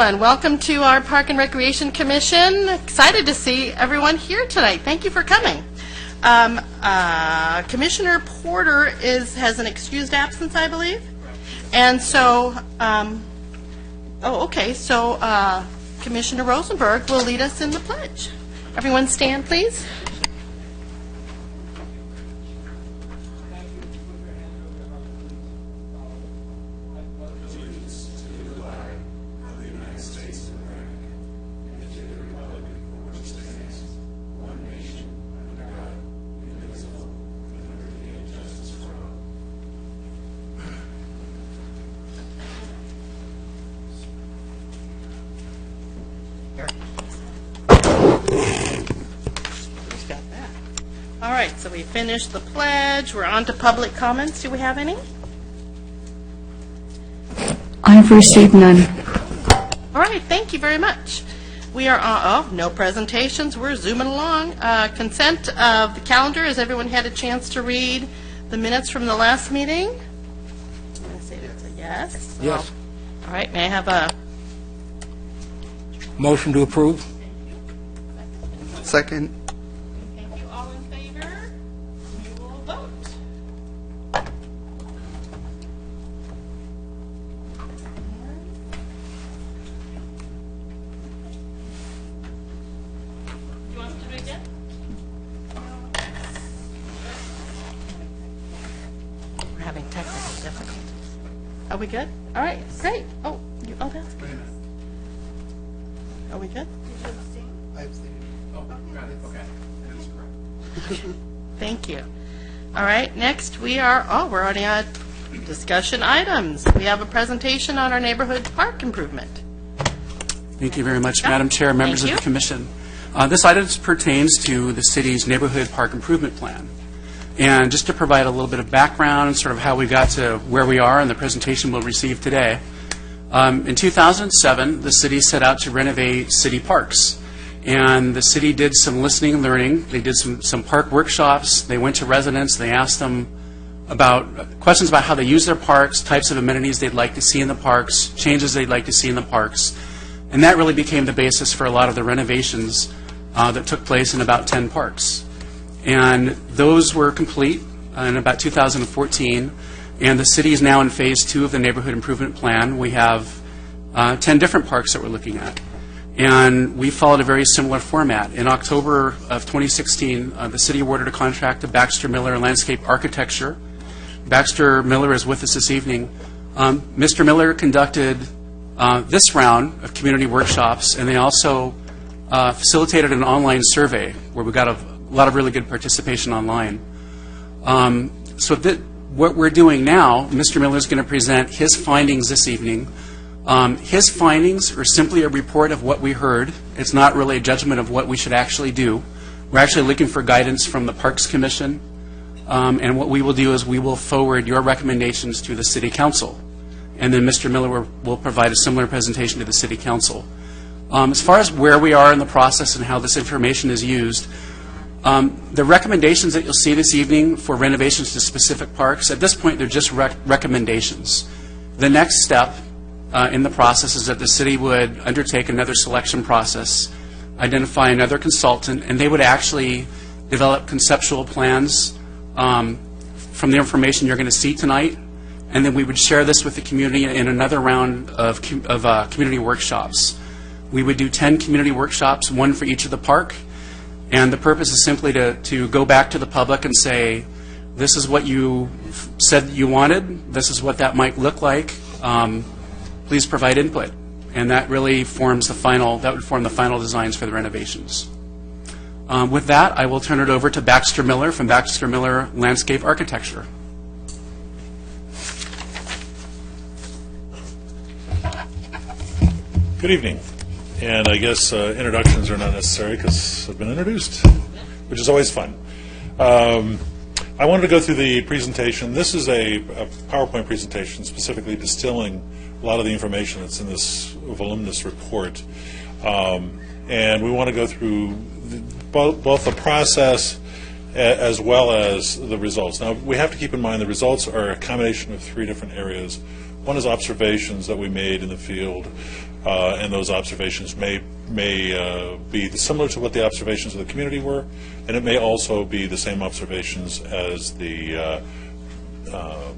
And welcome to our Park and Recreation Commission. Excited to see everyone here tonight. Thank you for coming. Commissioner Porter has an excused absence, I believe. And so, Commissioner Rosenberg will lead us in the pledge. Everyone stand, please. All right, so we finished the pledge. We're on to public comments. Do we have any? I've received none. All right, thank you very much. We are on, no presentations. We're zooming along. Consent of the calendar. Has everyone had a chance to read the minutes from the last meeting? I'm going to say it's a yes. Yes. All right, may I have a Motion to approve? Second. thank you? All in favor? We will vote. Do you want us to do it again? We're having technical difficulties. Are we good? All right, great. Oh, that's good. Are we good? Thank you. All right, next we're already on discussion items. We have a presentation on our neighborhood park improvement. Thank you very much, Madam Chair, members of the Commission. This item pertains to the city's neighborhood park improvement plan. And just to provide a little bit of background, sort of how we got to where we are in the presentation we'll receive today. In 2007, the city set out to renovate city parks. And the city did some listening and learning. They did some park workshops. They went to residents. They asked them about questions about how they use their parks, types of amenities they'd like to see in the parks, changes they'd like to see in the parks. And that really became the basis for a lot of the renovations that took place in about 10 parks. And those were complete in about 2014. And the city is now in phase 2 of the neighborhood improvement plan. We have 10 different parks that we're looking at. And we followed a very similar format. In October of 2016, the city awarded a contract to Baxter Landscape Architecture. Baxter Miller is with us this evening. Mr. Miller conducted this round of community workshops, and they also facilitated an online survey where we got a lot of really good participation online. What we're doing now, Mr. Miller is going to present his findings this evening. His findings are simply a report of what we heard. It's not really a judgment of what we should actually do. We're actually looking for guidance from the Parks Commission, and what we will do is we will forward your recommendations to the City Council, and then Mr. Miller will provide a similar presentation to the City Council. As far as where we are in the process and how this information is used, the recommendations that you'll see this evening for renovations to specific parks, at this point they're just recommendations. The next step in the process is that the city would undertake another selection process, identify another consultant, and they would actually develop conceptual plans from the information you're going to see tonight, and then we would share this with the community in another round of community workshops. We would do 10 community workshops, one for each of the park, and the purpose is simply to go back to the public and say, this is what you said you wanted, this is what that might look like. Please provide input, and that really forms the final. That would form the final designs for the renovations. With that, I will turn it over to Baxter Miller from Baxter Miller Landscape Architecture. Good evening, and I guess introductions are not necessary because I've been introduced, which is always fun. I wanted to go through the presentation. This is a PowerPoint presentation specifically distilling a lot of the information that's in this voluminous report. And we want to go through both the process as well as the results. Now, we have to keep in mind the results are a combination of 3 different areas. One is observations that we made in the field. and those observations may be similar to what the observations of the community were, and it may also be the same observations as the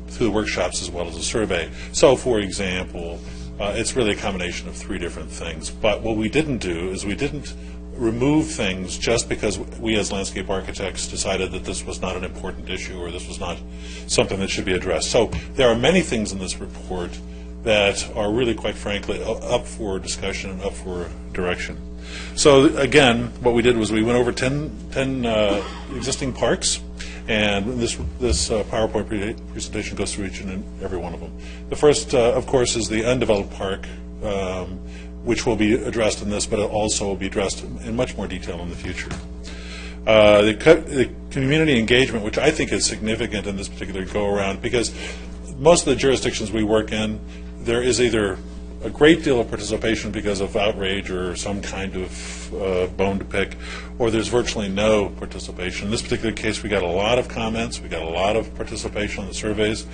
through the workshops as well as the survey. So, for example, it's really a combination of three different things. But what we didn't do is we didn't remove things just because we as landscape architects decided that this was not an important issue or this was not something that should be addressed. So there are many things in this report that are really, quite frankly, up for discussion and up for direction. So again, what we did was we went over 10 existing parks, and this PowerPoint presentation goes through each and every one of them. The first, of course, is the undeveloped park, which will be addressed in this, but it also will be addressed in much more detail in the future. The community engagement, which I think is significant in this particular go-around, because most of the jurisdictions we work in, there is either a great deal of participation because of outrage or some kind of bone to pick, or there's virtually no participation. In this particular case, we got a lot of comments, we got a lot of participation on the surveys.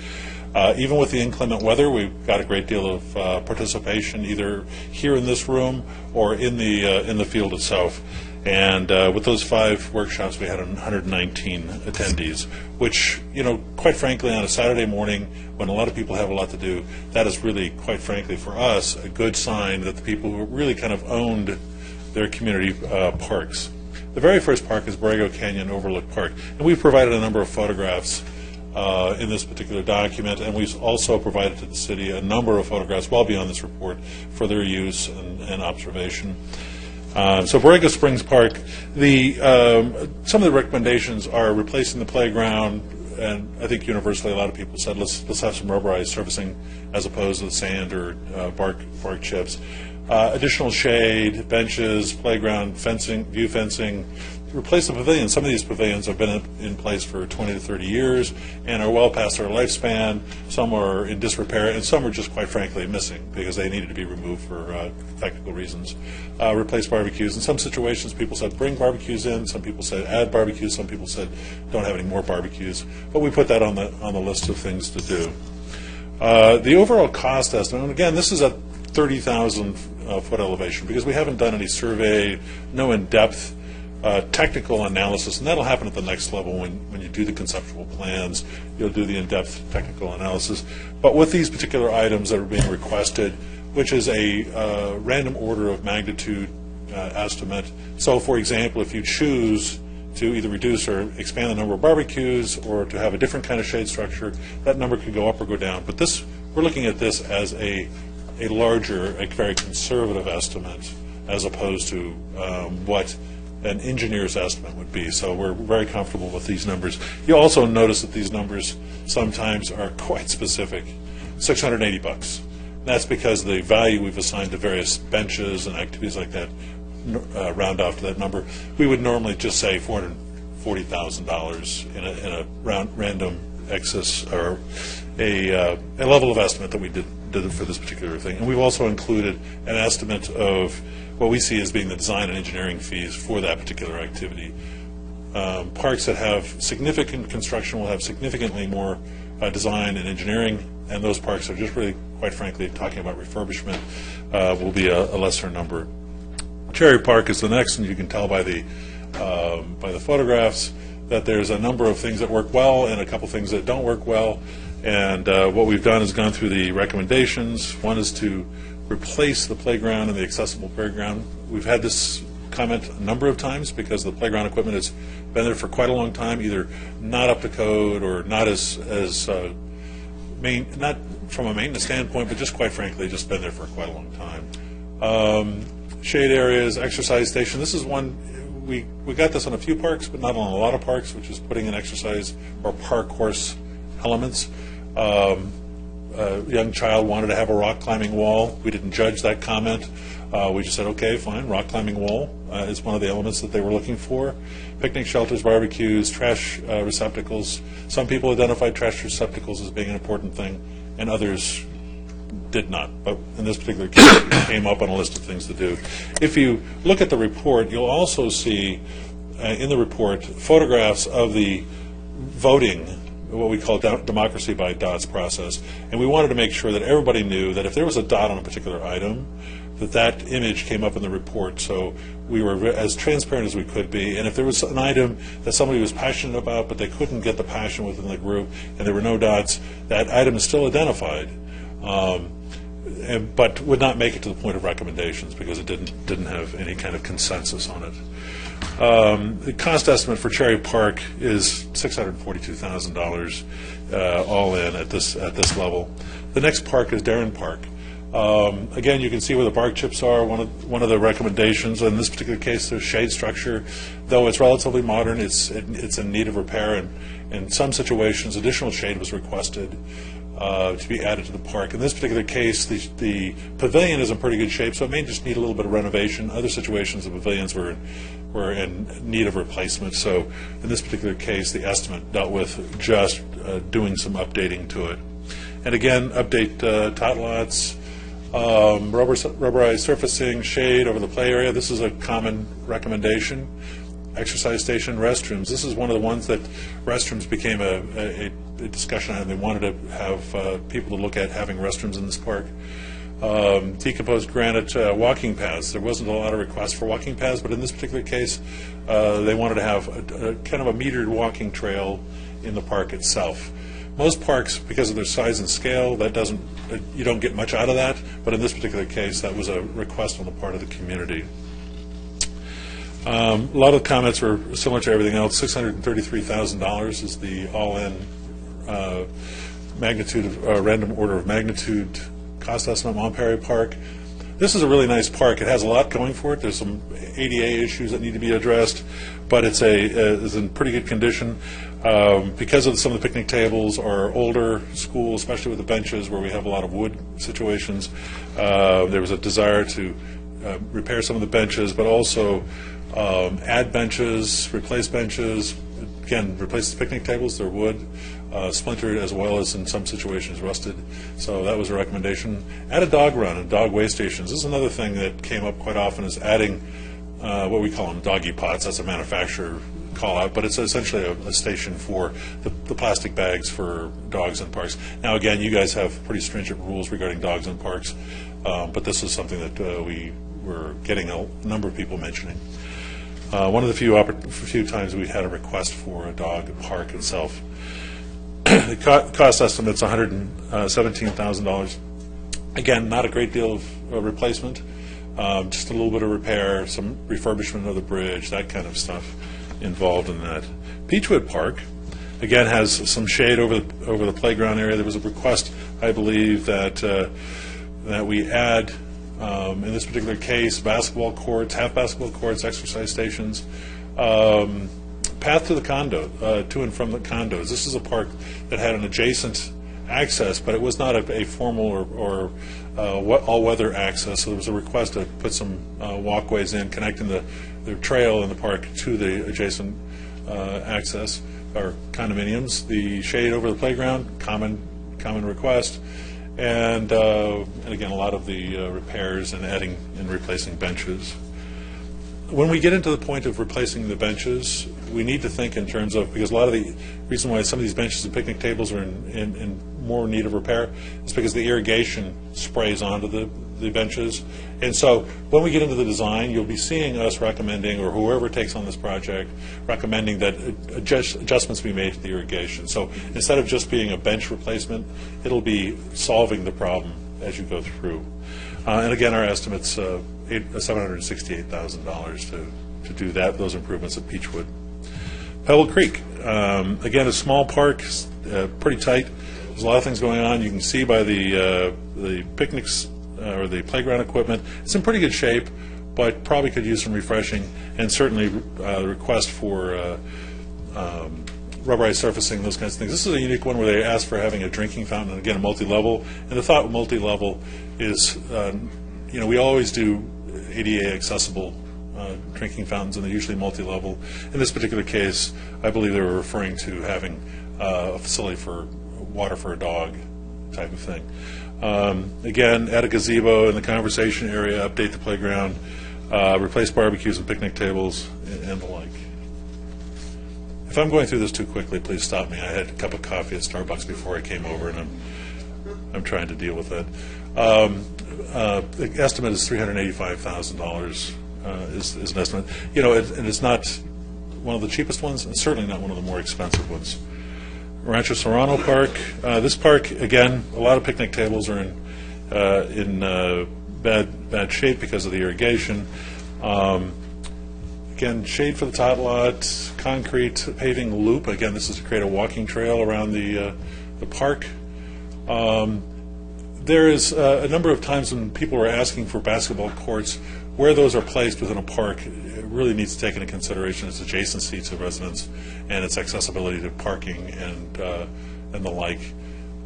Even with the inclement weather, we've got a great deal of participation, either here in this room or in the field itself. And with those 5 workshops, we had 119 attendees, which, quite frankly, on a Saturday morning when a lot of people have a lot to do, that is really, quite frankly, for us, a good sign that the people who really kind of owned their community parks. The very first park is Borrego Canyon Overlook Park, and we've provided a number of photographs in this particular document, and we've also provided to the city a number of photographs well beyond this report for their use and observation. So Borrego Springs Park, some of the recommendations are replacing the playground, and I think universally a lot of people said let's have some rubberized surfacing as opposed to the sand or bark chips. Additional shade, benches, playground fencing, view fencing. Replace the pavilions. Some of these pavilions have been in place for 20 to 30 years and are well past their lifespan. Some are in disrepair, and some are just, quite frankly, missing because they needed to be removed for technical reasons. Replace barbecues. In some situations, people said bring barbecues in. Some people said add barbecues. Some people said don't have any more barbecues. But we put that on the list of things to do. The overall cost estimate, and again, this is at 30,000 foot elevation because we haven't done any survey, no in-depth technical analysis, and that'll happen at the next level when you do the conceptual plans. You'll do the in-depth technical analysis. But with these particular items that are being requested, which is a random order of magnitude estimate. So, for example, if you choose to either reduce or expand the number of barbecues or to have a different kind of shade structure, that number could go up or go down. But we're looking at this as a larger, a very conservative estimate as opposed to what an engineer's estimate would be. So we're very comfortable with these numbers. You'll also notice that these numbers sometimes are quite specific. $680. That's because the value we've assigned to various benches and activities like that round off to that number. We would normally just say $440,000 in a random excess or a level of estimate that we did for this particular thing. And we've also included an estimate of what we see as being the design and engineering fees for that particular activity. Parks that have significant construction will have significantly more design and engineering, and those parks are just really, quite frankly, talking about refurbishment, will be a lesser number. Cherry Park is the next, and you can tell by the photographs that there's a number of things that work well and a couple things that don't work well. And what we've done is gone through the recommendations. One is to replace the playground and the accessible playground. We've had this comment a number of times because the playground equipment has been there for quite a long time, either not up to code or not not from a maintenance standpoint, but just, quite frankly, just been there for quite a long time. Shade areas, exercise station. This is one, we got this on a few parks, but not on a lot of parks, which is putting in exercise or park course elements. A young child wanted to have a rock climbing wall. We didn't judge that comment. We just said, okay, fine, rock climbing wall is one of the elements that they were looking for. Picnic shelters, barbecues, trash receptacles. Some people identified trash receptacles as being an important thing, and others did not. But in this particular case, it came up on a list of things to do. If you look at the report, you'll also see in the report photographs of the voting, what we call democracy by dots process. And we wanted to make sure that everybody knew that if there was a dot on a particular item, that image came up in the report. So we were as transparent as we could be. And if there was an item that somebody was passionate about, but they couldn't get the passion within the group, and there were no dots, that item is still identified, but would not make it to the point of recommendations because it didn't have any kind of consensus on it. The cost estimate for Cherry Park is $642,000 all in at this level. The next park is Darren Park. Again, you can see where the bark chips are. One of the recommendations in this particular case, there's shade structure. Though it's relatively modern, it's in need of repair, and in some situations, additional shade was requested to be added to the park. In this particular case, the pavilion is in pretty good shape, so it may just need a little bit of renovation. Other situations, the pavilions were in need of replacement. So in this particular case, the estimate dealt with just doing some updating to it. And again, update tot lots, rubberized surfacing, shade over the play area. This is a common recommendation. Exercise station, restrooms. This is one of the ones that restrooms became a discussion item. They wanted to have people to look at having restrooms in this park. Decomposed granite walking paths. There wasn't a lot of requests for walking paths, but in this particular case, they wanted to have a kind of a metered walking trail in the park itself. Most parks, because of their size and scale, you don't get much out of that, but in this particular case, that was a request on the part of the community. A lot of the comments were similar to everything else. $633,000 is the all-in random order of magnitude cost estimate on Perry Park. This is a really nice park. It has a lot going for it. There's some ADA issues that need to be addressed, but it's in pretty good condition. Because of some of the picnic tables are older school, especially with the benches where we have a lot of wood situations. There was a desire to repair some of the benches, but also add benches, replace benches. Again, replace the picnic tables, they're wood, splintered, as well as in some situations rusted. So that was a recommendation. Add a dog run and dog way stations. This is another thing that came up quite often, is adding what we call them doggy pots. That's a manufacturer call out, but it's essentially a station for the plastic bags for dogs in parks. Now again, you guys have pretty stringent rules regarding dogs in parks, but this is something that we were getting a number of people mentioning. One of the few times we had a request for a dog park itself. The cost estimate's $117,000. Again, not a great deal of replacement, just a little bit of repair, some refurbishment of the bridge, that kind of stuff involved in that. Peachwood Park, again, has some shade over the playground area. There was a request, I believe, that we add, in this particular case, basketball courts, half basketball courts, exercise stations, path to the condo, to and from the condos. This is a park that had an adjacent access, but it was not a formal or all-weather access, so there was a request to put some walkways in connecting the trail in the park to the adjacent access, or condominiums. The shade over the playground, common request, and again, a lot of the repairs and adding and replacing benches. When we get into the point of replacing the benches, we need to think in terms of, because a lot of the reason why some of these benches and picnic tables are in more need of repair is because the irrigation sprays onto the benches. And so when we get into the design, you'll be seeing us recommending, or whoever takes on this project, recommending that adjustments be made to the irrigation. So instead of just being a bench replacement, it'll be solving the problem as you go through. And again, our estimate's $768,000 to do those improvements at Peachwood. Pebble Creek, again, a small park, pretty tight. There's a lot of things going on. You can see by the picnics or the playground equipment, it's in pretty good shape, but probably could use some refreshing. And certainly the request for rubberized surfacing, those kinds of things. This is a unique one where they asked for having a drinking fountain, and again, a multi-level. And the thought with multi-level is, we always do ADA accessible drinking fountains, and they're usually multi-level. In this particular case, I believe they were referring to having a facility for water for a dog type of thing. Again, add a gazebo in the conversation area, update the playground, replace barbecues and picnic tables, and the like. If I'm going through this too quickly, please stop me. I had a cup of coffee at Starbucks before I came over, and I'm trying to deal with that. The estimate is $385,000 is an estimate. You know, and it's not one of the cheapest ones, and certainly not one of the more expensive ones. Rancho Serrano Park. This park, again, a lot of picnic tables are in bad shape because of the irrigation. Again, shade for the tot lot, concrete paving loop. Again, this is to create a walking trail around the park. There is a number of times when people are asking for basketball courts, where those are placed within a park, it really needs to take into consideration its adjacency to residents and its accessibility to parking and the like.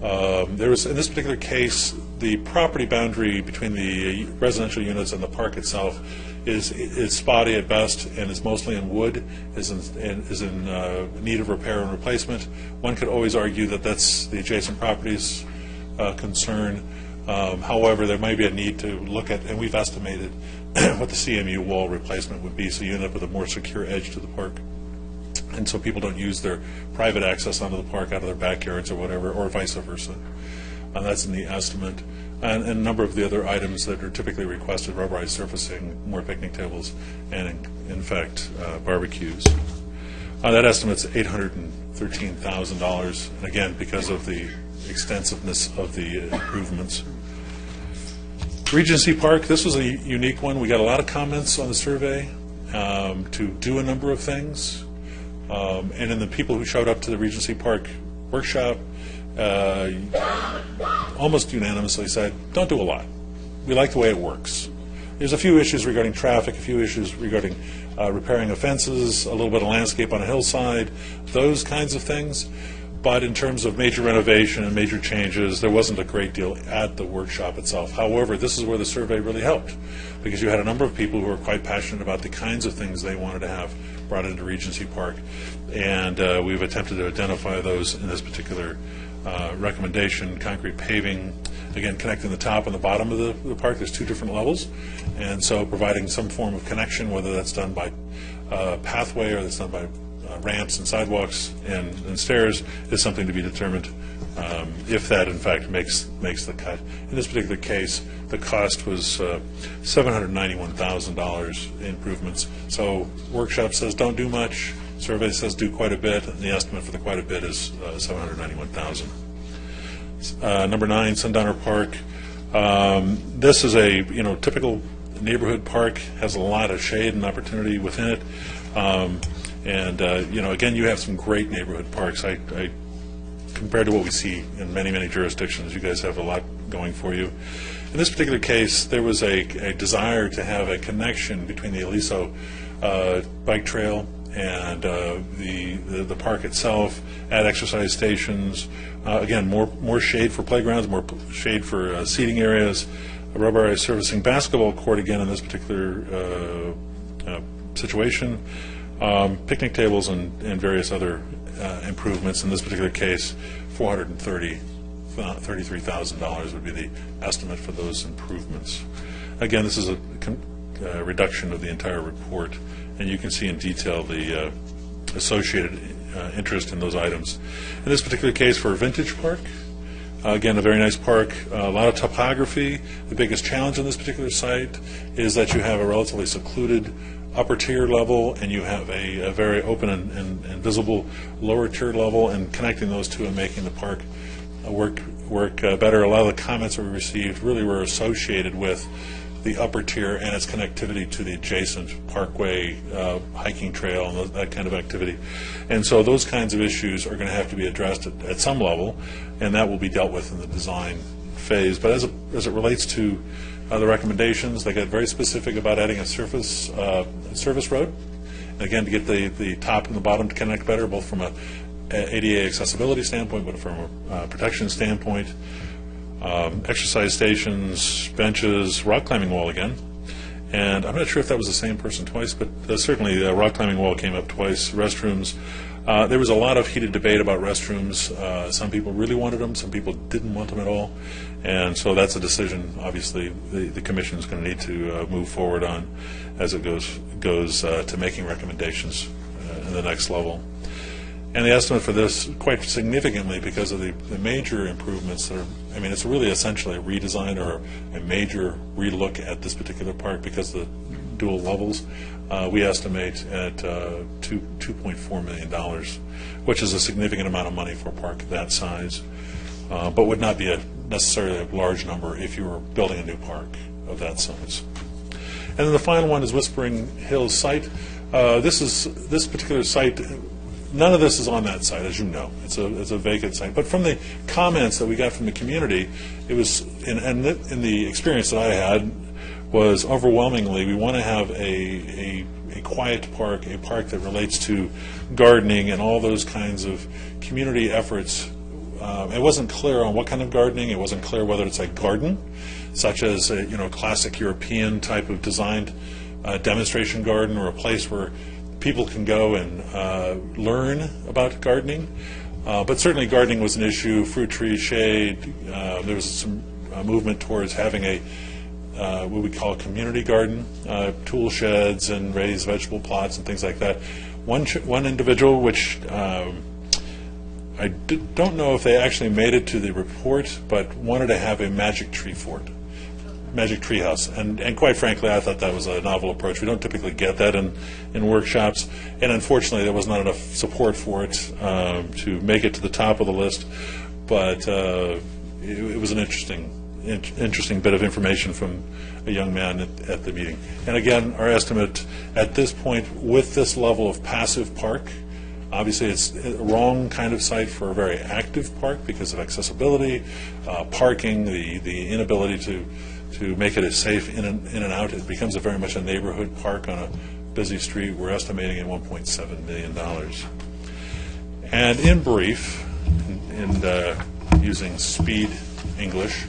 There was, in this particular case, the property boundary between the residential units and the park itself is spotty at best, and is mostly in wood, is in need of repair and replacement. One could always argue that that's the adjacent property's concern. However, there might be a need to look at, and we've estimated what the CMU wall replacement would be, so you end up with a more secure edge to the park. And so people don't use their private access onto the park out of their backyards or whatever, or vice versa. That's in the estimate. And a number of the other items that are typically requested, rubberized surfacing, more picnic tables, and in fact, barbecues. That estimate's $813,000, and again, because of the extensiveness of the improvements. Regency Park, this was a unique one. We got a lot of comments on the survey to do a number of things. And then the people who showed up to the Regency Park workshop almost unanimously said, don't do a lot. We like the way it works. There's a few issues regarding traffic, a few issues regarding repairing of fences, a little bit of landscape on a hillside, those kinds of things. But in terms of major renovation and major changes, there wasn't a great deal at the workshop itself. However, this is where the survey really helped, because you had a number of people who were quite passionate about the kinds of things they wanted to have brought into Regency Park, and we've attempted to identify those in this particular recommendation. Concrete paving, again, connecting the top and the bottom of the park. There's two different levels, and so providing some form of connection, whether that's done by pathway or that's done by ramps and sidewalks and stairs, is something to be determined if that in fact makes the cut. In this particular case, the cost was $791,000 improvements. So workshop says don't do much, survey says do quite a bit, and the estimate for the quite a bit is $791,000. Number 9, Sundowner Park. This is a typical neighborhood park, has a lot of shade and opportunity within it. Again, you have some great neighborhood parks. I compared to what we see in many, many jurisdictions, you guys have a lot going for you. In this particular case, there was a desire to have a connection between the Aliso bike trail and the park itself, add exercise stations, again, more shade for playgrounds, more shade for seating areas, a rubberized surfacing basketball court, again, in this particular situation, picnic tables and various other improvements. In this particular case, $433,000 would be the estimate for those improvements. Again, this is a reduction of the entire report, and you can see in detail the associated interest in those items. In this particular case, for Vintage Park, again, a very nice park, a lot of topography. The biggest challenge on this particular site is that you have a relatively secluded upper tier level, and you have a very open and visible lower tier level, and connecting those two and making the park work better. A lot of the comments that we received really were associated with the upper tier and its connectivity to the adjacent parkway, hiking trail, and that kind of activity. And so those kinds of issues are going to have to be addressed at some level, and that will be dealt with in the design phase. But as it relates to the recommendations, they got very specific about adding a service road, again, to get the top and the bottom to connect better, both from a ADA accessibility standpoint, but from a protection standpoint. Exercise stations, benches, rock climbing wall again. And I'm not sure if that was the same person twice, but certainly the rock climbing wall came up twice. Restrooms. There was a lot of heated debate about restrooms. Some people really wanted them, some people didn't want them at all. And so that's a decision, obviously, the commission is going to need to move forward on as it goes to making recommendations in the next level. And the estimate for this, quite significantly, because of the major improvements that are, I mean, it's really essentially a redesign or a major relook at this particular park because of the dual levels. We estimate at $2.4 million, which is a significant amount of money for a park that size, but would not be necessarily a large number if you were building a new park of that size. And then the final one is Whispering Hills site. This particular site, none of this is on that site, as you know. It's a vacant site. But from the comments that we got from the community, it was, in the experience that I had, was overwhelmingly we want to have a quiet park, a park that relates to gardening and all those kinds of community efforts. It wasn't clear on what kind of gardening. It wasn't clear whether it's a garden, such as a classic European type of designed demonstration garden, or a place where people can go and learn about gardening. But certainly gardening was an issue, fruit trees, shade. There was some movement towards having a what we call a community garden, tool sheds and raised vegetable plots and things like that. One individual, which I don't know if they actually made it to the report, but wanted to have a magic tree fort. Magic Tree House, and quite frankly, I thought that was a novel approach. We don't typically get that in workshops, and unfortunately, there was not enough support for it to make it to the top of the list. But it was an interesting bit of information from a young man at the meeting. And again, our estimate at this point, with this level of passive park, obviously it's a wrong kind of site for a very active park because of accessibility, parking, the inability to make it as safe in and out. It becomes very much a neighborhood park on a busy street. We're estimating at $1.7 million. And in brief, in using speed English,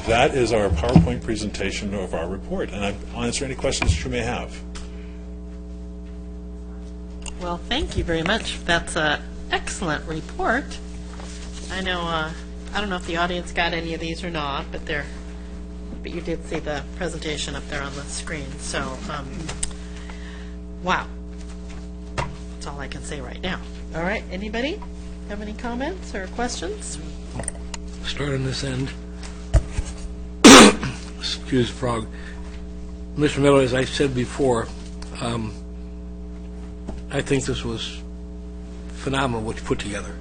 that is our PowerPoint presentation of our report. And I'll answer any questions that you may have. Well, thank you very much. That's an excellent report. I know, I don't know if the audience got any of these or not, but you did see the presentation up there on the screen. So, wow. That's all I can say right now. All right, anybody have any comments or questions? Start on this end. Excuse the frog. Mr. Miller, as I said before, I think this was phenomenal what you put together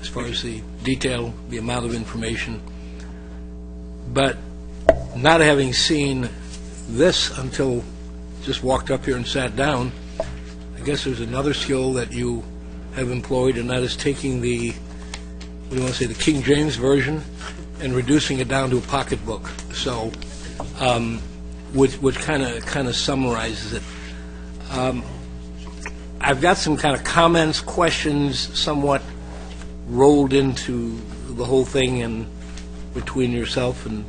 as far as the detail, the amount of information. But not having seen this until just walked up here and sat down, I guess there's another skill that you have employed, and that is taking the, what do you want to say, the King James Version and reducing it down to a pocketbook. So, which kind of summarizes it. I've got some kind of comments, questions, somewhat rolled into the whole thing, and between yourself and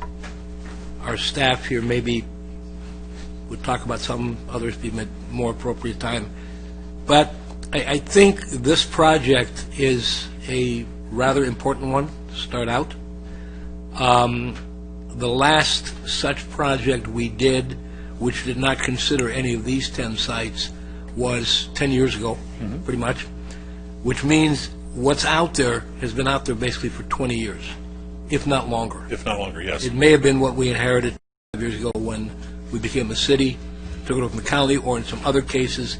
our staff here, maybe would talk about some, others be at more appropriate time. But I think this project is a rather important one to start out. The last such project we did, which did not consider any of these 10 sites, was 10 years ago, pretty much, which means what's out there has been out there basically for 20 years, if not longer. If not longer, yes. It may have been what we inherited 5 years ago when we became a city, took it over from the county, or in some other cases,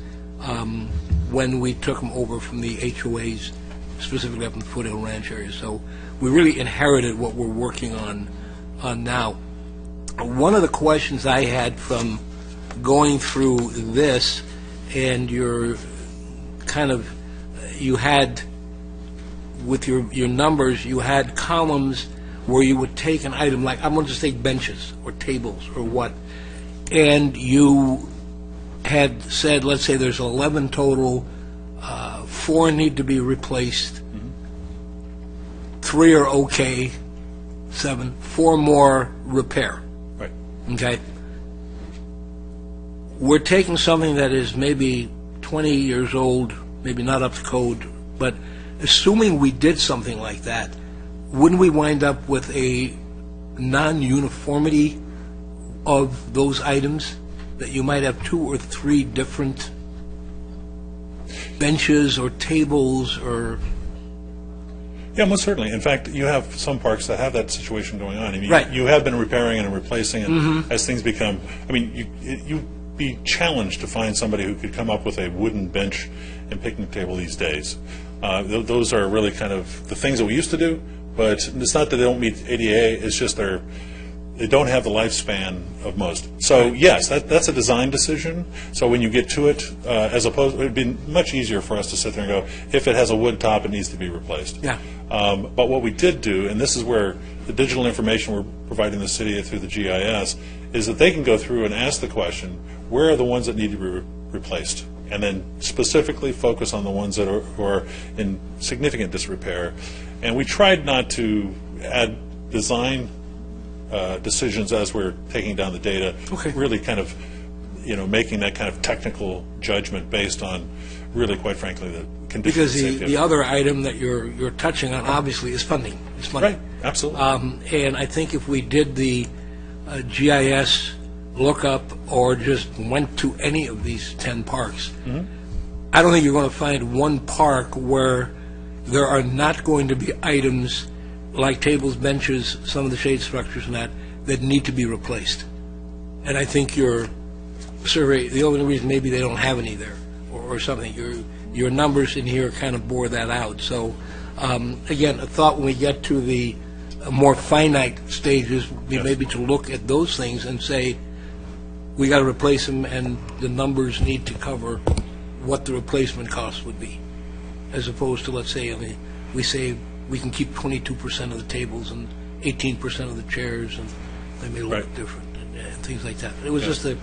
when we took them over from the HOAs, specifically up in the Foothill Ranch area. So we really inherited what we're working on now. One of the questions I had from going through this, and your kind of, you had, with your numbers, you had columns where you would take an item, like, I'm going to just take benches or tables or what, and you had said, let's say there's 11 total, 4 need to be replaced, 3 are okay, 7, 4 more repair. Right. Okay? We're taking something that is maybe 20 years old, maybe not up to code, but assuming we did something like that, wouldn't we wind up with a non-uniformity of those items, that you might have 2 or 3 different benches or tables or... Yeah, most certainly. In fact, you have some parks that have that situation going on. I mean, Right. you have been repairing and replacing, and as things become, I mean, you'd be challenged to find somebody who could come up with a wooden bench and picnic table these days. Those are really kind of the things that we used to do, but it's not that they don't meet ADA, it's just they don't have the lifespan of most. So yes, that's a design decision. So when you get to it, as opposed, it would be much easier for us to sit there and go, if it has a wood top, it needs to be replaced. Yeah. But what we did do, and this is where the digital information we're providing the city through the GIS, is that they can go through and ask the question, where are the ones that need to be replaced? And then specifically focus on the ones that are in significant disrepair. And we tried not to add design decisions as we're taking down the data. Okay. Really kind of, making that kind of technical judgment based on really, quite frankly, the conditions. Because of safety. the other item that you're touching on, obviously, is funding. It's money. Right, absolutely. And I think if we did the GIS lookup or just went to any of these 10 parks, I don't think you're going to find one park where there are not going to be items like tables, benches, some of the shade structures and that need to be replaced. And I think your survey, the only reason maybe they don't have any there or something, your numbers in here kind of bore that out. So, again, a thought when we get to the more finite stages would be maybe to look at those things and say, we got to replace them and the numbers need to cover what the replacement cost would be, as opposed to, let's say, we say we can keep 22% of the tables and 18% of the chairs, and they may look different and things like that. It was just a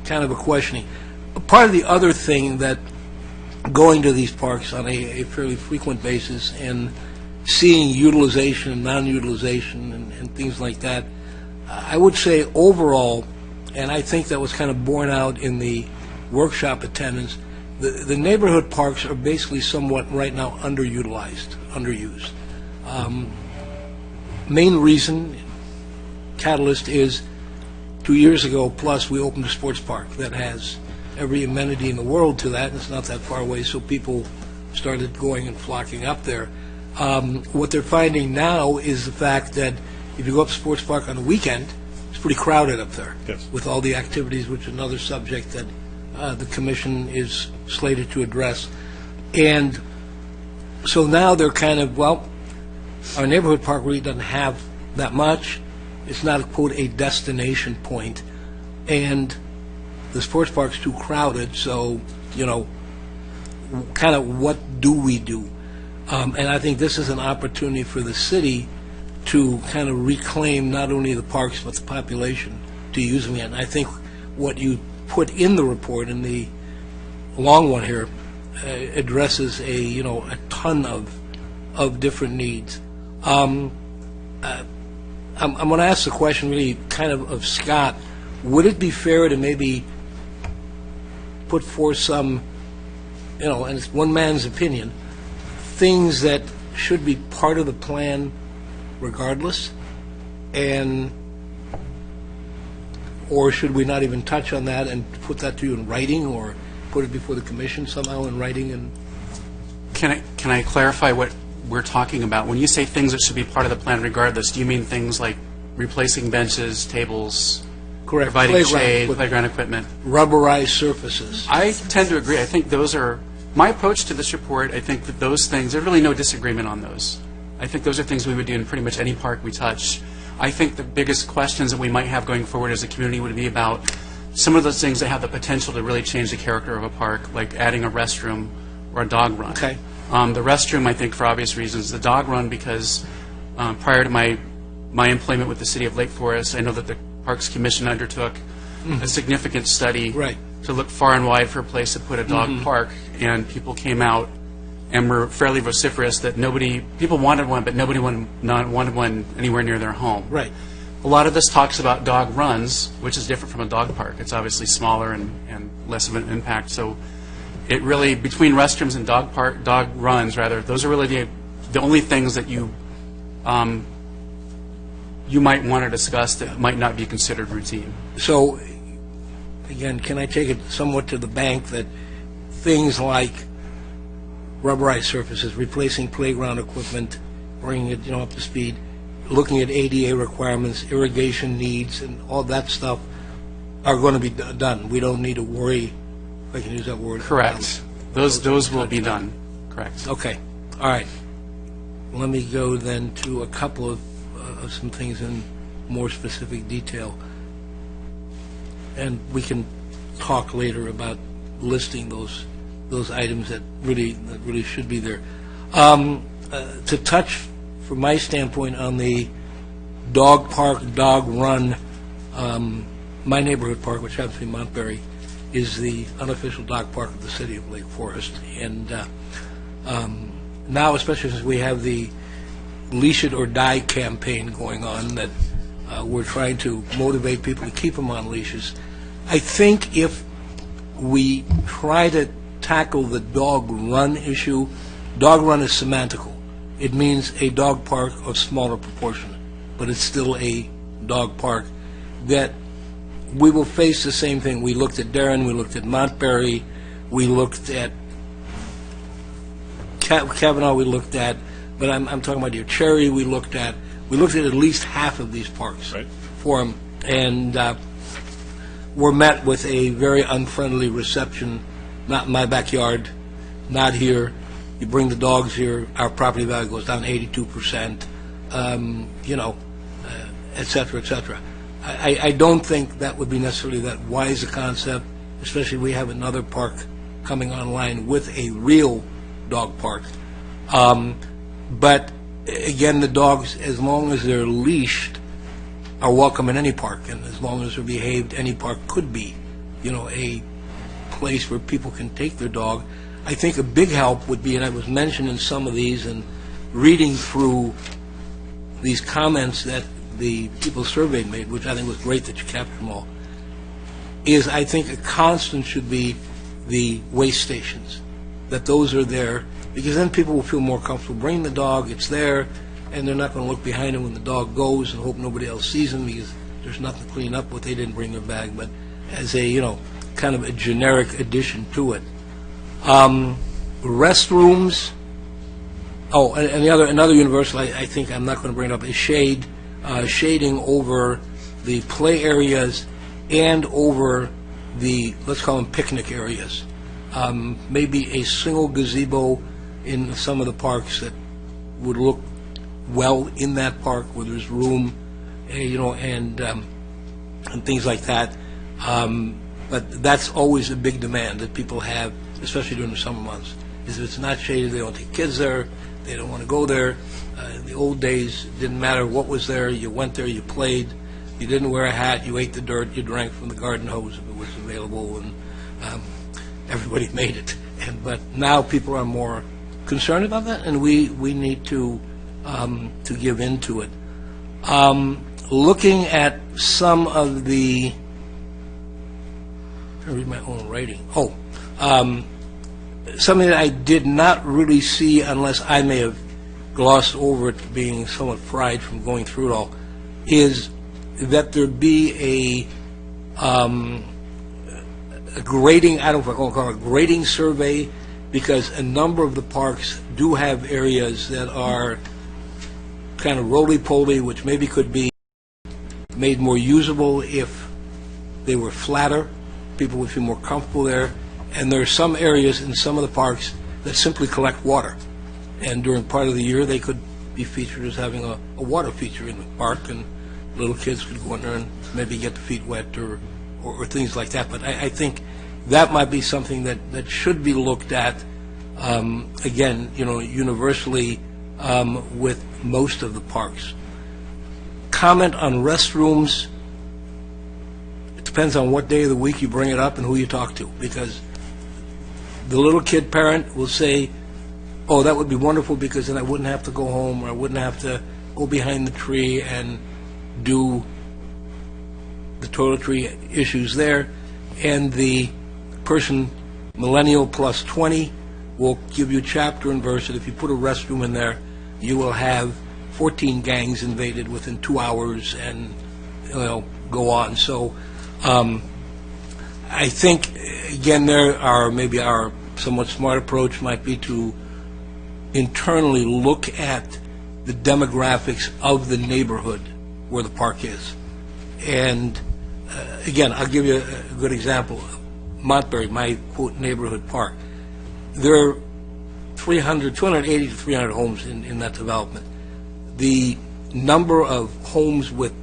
kind of a questioning. Part of the other thing that going to these parks on a fairly frequent basis and seeing utilization and non-utilization and things like that, I would say overall, and I think that was kind of borne out in the workshop attendance, the neighborhood parks are basically somewhat right now underutilized, underused. Main reason, catalyst, is 2 years ago plus we opened a sports park that has every amenity in the world to that, and it's not that far away, so people started going and flocking up there. What they're finding now is the fact that if you go up to Sports Park on the weekend, it's pretty crowded up there. Yes. With all the activities, which is another subject that the commission is slated to address. And so now they're kind of, well, our neighborhood park really doesn't have that much. It's not, quote, a destination point. And the sports park's too crowded, so, kind of what do we do? And I think this is an opportunity for the city to kind of reclaim not only the parks but the population to use them again. I think what you put in the report, in the long one here, addresses a ton of different needs. I'm going to ask the question really kind of Scott. Would it be fair to maybe put forth some, and it's one man's opinion, things that should be part of the plan regardless, or should we not even touch on that and put that to you in writing, or put it before the commission somehow in writing? And Can I clarify what we're talking about? When you say things that should be part of the plan regardless, do you mean things like replacing benches, tables, correct, providing shade, playground equipment? Rubberized surfaces. I tend to agree. I think those are, my approach to this report, I think that those things, there's really no disagreement on those. I think those are things we would do in pretty much any park we touch. I think the biggest questions that we might have going forward as a community would be about some of those things that have the potential to really change the character of a park, like adding a restroom or a dog run. Okay. The restroom, I think, for obvious reasons. The dog run, because prior to my employment with the City of Lake Forest, I know that the Parks Commission undertook a significant study to look far and wide for a place to put a dog park, and people came out and were fairly vociferous that people wanted one, but nobody wanted one anywhere near their home. Right. A lot of this talks about dog runs, which is different from a dog park. It's obviously smaller and less of an impact. So it really, between restrooms and dog runs, those are really the only things that you might want to discuss that might not be considered routine. So, again, can I take it somewhat to the bank that things like rubberized surfaces, replacing playground equipment, bringing it, up to speed, looking at ADA requirements, irrigation needs, and all that stuff are going to be done. We don't need to worry, if I can use that word. Correct. Those will be done. Correct. Okay, all right. Let me go then to a couple of some things in more specific detail. And we can talk later about listing those items that really should be there. To touch, from my standpoint, on the dog park, dog run, my neighborhood park, which happens to be Montberry, is the unofficial dog park of the city of Lake Forest. And now, especially since we have the Leash It or Die campaign going on, that we're trying to motivate people to keep them on leashes, I think if we try to tackle the dog run issue, dog run is semantical. It means a dog park of smaller proportion, but it's still a dog park, that we will face the same thing. We looked at Darren, we looked at Montberry, we looked at Kavanaugh, we looked at, but I'm talking about your Cherry, we looked at least half of these parks for them, and were met with a very unfriendly reception. Not in my backyard, not here. You bring the dogs here, our property value goes down 82%, et cetera, et cetera. I don't think that would be necessarily that wise a concept, especially we have another park coming online with a real dog park. But again, the dogs, as long as they're leashed, are welcome in any park, and as long as they're behaved, any park could be, a place where people can take their dog. I think a big help would be, and I was mentioning some of these and reading through these comments that the people surveyed made, which I think was great that you captured them all, is I think a constant should be the waste stations, that those are there, because then people will feel more comfortable bringing the dog, it's there, and they're not going to look behind them when the dog goes and hope nobody else sees them because there's nothing to clean up what they didn't bring their bag, but as a, kind of a generic addition to it. Restrooms, and another universal, I think I'm not going to bring it up, is shading over the play areas and over the, let's call them picnic areas. Maybe a single gazebo in some of the parks that would look well in that park where there's room, and things like that. But that's always a big demand that people have, especially during the summer months, is if it's not shaded, they don't take kids there, they don't want to go there. In the old days, it didn't matter what was there, you went there, you played, you didn't wear a hat, you ate the dirt, you drank from the garden hose if it was available, and everybody made it. But now people are more concerned about that, and we need to give into it. Looking at some of the, I read my own writing. Something that I did not really see, unless I may have glossed over it, being somewhat fried from going through it all, is that there be a grading, I don't know if I want to call it a grading survey, because a number of the parks do have areas that are kind of roly-poly, which maybe could be made more usable if they were flatter. People would feel more comfortable there. And there are some areas in some of the parks that simply collect water. And during part of the year, they could be featured as having a water feature in the park, and little kids could go in there and maybe get their feet wet or things like that. But I think that might be something that should be looked at, again, universally with most of the parks. Comment on restrooms. It depends on what day of the week you bring it up and who you talk to, because the little kid parent will say, oh, that would be wonderful because then I wouldn't have to go home, or I wouldn't have to go behind the tree and do the toiletry issues there. And the person, millennial plus 20, will give you chapter and verse that if you put a restroom in there, you will have 14 gangs invaded within 2 hours and go on. So I think, again, there are maybe our somewhat smart approach might be to internally look at the demographics of the neighborhood where the park is. And again, I'll give you a good example. Montbury, my quote neighborhood park. There are 280 to 300 homes in that development. The number of homes with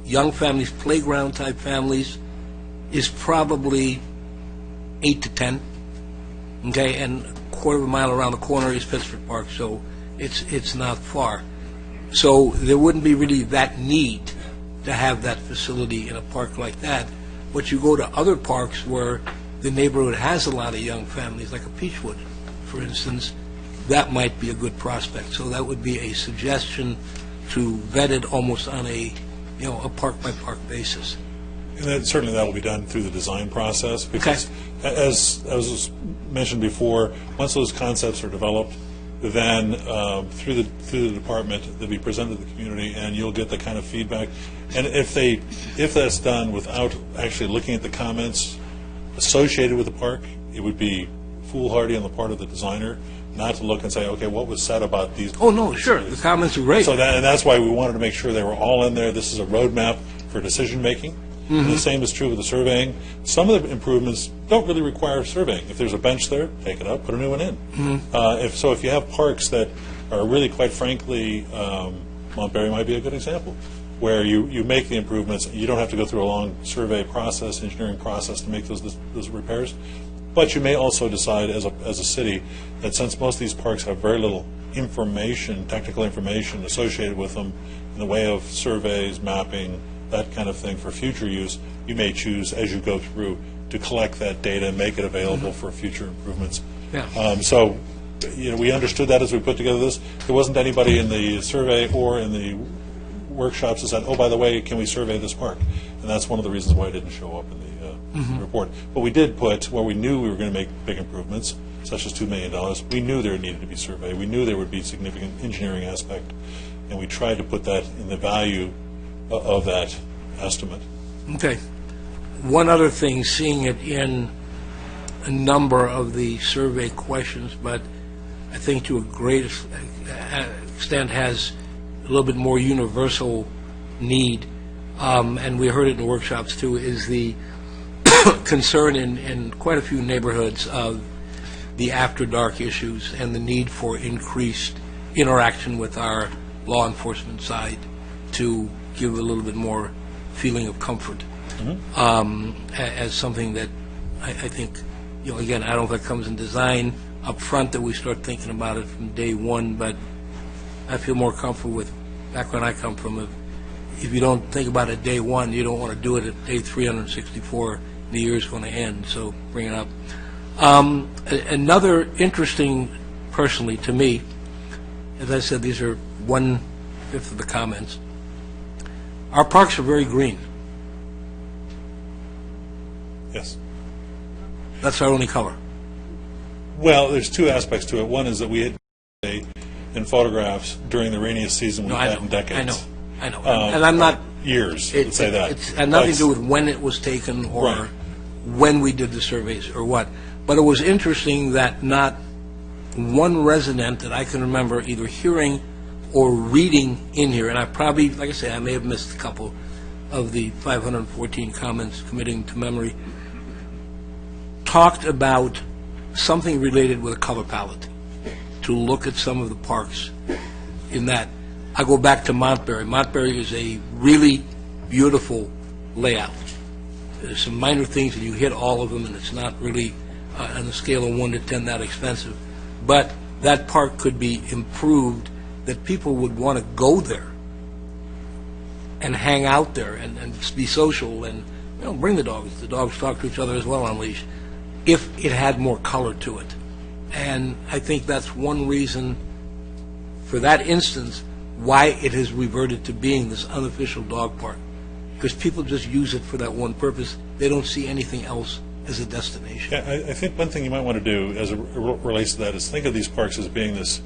young families, playground type families, is probably 8 to 10. Okay, and a quarter of a mile around the corner is Pittsburgh Park, so it's not far. So there wouldn't be really that need to have that facility in a park like that. But you go to other parks where the neighborhood has a lot of young families, like a Peachwood, for instance, that might be a good prospect. So that would be a suggestion to vet it almost on a park-by-park basis. And certainly that will be done through the design process, because as was mentioned before, once those concepts are developed, then through the department, they'll be presented to the community, and you'll get the kind of feedback. And if that's done without actually looking at the comments associated with the park, it would be foolhardy on the part of the designer not to look and say, okay, what was said about these? Oh, no, sure, the comments are great. So that's why we wanted to make sure they were all in there. This is a roadmap for decision-making. And the same is true with the surveying. Some of the improvements don't really require surveying. If there's a bench there, take it out, put a new one in. If you have parks that are really, quite frankly, Montbury might be a good example, where you make the improvements, you don't have to go through a long survey process, engineering process to make those repairs. But you may also decide as a city that since most of these parks have very little information, technical information associated with them in the way of surveys, mapping, that kind of thing for future use, you may choose as you go through to collect that data and make it available for future improvements. Yeah. So, we understood that as we put together this. There wasn't anybody in the survey or in the workshops that said, oh, by the way, can we survey this park? And that's one of the reasons why it didn't show up in the report. But we did put, where we knew we were going to make big improvements, such as $2 million, we knew there needed to be survey. We knew there would be significant engineering aspect, and we tried to put that in the value of that estimate. Okay. One other thing, seeing it in a number of the survey questions, but I think to a great extent has a little bit more universal need, and we heard it in workshops too, is the concern in quite a few neighborhoods of the after-dark issues and the need for increased interaction with our law enforcement side to give a little bit more feeling of comfort as something that I think, again, I don't know if that comes in design up front that we start thinking about it from day one, but I feel more comfortable with, back when I come from, if you don't think about it day one, you don't want to do it at day 364, the year's going to end, so bring it up. Another interesting, personally, to me, as I said, these are 1/5 of the comments. Our parks are very green. Yes. That's our only color. Well, there's two aspects to it. One is that we had in photographs during the rainiest season we've had in decades. I know. And I'm not... Years, let's say that. It's had nothing to do with when it was taken or Right. when we did the surveys or what. But it was interesting that not one resident that I can remember either hearing or reading in here, and I probably, like I say, I may have missed a couple of the 514 comments committing to memory, talked about something related with a color palette, to look at some of the parks in that. I go back to Montbury. Montbury is a really beautiful layout. There's some minor things, and you hit all of them, and it's not really, on a scale of 1 to 10, that expensive. But that park could be improved, that people would want to go there and hang out there and be social and bring the dogs. The dogs talk to each other as well on leash, if it had more color to it. And I think that's one reason, for that instance, why it has reverted to being this unofficial dog park, because people just use it for that one purpose. They don't see anything else as a destination. Yeah, I think one thing you might want to do as it relates to that is think of these parks as being this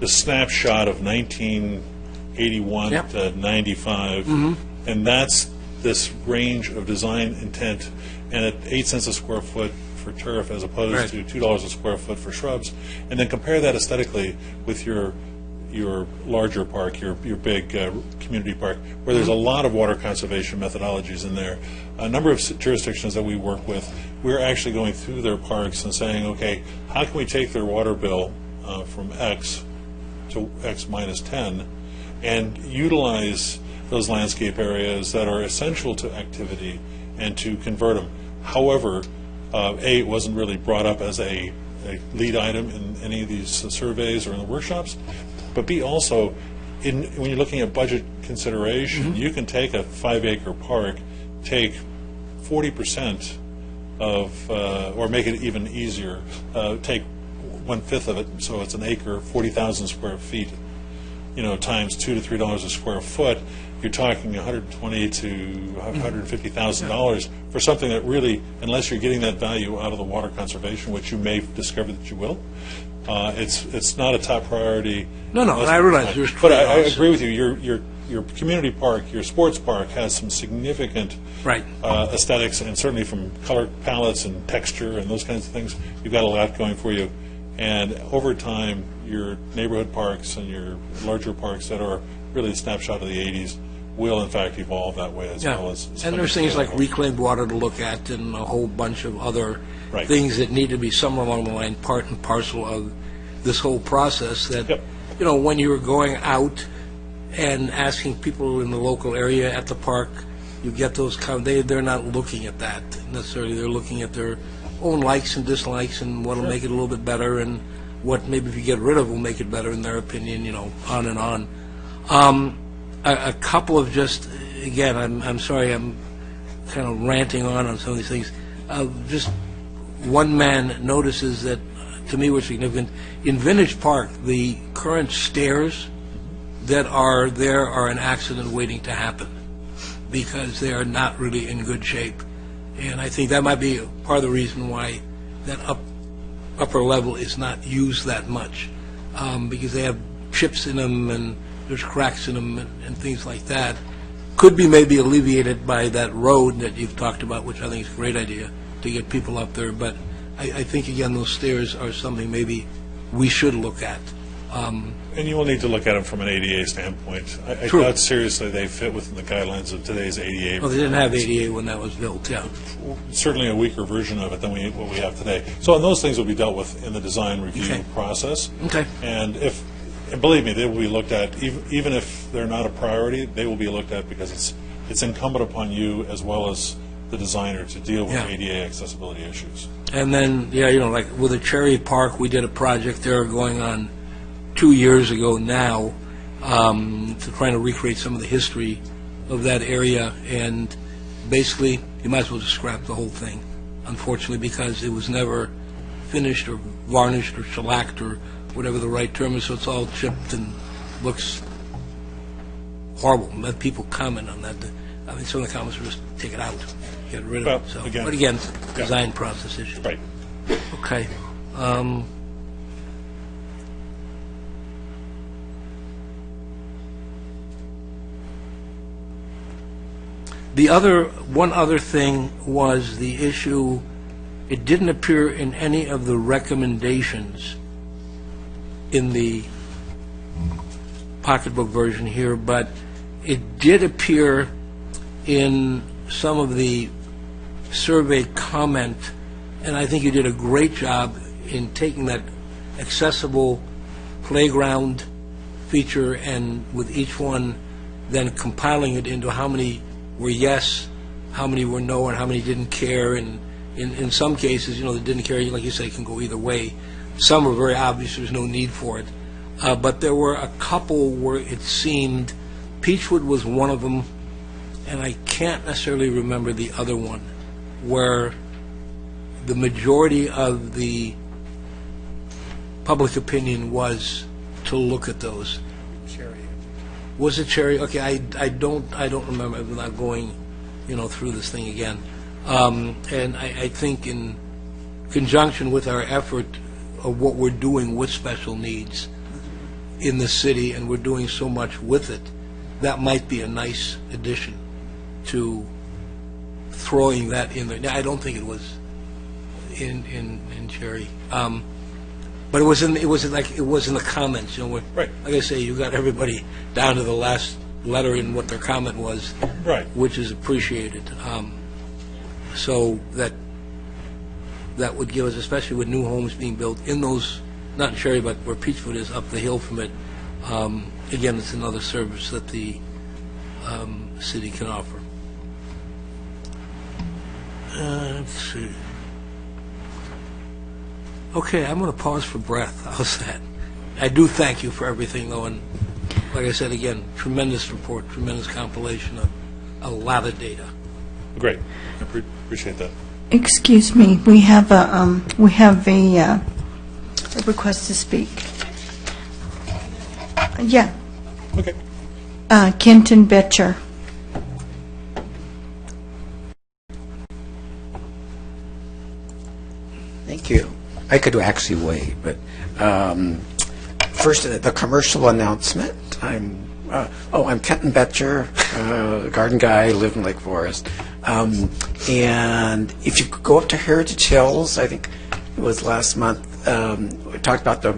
snapshot of 1981 Yep. to 95, and that's this range of design intent. And at 8 cents a square foot for turf as opposed Right. to $2 a square foot for shrubs, and then compare that aesthetically with your larger park, your big community park, where there's a lot of water conservation methodologies in there. A number of jurisdictions that we work with, we're actually going through their parks and saying, okay, how can we take their water bill from X to X minus 10 and utilize those landscape areas that are essential to activity and to convert them. However, A, it wasn't really brought up as a lead item in any of these surveys or in the workshops, but B, also, when you're looking at budget consideration, you can take a 5-acre park, take 40% of, or make it even easier, take 1/5 of it, so it's an acre, 40,000 square feet, times $2 to $3 a square foot, you're talking $120,000 to $150,000 for something that really, unless you're getting that value out of the water conservation, which you may discover that you will, it's not a top priority. No, and I realize there's But I trade-offs. agree with you. Your community park, your sports park has some significant Right. aesthetics, and certainly from color palettes and texture and those kinds of things, you've got a lot going for you. And over time, your neighborhood parks and your larger parks that are really a snapshot of the 80s will in fact evolve that way as Yeah, well as. and there's things like reclaimed water to look at and a whole bunch of other Right. things that need to be somewhere along the line, part and parcel of this whole process that, Yep. when you're going out and asking people in the local area at the park, you get those they're not looking at that necessarily. They're looking at their own likes and dislikes and what'll make it a little bit better and what maybe if you get rid of will make it better in their opinion, on and on. A couple of just, again, I'm sorry, I'm kind of ranting on some of these things. Just one man notices that, to me, were significant. In Vintage Park, the current stairs that are there are an accident waiting to happen because they are not really in good shape. And I think that might be part of the reason why that upper level is not used that much, because they have chips in them and there's cracks in them and things like that. Could be maybe alleviated by that road that you've talked about, which I think is a great idea to get people up there. But I think, again, those stairs are something maybe we should look at. And you will need to look at them from an ADA standpoint. I True. doubt seriously they fit within the guidelines of today's ADA. Well, they didn't have ADA when that was built, yeah. Certainly a weaker version of it than what we have today. So and those things will be dealt with in the design review Okay. process. Okay. And believe me, they will be looked at, even if they're not a priority, they will be looked at because it's incumbent upon you as well as the designer to deal with Yeah. ADA accessibility issues. And then, like with the Cherry Park, we did a project there going on 2 years ago now, to trying to recreate some of the history of that area. And basically, you might as well just scrap the whole thing, unfortunately, because it was never finished or varnished or shellacked or whatever the right term is, so it's all chipped and looks horrible. And let people comment on that. I mean, some of the comments were just take it out, get rid of Well, it. So, again- but again, Yeah. design process issue. Right. Okay. One other thing was the issue, it didn't appear in any of the recommendations in the pocketbook version here, but it did appear in some of the survey comment, and I think you did a great job in taking that accessible playground feature and with each one then compiling it into how many were yes, how many were no, and how many didn't care. And in some cases, that didn't care, like you say, can go either way. Some were very obvious, there's no need for it. But there were a couple where it seemed, Peachwood was one of them, and I can't necessarily remember the other one, where the majority of the public opinion was to look at those. Was it Cherry? Okay, I don't remember. I'm not going, through this thing again. And I think in conjunction with our effort of what we're doing with special needs in the city, and we're doing so much with it, that might be a nice addition to throwing that in there. Now, I don't think it was in Cherry. But it was in the comments, Right. Like I say, you got everybody down to the last letter in what their comment was, Right. which is appreciated. So that would give us, especially with new homes being built in those, not in Cherry, but where Peachfoot is up the hill from it. Again, it's another service that the city can offer. Let's see. Okay, I'm going to pause for breath. How's that? I do thank you for everything, though, and like I said, again, tremendous report, tremendous compilation of a lot of data. Great. I appreciate that. Excuse me, we have a request to speak. Yeah, Okay. Kenton Betcher. Thank you. I could actually wait, but first, the commercial announcement. I'm Kenton Betcher, garden guy, live in Lake Forest. And if you go up to Heritage Hills, I think it was last month, we talked about the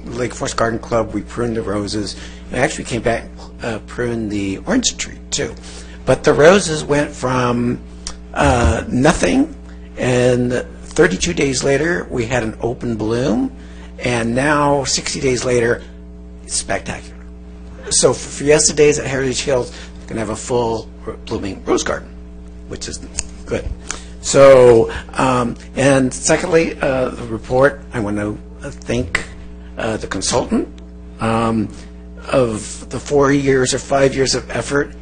Lake Forest Garden Club. We pruned the roses. We actually came back and pruned the orange tree, too. But the roses went from nothing, and 32 days later, we had an open bloom, and now, 60 days later, it's spectacular. So for Fiesta Days at Heritage Hills, we're going to have a full blooming rose garden, which is good. So, and secondly, the report, I want to thank the consultant of the 4 years or 5 years of effort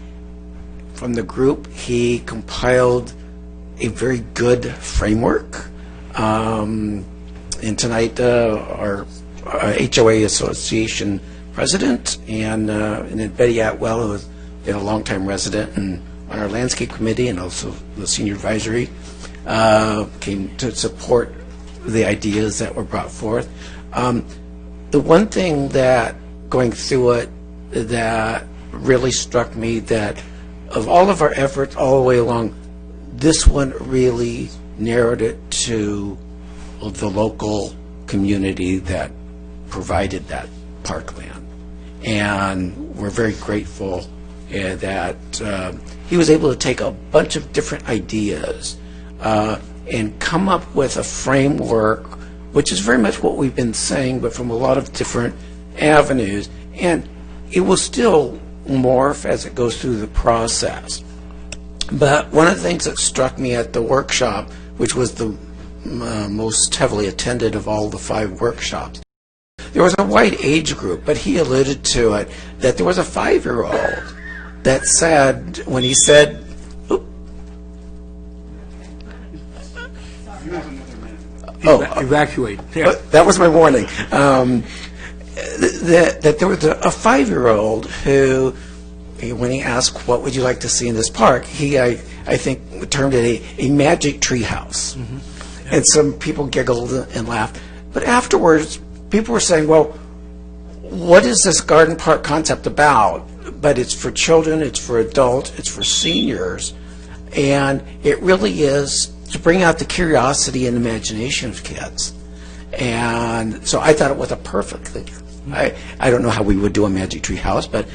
from the group. He compiled a very good framework. And tonight, our HOA Association president and then Betty Atwell, who has been a longtime resident and on our landscape committee and also the senior advisory, came to support the ideas that were brought forth. The one thing that going through it that really struck me, that of all of our efforts all the way along, this one really narrowed it to the local community that provided that parkland. And we're very grateful that he was able to take a bunch of different ideas and come up with a framework, which is very much what we've been saying, but from a lot of different avenues. And it will still morph as it goes through the process. But one of the things that struck me at the workshop, which was the most heavily attended of all the 5 workshops, there was a wide age group, but he alluded to it, that there was a 5-year-old that said, when he said, Evacuate. Yeah. that was my warning, that there was a 5-year-old who, when he asked, what would you like to see in this park, he, I think, termed it a magic tree house. Mm-hmm. Yeah. And some people giggled and laughed. But afterwards, people were saying, well, what is this garden park concept about? But it's for children, it's for adults, it's for seniors, and it really is to bring out the curiosity and imagination of kids. And so I thought it was a perfect thing. I don't know how we would do a magic tree house, but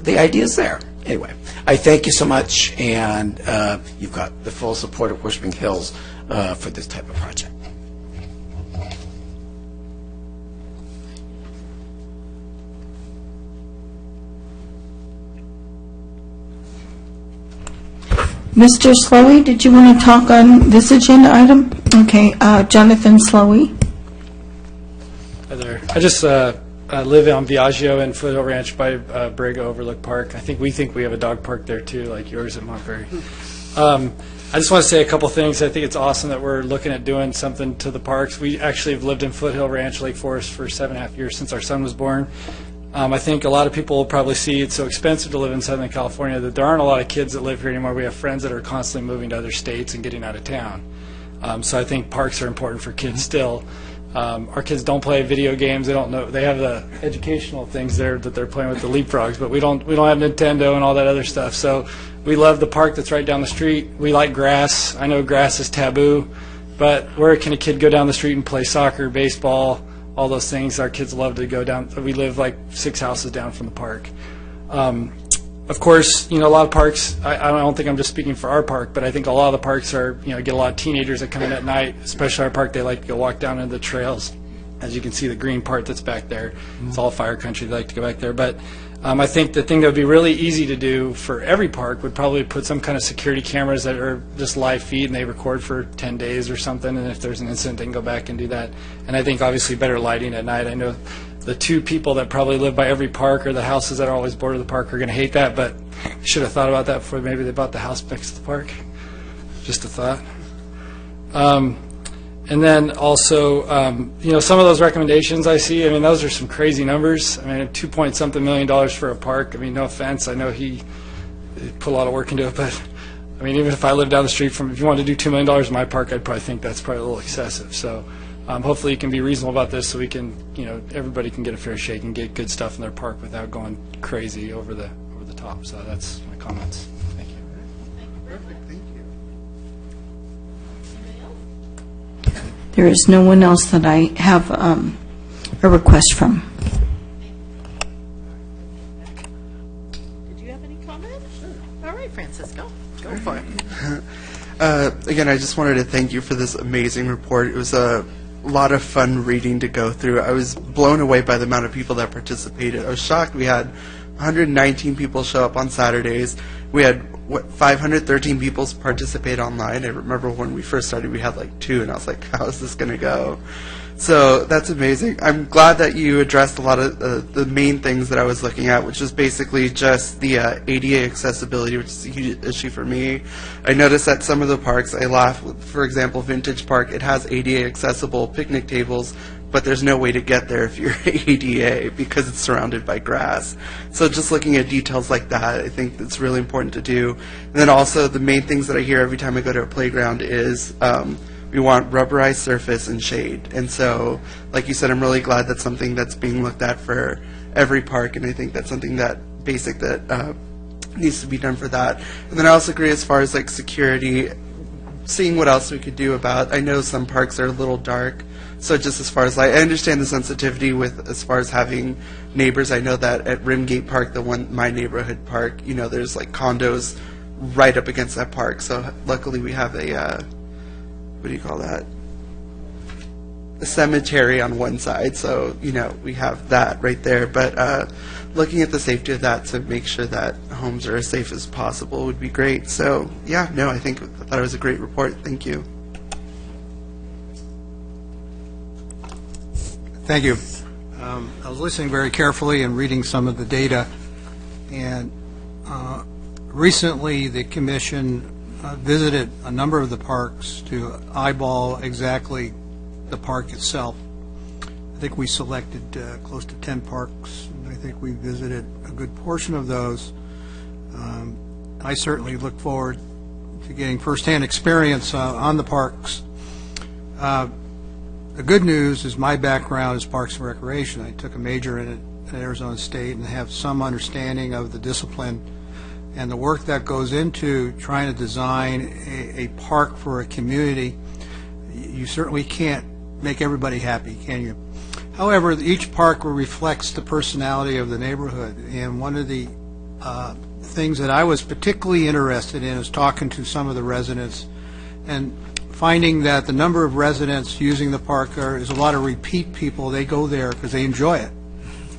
the idea is there. Anyway, I thank you so much, and you've got the full support of Whispering Hills for this type of project. Mr. Slowey, did you want to talk on this agenda item? Okay, Jonathan Slowey. Hi there. I just live on Viaggio and Foothill Ranch by Borrego Overlook Park. We think we have a dog park there too, like yours at Montgomery. I just want to say a couple things. I think it's awesome that we're looking at doing something to the parks. We actually have lived in Foothill Ranch, Lake Forest for 7.5 years since our son was born. I think a lot of people will probably see it's so expensive to live in Southern California that there aren't a lot of kids that live here anymore. We have friends that are constantly moving to other states and getting out of town. So I think parks are important for kids still. Our kids don't play video games. They don't know. They have the educational things there that they're playing with the leapfrogs, but we don't have Nintendo and all that other stuff. So we love the park that's right down the street. We like grass. I know grass is taboo, But where can a kid go down the street and play soccer, baseball, all those things? Our kids love to go down. We live like 6 houses down from the park. Of course, a lot of parks, I don't think I'm just speaking for our park, but I think a lot of the parks are, get a lot of teenagers that come in at night, especially our park. They like to go walk down into the trails. As you can see, the green part that's back there, it's all fire country. They like to go back there. But I think the thing that would be really easy to do for every park would probably put some kind of security cameras that are just live feed and they record for 10 days or something. And if there's an incident, they can go back and do that. And I think obviously better lighting at night. I know the two people that probably live by every park or the houses that are always border the park are going to hate that, but should have thought about that before maybe they bought the house next to the park. Just a thought. And then also, some of those recommendations I see, those are some crazy numbers. $2-point-something million for a park. No offense, I know he put a lot of work into it, but even if I lived down the street from, if you wanted to do $2 million in my park, I'd probably think that's probably a little excessive. So hopefully you can be reasonable about this so we can, everybody can get a fair shake and get good stuff in their park without going crazy over the top. So that's my comments. Thank you. There is no one else that I have a request from. Did you have any comments? All right, Francisco, go for it. Again, I just wanted to thank you for this amazing report. It was a lot of fun reading to go through. I was blown away by the amount of people that participated. I was shocked. We had 119 people show up on Saturdays. We had 513 people participate online. I remember when we first started, we had like 2, and I was like, how is this going to go? So that's amazing. I'm glad that you addressed a lot of the main things that I was looking at, which is basically just the ADA accessibility, which is a huge issue for me. I noticed that some of the parks, I laugh, for example, Vintage Park, it has ADA accessible picnic tables, but there's no way to get there if you're ADA because it's surrounded by grass. So just looking at details like that, I think it's really important to do. And then also the main things that I hear every time I go to a playground is we want rubberized surface and shade. And so, like you said, I'm really glad that's something that's being looked at for every park, and I think that's something that basic that needs to be done for that. And then I also agree as far as like security, seeing what else we could do about, I know some parks are a little dark, so just as far as I understand the sensitivity with as far as having neighbors. I know that at Rimgate Park, my neighborhood park, there's like condos right up against that park. So luckily we have a what do you call that? A cemetery on one side, so we have that right there. But looking at the safety of that to make sure that homes are as safe as possible would be great. So I thought it was a great report. Thank you. Thank you. I was listening very carefully and reading some of the data, and recently the Commission visited a number of the parks to eyeball exactly the park itself. I think we selected close to 10 parks, and I think we visited a good portion of those. I certainly look forward to getting firsthand experience on the parks. The good news is my background is Parks and Recreation. I took a major in it at Arizona State and have some understanding of the discipline and the work that goes into trying to design a park for a community. You certainly can't make everybody happy, can you? However, each park reflects the personality of the neighborhood, and one of the things that I was particularly interested in is talking to some of the residents and finding that the number of residents using the park is a lot of repeat people. They go there because they enjoy it,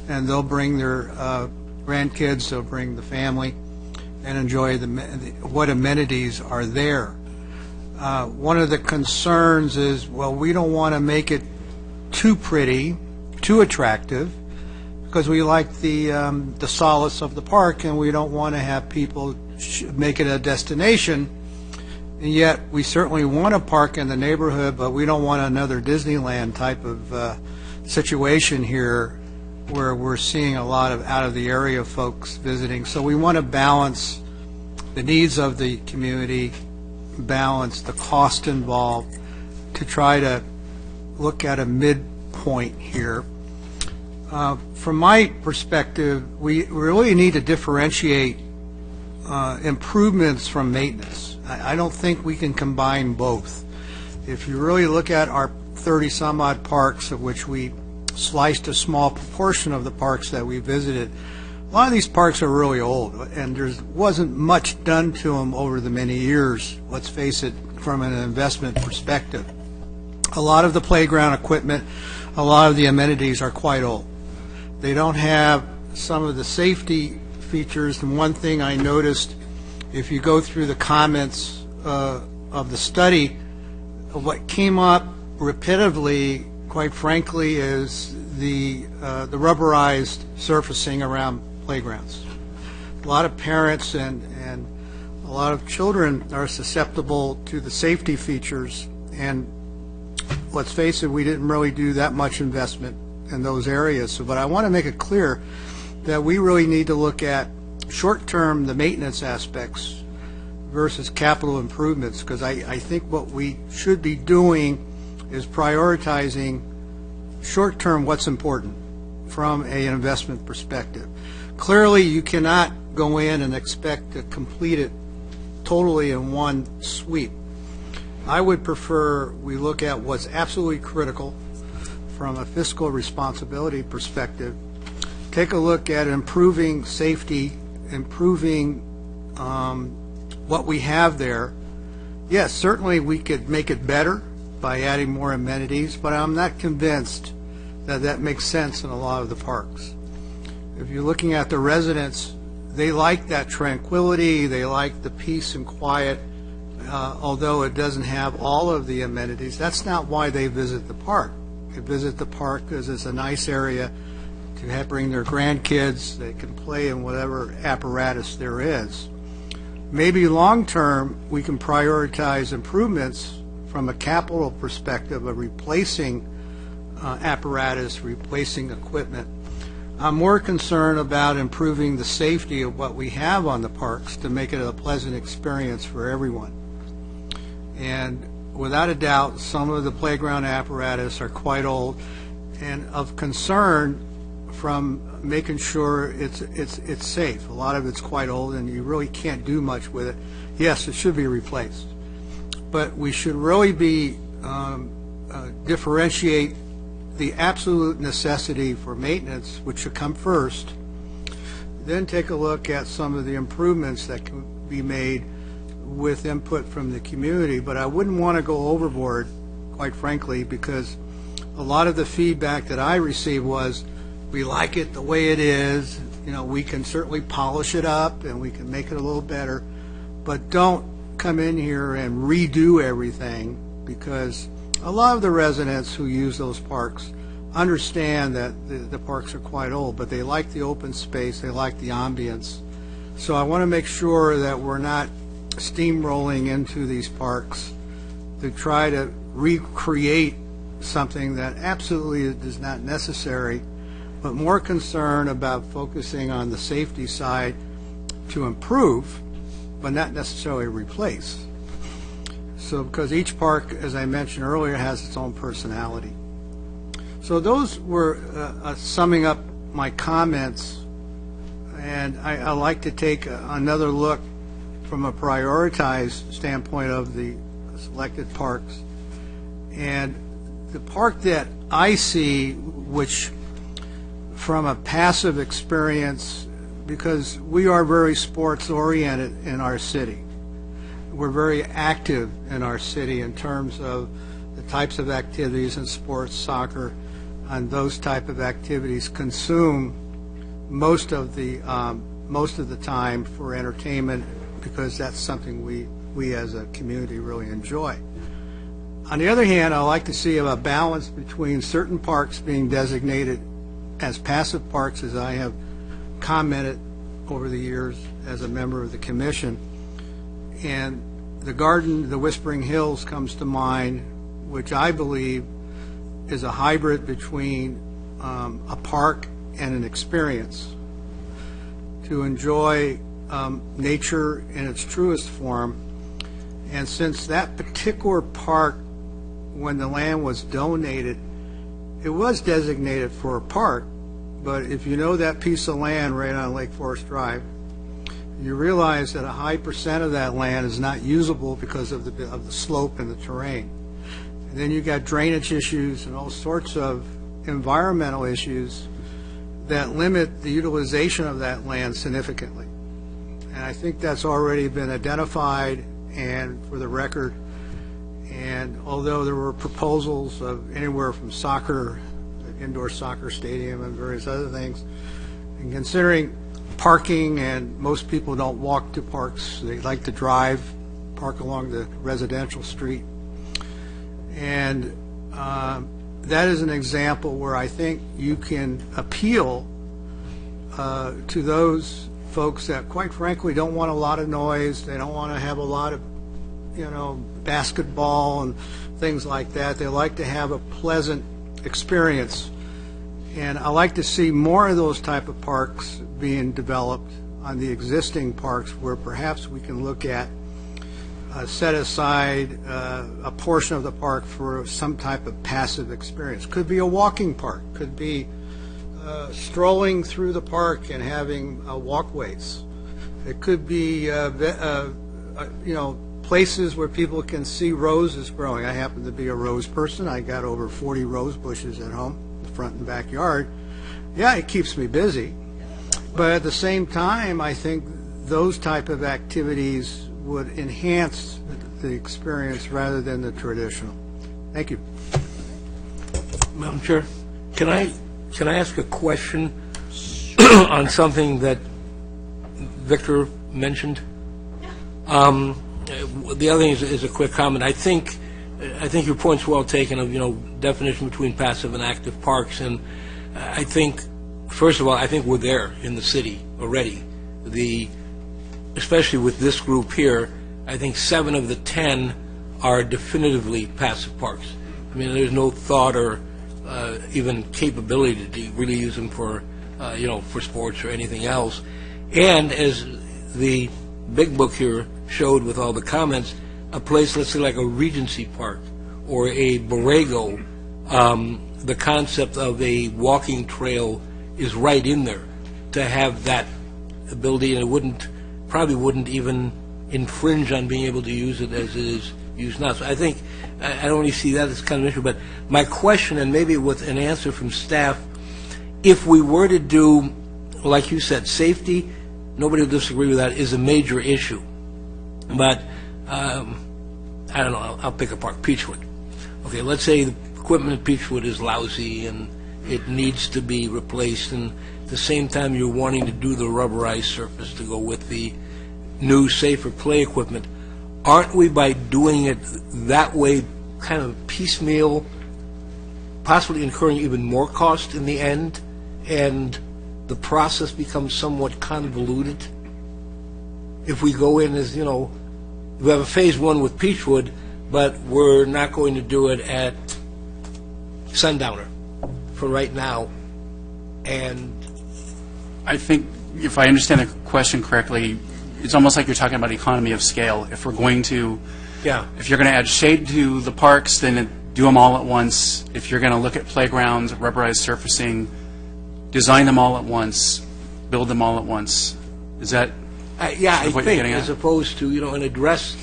and they'll bring their grandkids, they'll bring the family, and enjoy what amenities are there. One of the concerns is, well, we don't want to make it too pretty, too attractive, because we like the solace of the park, and we don't want to have people make it a destination. And yet, we certainly want a park in the neighborhood, but we don't want another Disneyland type of situation here where we're seeing a lot of out-of-the-area folks visiting. So we want to balance the needs of the community, balance the cost involved, to try to look at a midpoint here. From my perspective, we really need to differentiate improvements from maintenance. I don't think we can combine both. if you really look at our 30-some-odd parks, of which we sliced a small proportion of the parks that we visited, a lot of these parks are really old, and there wasn't much done to them over the many years, let's face it, from an investment perspective. A lot of the playground equipment, a lot of the amenities are quite old. They don't have some of the safety features. And one thing I noticed, if you go through the comments of the study, what came up repetitively, quite frankly, is the rubberized surfacing around playgrounds. A lot of parents and a lot of children are susceptible to the safety features, and let's face it, we didn't really do that much investment in those areas. So, but I want to make it clear that we really need to look at short-term, the maintenance aspects versus capital improvements, because I think what we should be doing is prioritizing short-term what's important from an investment perspective. Clearly, you cannot go in and expect to complete it totally in one sweep. I would prefer we look at what's absolutely critical from a fiscal responsibility perspective, take a look at improving safety, improving what we have there. Yes, certainly we could make it better by adding more amenities, but I'm not convinced that that makes sense in a lot of the parks. If you're looking at the residents, they like that tranquility, they like the peace and quiet, although it doesn't have all of the amenities. That's not why they visit the park. They visit the park because it's a nice area to bring their grandkids. They can play in whatever apparatus there is. Maybe long-term, we can prioritize improvements from a capital perspective of replacing apparatus, replacing equipment. I'm more concerned about improving the safety of what we have on the parks to make it a pleasant experience for everyone. And without a doubt, some of the playground apparatus are quite old and of concern from making sure it's safe. A lot of it's quite old and you really can't do much with it. Yes, it should be replaced. But we should really be differentiate the absolute necessity for maintenance, which should come first, then take a look at some of the improvements that can be made with input from the community. But I wouldn't want to go overboard, quite frankly, because a lot of the feedback that I received was, we like it the way it is, you know, we can certainly polish it up and we can make it a little better, but don't come in here and redo everything, because a lot of the residents who use those parks understand that the parks are quite old, but they like the open space, they like the ambience. So I want to make sure that we're not steamrolling into these parks to try to recreate something that absolutely is not necessary, but more concerned about focusing on the safety side to improve, but not necessarily replace. So, because each park, as I mentioned earlier, has its own personality. So those were summing up my comments, and I like to take another look from a prioritized standpoint of the selected parks. And the park that I see, which from a passive experience, because we are very sports oriented in our city. We're very active in our city in terms of the types of activities in sports, soccer, and those type of activities consume most of the time for entertainment, because that's something we as a community really enjoy. On the other hand, I like to see a balance between certain parks being designated as passive parks, as I have commented over the years as a member of the commission. And the garden, the Whispering Hills, comes to mind, which I believe is a hybrid between a park and an experience to enjoy nature in its truest form. And since that particular park, when the land was donated, it was designated for a park, but if you know that piece of land right on Lake Forest Drive, you realize that a high % of that land is not usable because of the slope and the terrain. And then you got drainage issues and all sorts of environmental issues that limit the utilization of that land significantly. And I think that's already been identified and for the record. And although there were proposals of anywhere from soccer, indoor soccer stadium and various other things, and considering parking, and most people don't walk to parks, they like to drive, park along the residential street. And that is an example where I think you can appeal to those folks that, quite frankly, don't want a lot of noise. They don't want to have a lot of, basketball and things like that. They like to have a pleasant experience. And I like to see more of those type of parks being developed on the existing parks, where perhaps we can look at set aside a portion of the park for some type of passive experience. Could be a walking park, could be strolling through the park and having walkways. It could be places where people can see roses growing. I happen to be a rose person. I got over 40 rose bushes at home, the front and backyard. Yeah, it keeps me busy. But at the same time, I think those type of activities would enhance the experience rather than the traditional. Thank you. Madam Chair, can I ask a question on something that Victor mentioned? The other thing is a quick comment. I think your point's well taken of, definition between passive and active parks, and I think, first of all, I think we're there in the city already. Especially with this group here, I think 7 of the 10 are definitively passive parks. I mean, there's no thought or even capability to really use them for, for sports or anything else. And as the big book here showed with all the comments, a place, let's say, like a Regency Park or a Borrego, the concept of a walking trail is right in there to have that ability, and it probably wouldn't even infringe on being able to use it as it is used now. So I think I don't really see that as kind of an issue. But my question, and maybe with an answer from staff, if we were to do, like you said, safety, nobody will disagree with that, is a major issue. But I don't know, I'll pick a park, Peachwood. Okay, let's say the equipment at Peachwood is lousy and it needs to be replaced, and at the same time you're wanting to do the rubberized surface to go with the new, safer play equipment. Aren't we, by doing it that way, kind of piecemeal, possibly incurring even more cost in the end, and the process becomes somewhat convoluted? If we go in as, we have a phase 1 with Peachwood, but we're not going to do it at Sundowner for right now. And I think, if I understand the question correctly, it's almost like you're talking about economy of scale. If we're going to, if you're going to add shade to the parks, then do them all at once. If you're going to look at playgrounds, rubberized surfacing, design them all at once, build them all at once. Is that I what think, you're getting at? as opposed to, and address,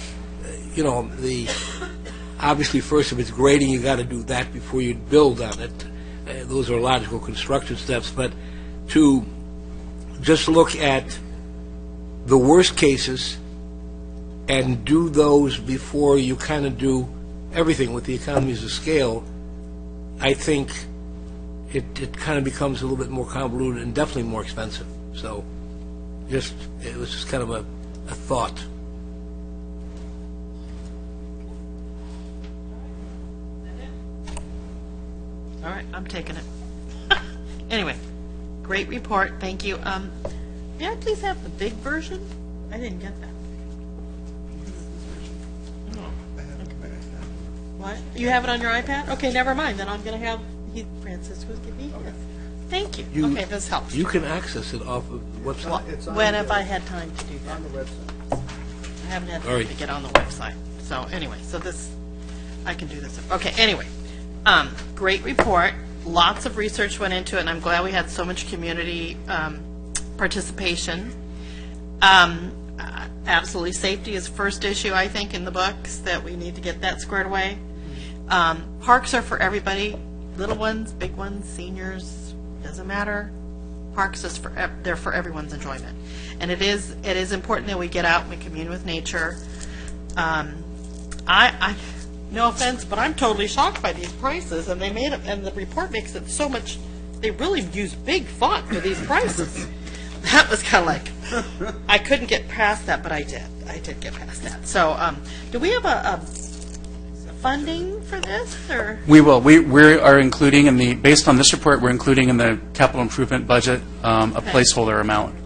obviously, first, if it's grading, you got to do that before you build on it. Those are logical construction steps. But to just look at the worst cases and do those before you kind of do everything with the economies of scale, I think it kind of becomes a little bit more convoluted and definitely more expensive. So it was just kind of a thought. All right, I'm taking it. Anyway, great report, thank you. May I please have the big version? I didn't get that. What? You have it on your iPad? Okay, never mind, then I'm going to have Francisco give me this. Thank you. Okay, this helps. You can access it off of the website. When have I had time to do that? On the website. I haven't had All time right. to get on the website. So anyway, so this, I can do this. Okay, anyway, great report. Lots of research went into it, and I'm glad we had so much community participation. Absolutely, safety is first issue, I think, in the books, that we need to get that squared away. Parks are for everybody, little ones, big ones, seniors, doesn't matter. Parks is they're for everyone's enjoyment. And it is important that we get out and we commune with nature. I no offense, but I'm totally shocked by these prices, and the report makes it so much. They really use big font for these prices. That was kind of like, I couldn't get past that, but I did. I did get past that. So, do we have a funding for this, or? We will. We are including based on this report, we're including in the capital improvement budget a placeholder amount.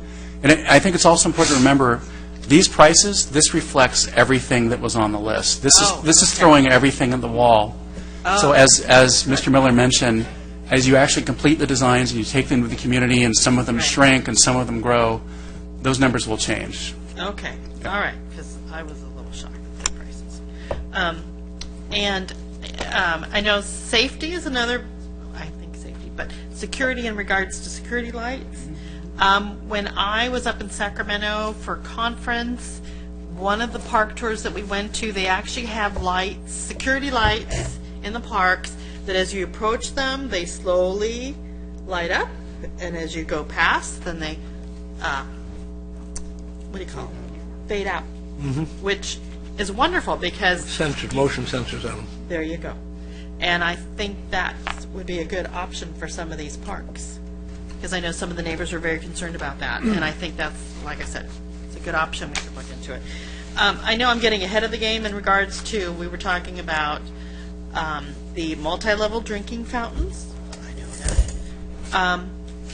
And I think it's also important to remember, these prices, this reflects everything that was on the list. This is throwing everything at the wall. So as Mr. Miller mentioned, as you actually complete the designs and you take them to the community, and some of them shrink and some of them grow, those numbers will change. Okay, all right, because I was a little shocked at the prices. And I know safety is another, I think safety, but security in regards to security lights. When I was up in Sacramento for conference, one of the park tours that we went to, they actually have lights, security lights in the parks, that as you approach them, they slowly light up, and as you go past, then they, what do you call them? Fade out, which is wonderful because... Sensors, motion sensors on them. There you go. And I think that would be a good option for some of these parks, because I know some of the neighbors are very concerned about that, and I think that's, like I said, it's a good option. We should look into it. I know I'm getting ahead of the game in regards to, we were talking about the multi-level drinking fountains. I know that.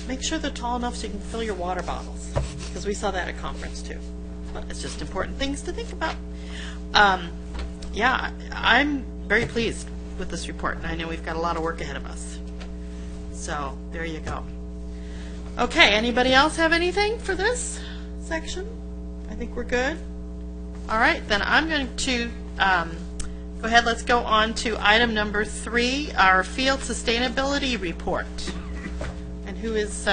Make sure they're tall enough so you can fill your water bottles, because we saw that at conference too. But it's just important things to think about. Yeah, I'm very pleased with this report, and I know we've got a lot of work ahead of us. So there you go. Okay, anybody else have anything for this section? I think we're good. All right, then I'm going to go ahead. Let's go on to item number 3, our field sustainability report. And who is,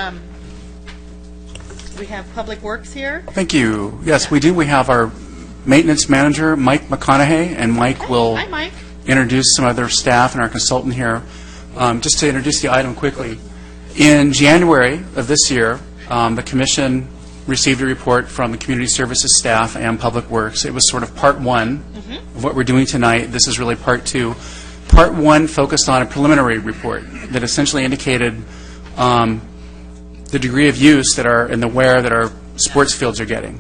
we have Public Works here. Thank you. Yes, we do. We have our maintenance manager, Mike McConaughey, and Mike will Hi, Mike. introduce some other staff and our consultant here. Just to introduce the item quickly, in January of this year, the Commission received a report from the Community Services staff and Public Works. It was sort of part 1 of what we're doing tonight. This is really part 2. Part 1 focused on a preliminary report that essentially indicated the degree of use that are in the wear that our sports fields are getting.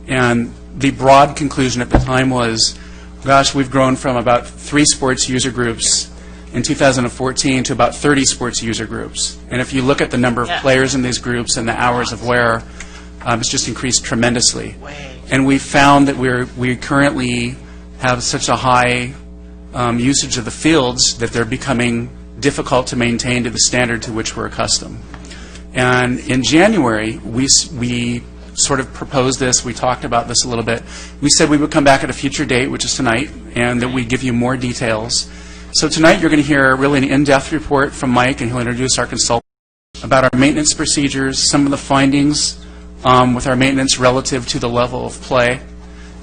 And the broad conclusion at the time was, gosh, we've grown from about 3 sports user groups in 2014 to about 30 sports user groups. And if you look at the number of players in these groups and the hours of wear, it's just increased tremendously. And we found that we currently have such a high usage of the fields that they're becoming difficult to maintain to the standard to which we're accustomed. And in January, we sort of proposed this. We talked about this a little bit. We said we would come back at a future date, which is tonight, and that we'd give you more details. So tonight you're going to hear really an in-depth report from Mike, and he'll introduce our consultant about our maintenance procedures, some of the findings with our maintenance relative to the level of play.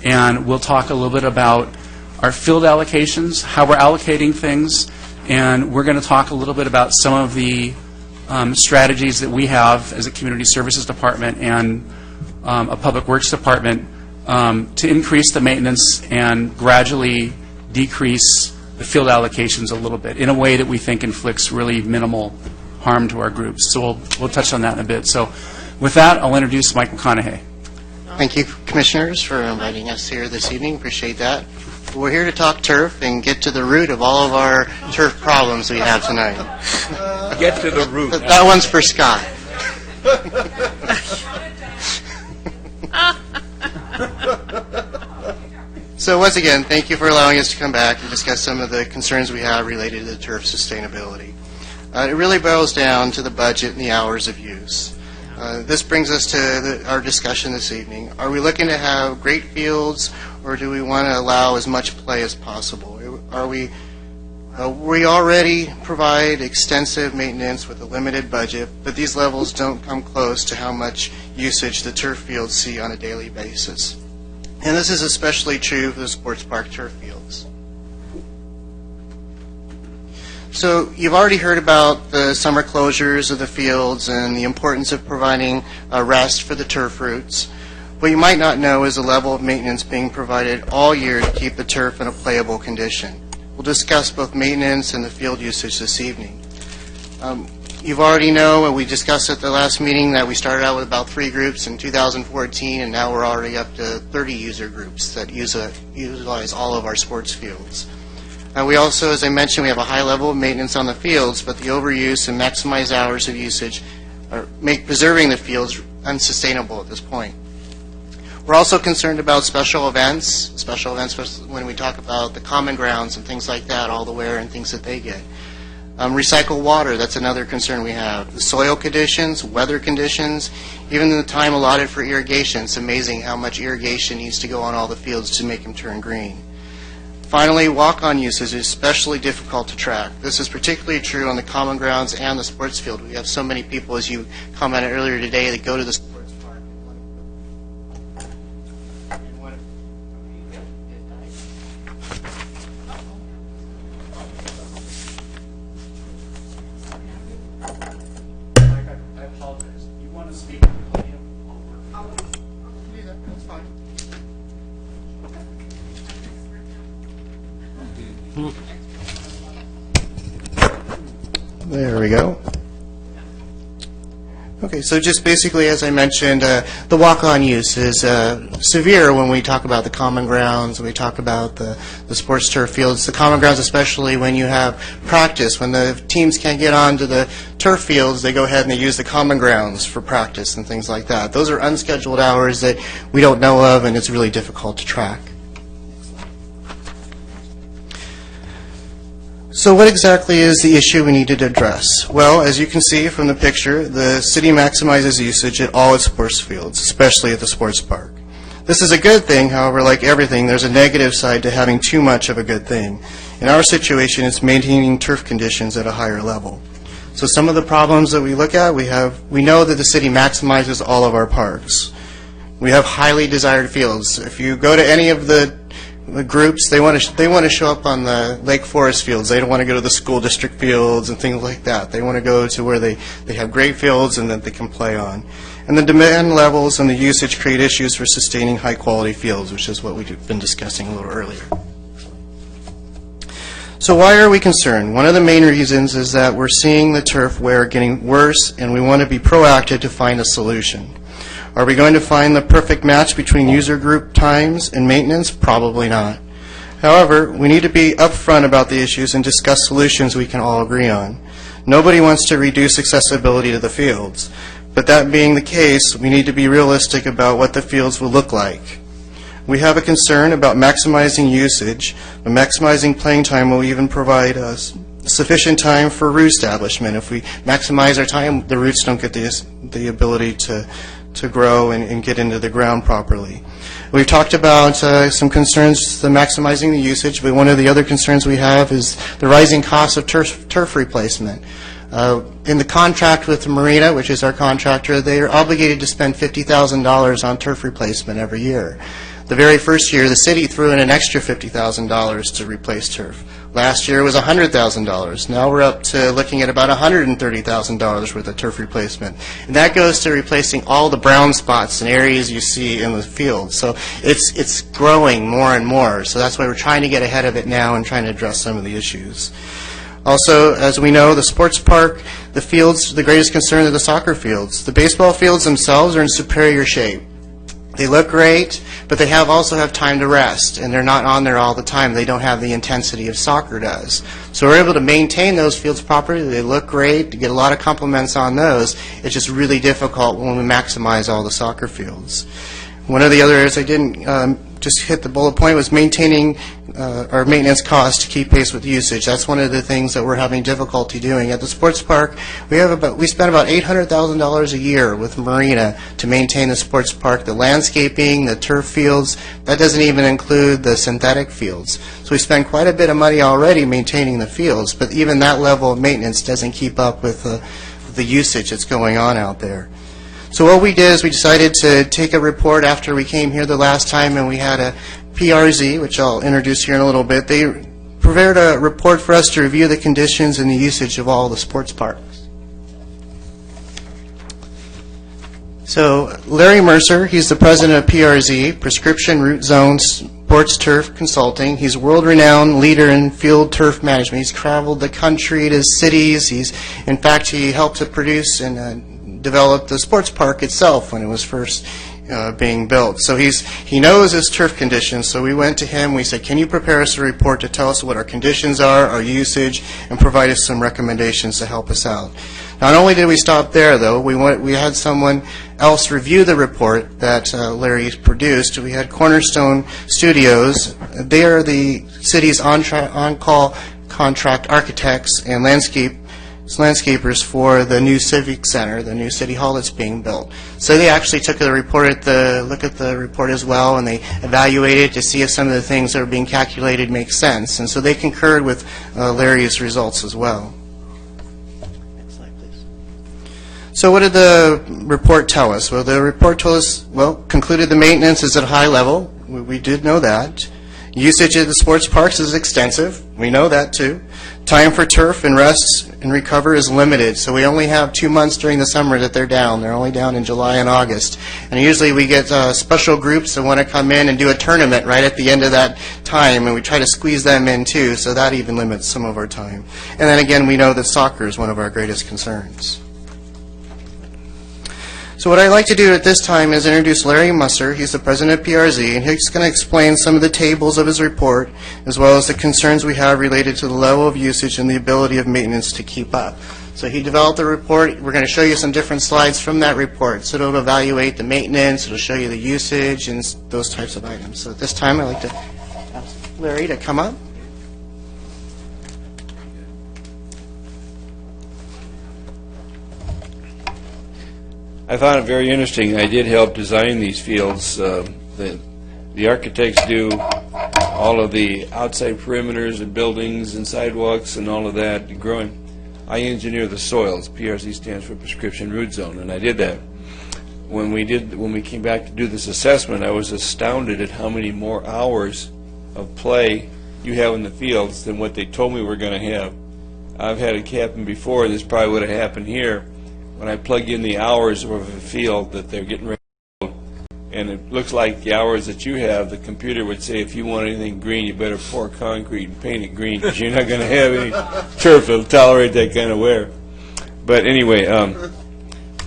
And we'll talk a little bit about our field allocations, how we're allocating things, and we're going to talk a little bit about some of the strategies that we have as a community services department and a public works department to increase the maintenance and gradually decrease the field allocations a little bit in a way that we think inflicts really minimal harm to our groups. So we'll touch on that in a bit. So with that, I'll introduce Mike McConaughey. Thank you, Commissioners, for inviting us here this evening. Appreciate that. We're here to talk turf and get to the root of all of our turf problems we have tonight. Get to the root. That one's for Scott. So once again, thank you for allowing us to come back and discuss some of the concerns we have related to the turf sustainability. It really boils down to the budget and the hours of use. This brings us to our discussion this evening. Are we looking to have great fields, or do we want to allow as much play as possible? We already provide extensive maintenance with a limited budget, but these levels don't come close to how much usage the turf fields see on a daily basis. And this is especially true for the sports park turf fields. So you've already heard about the summer closures of the fields and the importance of providing rest for the turf roots. What you might not know is the level of maintenance being provided all year to keep the turf in a playable condition. We'll discuss both maintenance and the field usage this evening. You've already know, and we discussed at the last meeting, that we started out with about 3 groups in 2014, and now we're already up to 30 user groups that utilize all of our sports fields. We also, as I mentioned, we have a high level of maintenance on the fields, but the overuse and maximized hours of usage make preserving the fields unsustainable at this point. We're also concerned about special events when we talk about the common grounds and things like that, all the wear and things that they get. Recycled water, that's another concern we have. The soil conditions, weather conditions, even the time allotted for irrigation. It's amazing how much irrigation needs to go on all the fields to make them turn green. Finally, walk-on usage is especially difficult to track. This is particularly true on the common grounds and the sports field. We have so many people, as you commented earlier today, that go to the sports park and want to I apologize. You want to speak to the podium? I'll do that. That's fine. There we go. Okay, so just basically, as I mentioned, the walk-on use is severe when we talk about the common grounds, when we talk about the sports turf fields. The common grounds, especially when you have practice, when the teams can't get onto the turf fields, they go ahead and they use the common grounds for practice and things like that. Those are unscheduled hours that we don't know of, and it's really difficult to track. So what exactly is the issue we need to address? Well, as you can see from the picture, the city maximizes usage at all its sports fields, especially at the sports park. This is a good thing, however, like everything, there's a negative side to having too much of a good thing. In our situation, it's maintaining turf conditions at a higher level. So some of the problems that we look at, we know that the city maximizes all of our parks. We have highly desired fields. If you go to any of the groups, they want to show up on the Lake Forest fields. They don't want to go to the school district fields and things like that. They want to go to where they have great fields and that they can play on. And the demand levels and the usage create issues for sustaining high quality fields, which is what we've been discussing a little earlier. So why are we concerned? One of the main reasons is that we're seeing the turf wear getting worse, and we want to be proactive to find a solution. Are we going to find the perfect match between user group times and maintenance? Probably not. However, we need to be upfront about the issues and discuss solutions we can all agree on. Nobody wants to reduce accessibility to the fields, but that being the case, we need to be realistic about what the fields will look like. We have a concern about maximizing usage, but maximizing playing time will even provide us sufficient time for root establishment. If we maximize our time, the roots don't get the ability to grow and get into the ground properly. We've talked about some concerns, the maximizing the usage, but one of the other concerns we have is the rising cost of turf replacement. In the contract with the Marina, which is our contractor, they are obligated to spend $50,000 on turf replacement every year. The very first year, the city threw in an extra $50,000 to replace turf. Last year was $100,000. Now we're up to looking at about $130,000 worth of turf replacement. And that goes to replacing all the brown spots and areas you see in the field. So it's growing more and more. So that's why we're trying to get ahead of it now and trying to address some of the issues. Also, as we know, the sports park, the fields, the greatest concern are the soccer fields. The baseball fields themselves are in superior shape. They look great, but they also have time to rest, and they're not on there all the time. They don't have the intensity of soccer does. So we're able to maintain those fields properly. They look great. You get a lot of compliments on those. It's just really difficult when we maximize all the soccer fields. One of the other areas I didn't just hit the bullet point was maintaining our maintenance costs to keep pace with usage. That's one of the things that we're having difficulty doing. At the sports park, we spend about $800,000 a year with Marina to maintain the sports park, the landscaping, the turf fields. That doesn't even include the synthetic fields. So we spend quite a bit of money already maintaining the fields, but even that level of maintenance doesn't keep up with the usage that's going on out there. So what we did is we decided to take a report after we came here the last time, and we had a PRZ, which I'll introduce here in a little bit. They prepared a report for us to review the conditions and the usage of all the sports parks. So Larry Mercer, he's the president of PRZ, Prescription Root Zone Sports Turf Consulting. He's a world-renowned leader in field turf management. He's traveled the country to cities. In fact, he helped to produce and develop the sports park itself when it was first being built. So he knows his turf conditions. So we went to him. We said, can you prepare us a report to tell us what our conditions are, our usage, and provide us some recommendations to help us out. Not only did we stop there, though, we had someone else review the report that Larry produced. We had Cornerstone Studios. They are the city's on-call contract architects and landscapers for the new Civic Center, the new City Hall that's being built. So they actually took a look at the report as well, and they evaluated to see if some of the things that are being calculated make sense. And so they concurred with Larry's results as well. So what did the report tell us? Well, the report told us, concluded the maintenance is at a high level. We did know that. Usage of the sports parks is extensive. We know that, too. Time for turf and rest and recover is limited. So we only have 2 months during the summer that they're down. They're only down in July and August. And usually we get special groups that want to come in and do a tournament right at the end of that time, and we try to squeeze them in, too. So that even limits some of our time. And then again, we know that soccer is one of our greatest concerns. So what I'd like to do at this time is introduce Larry Musser. He's the president of PRZ, and he's going to explain some of the tables of his report, as well as the concerns we have related to the level of usage and the ability of maintenance to keep up. So he developed a report. We're going to show you some different slides from that report. So it'll evaluate the maintenance, it'll show you the usage, and those types of items. So at this time, I'd like to ask Larry to come up. I found it very interesting. I did help design these fields. The architects do all of the outside perimeters and buildings and sidewalks and all of that growing. I engineer the soils. PRZ stands for Prescription Root Zone, and I did that. When we came back to do this assessment, I was astounded at how many more hours of play you have in the fields than what they told me we're going to have. I've had it happen before. This probably would have happened here. When I plug in the hours of a field that they're getting ready to build, and it looks like the hours that you have, the computer would say, if you want anything green, you better pour concrete and paint it green, because you're not going to have any turf that'll tolerate that kind of wear. But anyway,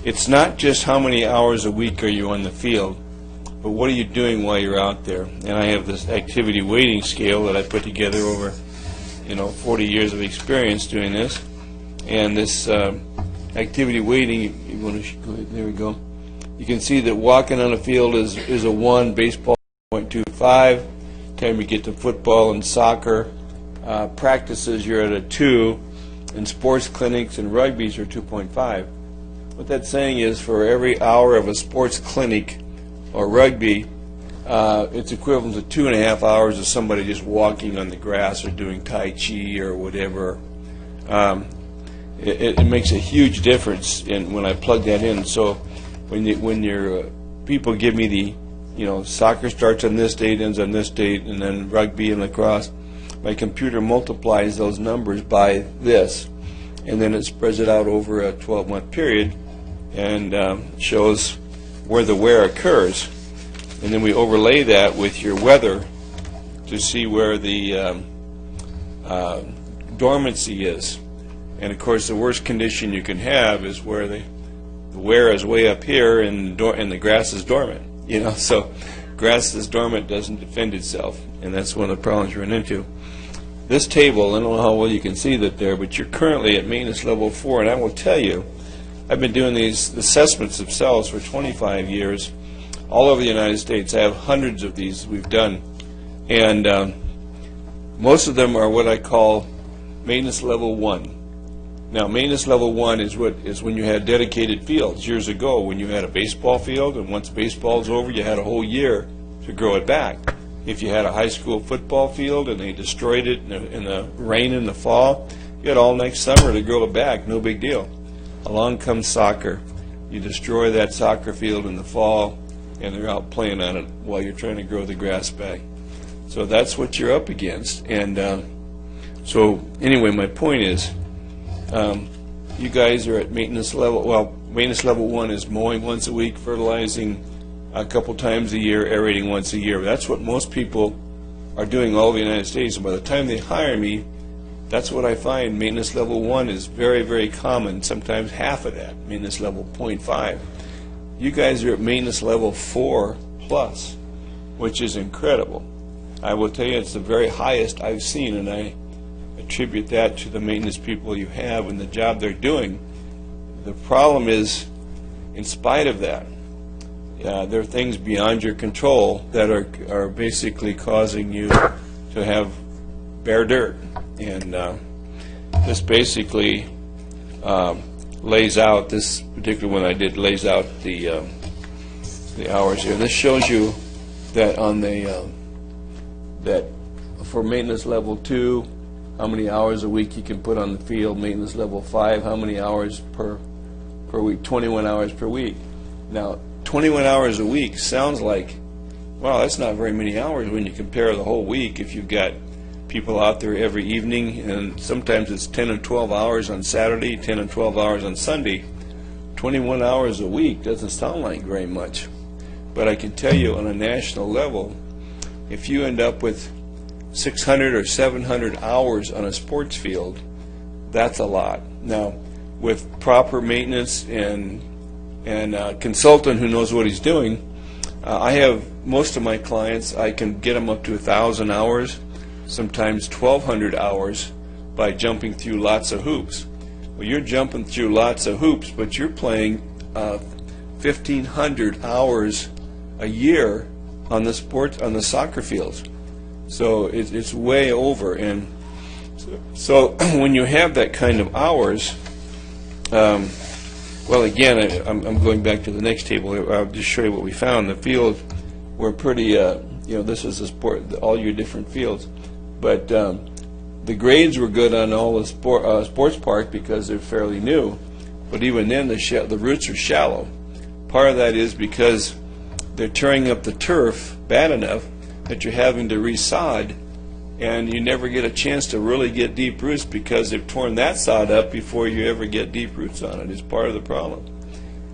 it's not just how many hours a week are you on the field, but what are you doing while you're out there? And I have this activity weighting scale that I put together over 40 years of experience doing this. And this activity weighting, you want to go ahead, there we go. You can see that walking on a field is a 1, baseball 0.25. Time you get to football and soccer, practices you're at a 2, and sports clinics and rugbies are 2.5. What that's saying is for every hour of a sports clinic or rugby, it's equivalent to 2.5 hours of somebody just walking on the grass or doing Tai Chi or whatever. It makes a huge difference when I plug that in. So when your people give me the, soccer starts on this date, ends on this date, and then rugby and lacrosse, my computer multiplies those numbers by this, and then it spreads it out over a 12-month period and shows where the wear occurs. And then we overlay that with your weather to see where the dormancy is. And of course, the worst condition you can have is where the wear is way up here and the grass is dormant. So grass that's dormant doesn't defend itself, and that's one of the problems you run into. This table, I don't know how well you can see that there, but you're currently at maintenance level 4, and I will tell you, I've been doing these assessments of cells for 25 years all over the United States. I have hundreds of these we've done, and most of them are what I call maintenance level 1. Now, maintenance level 1 is when you had dedicated fields years ago, when you had a baseball field, and once baseball's over, you had a whole year to grow it back. If you had a high school football field and they destroyed it in the rain in the fall, you had all next summer to grow it back, no big deal. Along comes soccer. You destroy that soccer field in the fall, and they're out playing on it while you're trying to grow the grass back. So that's what you're up against. And So anyway, my point is, you guys are at maintenance level. Well, maintenance level 1 is mowing once a week, fertilizing a couple times a year, aerating once a year. That's what most people are doing all over the United States. And by the time they hire me, that's what I find. Maintenance level 1 is very, very common, sometimes half of that, maintenance level 0.5. You guys are at maintenance level 4 plus, which is incredible. I will tell you, it's the very highest I've seen, and I attribute that to the maintenance people you have and the job they're doing. The problem is, in spite of that, there are things beyond your control that are basically causing you to have bare dirt. And this basically lays out, this particular one I did lays out the hours here. This shows you that on the that for maintenance level 2, how many hours a week you can put on the field. Maintenance level 5, how many hours per week? 21 hours per week. Now, 21 hours a week sounds like, wow, that's not very many hours when you compare the whole week. If you've got people out there every evening, and sometimes it's 10 and 12 hours on Saturday, 10 and 12 hours on Sunday. 21 hours a week doesn't sound like very much. But I can tell you on a national level, if you end up with 600 or 700 hours on a sports field, that's a lot. Now, with proper maintenance and a consultant who knows what he's doing, I have most of my clients, I can get them up to 1,000 hours, sometimes 1,200 hours by jumping through lots of hoops. Well, you're jumping through lots of hoops, but you're playing 1,500 hours a year on the soccer fields. So it's way over. And so when you have that kind of hours, well, again, I'm going back to the next table. I'll just show you what we found. The field were pretty, this is a sport, all your different fields. But the grades were good on all the sports park because they're fairly new. But even then, the roots are shallow. Part of that is because they're tearing up the turf bad enough that you're having to resod, and you never get a chance to really get deep roots because they've torn that sod up before you ever get deep roots on it. It's part of the problem.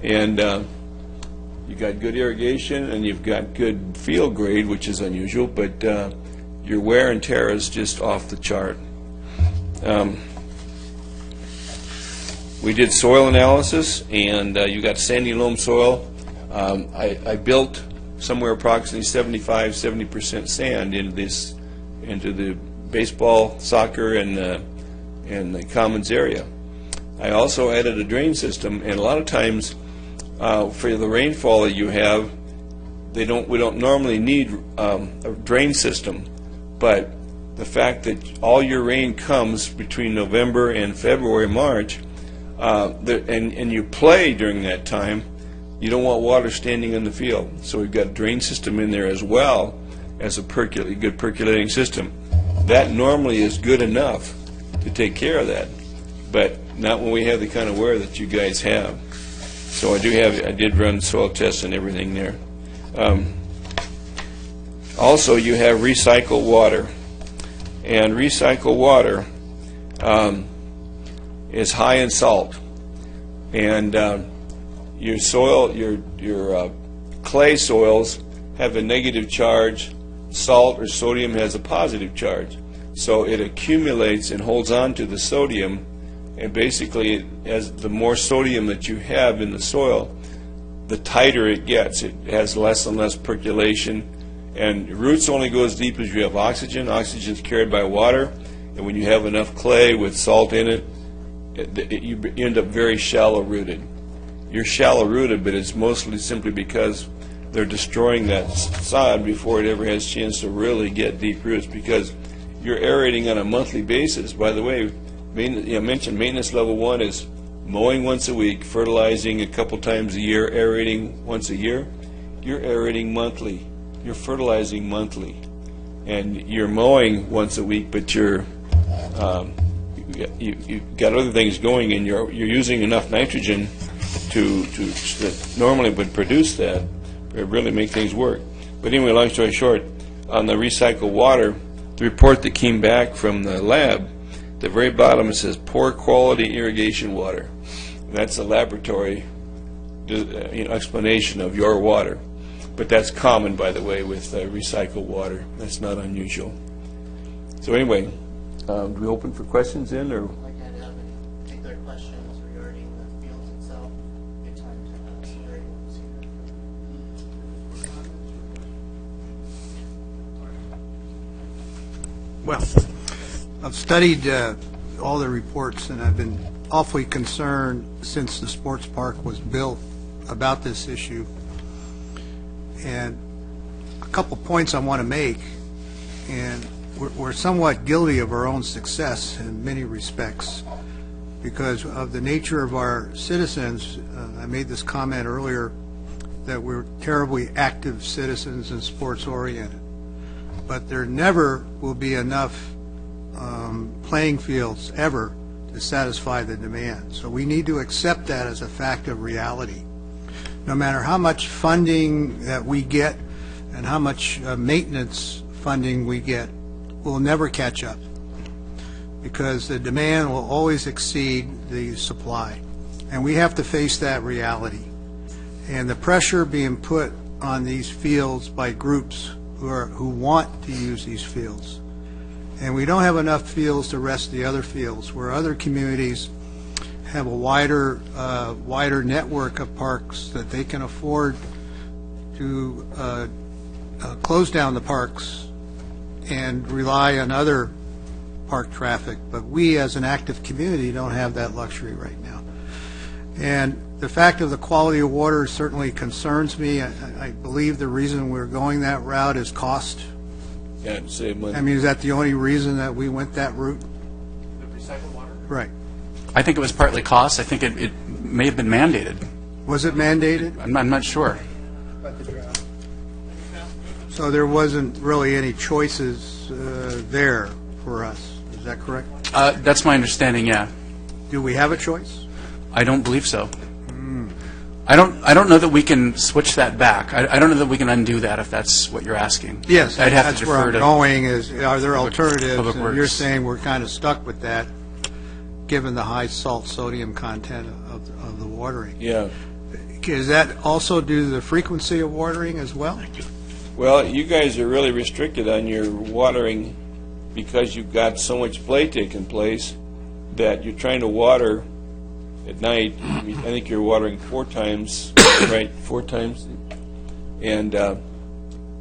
And you got good irrigation and you've got good field grade, which is unusual, but your wear and tear is just off the chart. We did soil analysis, and you got sandy loam soil. I built somewhere approximately 70% sand into the baseball, soccer, and the commons area. I also added a drain system, and a lot of times for the rainfall that you have, we don't normally need a drain system, but the fact that all your rain comes between November and February, March, and you play during that time, you don't want water standing in the field. So we've got a drain system in there as well as a good percolating system. That normally is good enough to take care of that, but not when we have the kind of wear that you guys have. So I did run soil tests and everything there. Also, you have recycled water, and recycled water is high in salt, and your soil, your clay soils have a negative charge. Salt or sodium has a positive charge, so it accumulates and holds on to the sodium, and basically, as the more sodium that you have in the soil, the tighter it gets. It has less and less percolation, and roots only go as deep as you have oxygen. Oxygen is carried by water, and when you have enough clay with salt in it, you end up very shallow rooted. You're shallow rooted, but it's mostly simply because they're destroying that sod before it ever has a chance to really get deep roots, because you're aerating on a monthly basis. By the way, I mentioned maintenance level 1 is mowing once a week, fertilizing a couple times a year, aerating once a year. You're aerating monthly. You're fertilizing monthly. And you're mowing once a week, but you've got other things going, and you're using enough nitrogen that normally would produce that, or really make things work. But anyway, long story short, on the recycled water, the report that came back from the lab At the very bottom, it says poor quality irrigation water. That's a laboratory explanation of your water. But that's common, by the way, with recycled water. That's not unusual. So anyway, do we open for questions then, or? Like I have any particular questions regarding the fields itself, good time to ask Larry once here. Well, I've studied all the reports, and I've been awfully concerned since the sports park was built about this issue. And a couple points I want to make, and we're somewhat guilty of our own success in many respects because of the nature of our citizens. I made this comment earlier that we're terribly active citizens and sports-oriented. But there never will be enough playing fields ever to satisfy the demand. So we need to accept that as a fact of reality. No matter how much funding that we get and how much maintenance funding we get, we'll never catch up because the demand will always exceed the supply. And we have to face that reality. And the pressure being put on these fields by groups who want to use these fields. And we don't have enough fields to rest the other fields, where other communities have a wider network of parks that they can afford to close down the parks and rely on other park traffic. But we, as an active community, don't have that luxury right now. And the fact of the quality of water certainly concerns me. I believe the reason we're going that route is cost. Yeah, to save money. I mean, is that the only reason that we went that route? The recycled water? Right. I think it was partly cost. I think it may have been mandated. Was it mandated? I'm not sure. So there wasn't really any choices there for us. Is that correct? That's my understanding, yeah. Do we have a choice? I don't believe so. I don't know that we can switch that back. I don't know that we can undo that if that's what you're asking. Yes, I'd have that's to where defer I'm to going is, are there alternatives? Public And you're Works. saying we're kind of stuck with that, given the high salt sodium content of the watering. Yeah. Is that also due to the frequency of watering as well? Well, you guys are really restricted on your watering because you've got so much play taking place that you're trying to water at night. I think you're watering 4 times, right? 4 times. And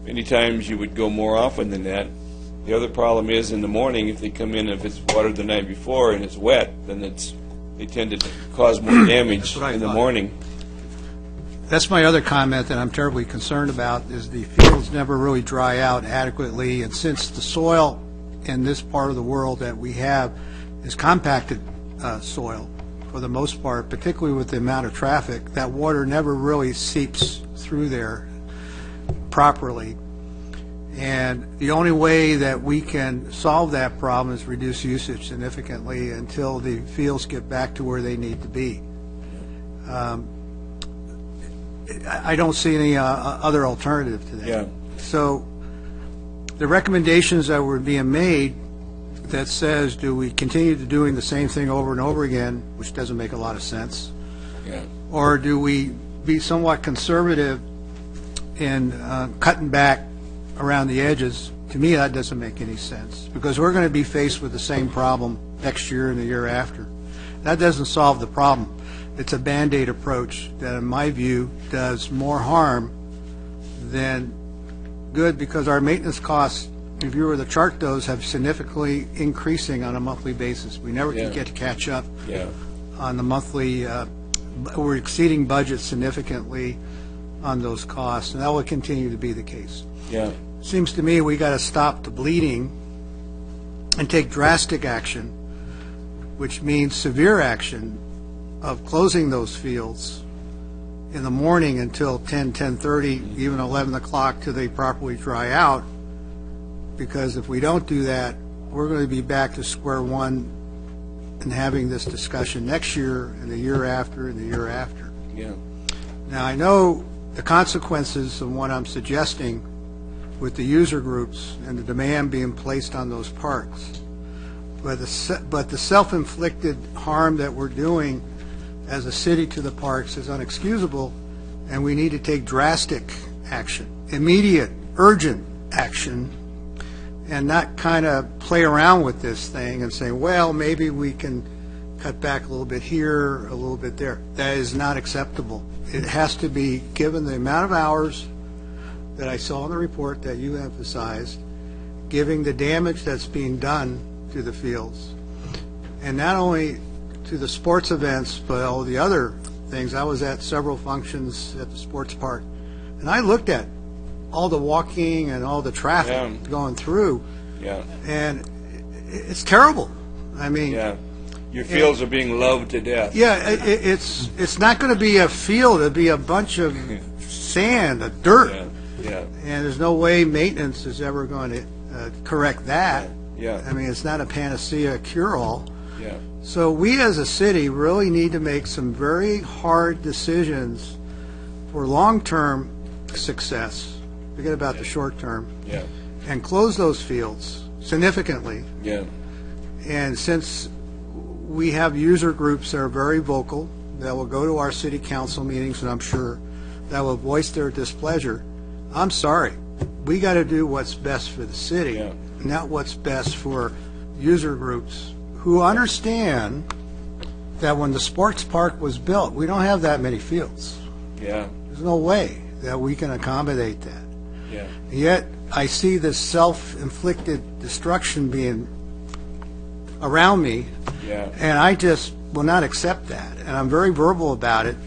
many times you would go more often than that. The other problem is in the morning, if they come in, if it's watered the night before and it's wet, then they tend to cause more damage what I in the thought. morning. That's my other comment that I'm terribly concerned about, is the fields never really dry out adequately, and since the soil in this part of the world that we have is compacted soil, for the most part, particularly with the amount of traffic, that water never really seeps through there properly. And the only way that we can solve that problem is reduce usage significantly until the fields get back to where they need to be. I don't see any other alternative to that. Yeah. So the recommendations that were being made that says, do we continue to doing the same thing over and over again, which doesn't make a lot of sense, Yeah. or do we be somewhat conservative in cutting back around the edges? To me, that doesn't make any sense, because we're going to be faced with the same problem next year and the year after. That doesn't solve the problem. It's a Band-Aid approach that, in my view, does more harm than good, because our maintenance costs, if you were to chart those, have significantly increasing on a monthly basis. We never Yeah. can get to catch up Yeah. on the monthly. We're exceeding budget significantly on those costs, and that will continue to be the case. Yeah. Seems to me we got to stop the bleeding and take drastic action, which means severe action of closing those fields in the morning until 10, 10:30, even 11 o'clock till they properly dry out, because if we don't do that, we're going to be back to square one and having this discussion next year and the year after and the year after. Yeah. Now, I know the consequences of what I'm suggesting with the user groups and the demand being placed on those parks, but the self-inflicted harm that we're doing as a city to the parks is unexcusable, and we need to take drastic action, immediate, urgent action, and not kind of play around with this thing and say, well, maybe we can cut back a little bit here, a little bit there. That is not acceptable. It has to be, given the amount of hours that I saw in the report that you emphasized, giving the damage that's being done to the fields, and not only to the sports events, but all the other things. I was at several functions at the sports park, and I looked at all the walking and all the traffic going through, and it's terrible. I mean, your fields are being loved to death. It's not going to be a field. It'll be a bunch of sand, dirt, and there's no way maintenance is ever going to correct that. I mean, it's not a panacea cure-all. So we as a city really need to make some very hard decisions for long-term success. Forget about the short term. And close those fields significantly. And since we have user groups that are very vocal, that will go to our city council meetings, and I'm sure that will voice their displeasure, I'm sorry. We got to do what's best for the city, not what's best for user groups who understand that when the sports park was built, we don't have that many fields. There's no way that we can accommodate that. Yet I see this self-inflicted destruction being around me, and I just will not accept that, and I'm very verbal about it.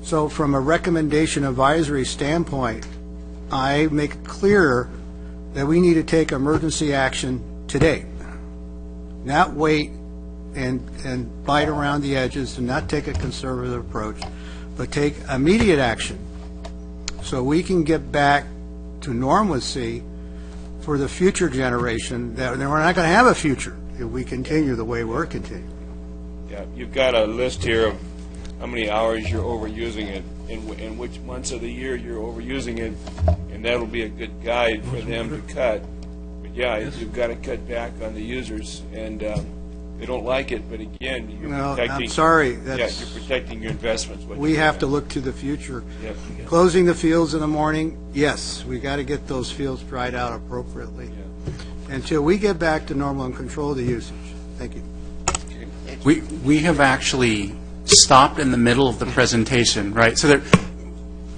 So from a recommendation advisory standpoint, I make it clear that we need to take emergency action today, not wait and bite around the edges and not take a conservative approach, but take immediate action so we can get back to normalcy for the future generation. That we're not going to have a future if we continue the way we're continuing. You've got a list here of how many hours you're overusing it, in which months of the year you're overusing it, and that'll be a good guide for them to cut. But you've got to cut back on the users, and they don't like it, but again, you're protecting. I'm sorry. You're protecting your investments. We have to look to the future. Closing the fields in the morning, yes, we got to get those fields dried out appropriately until we get back to normal and control the usage. Thank you. We have actually stopped in the middle of the presentation, right? So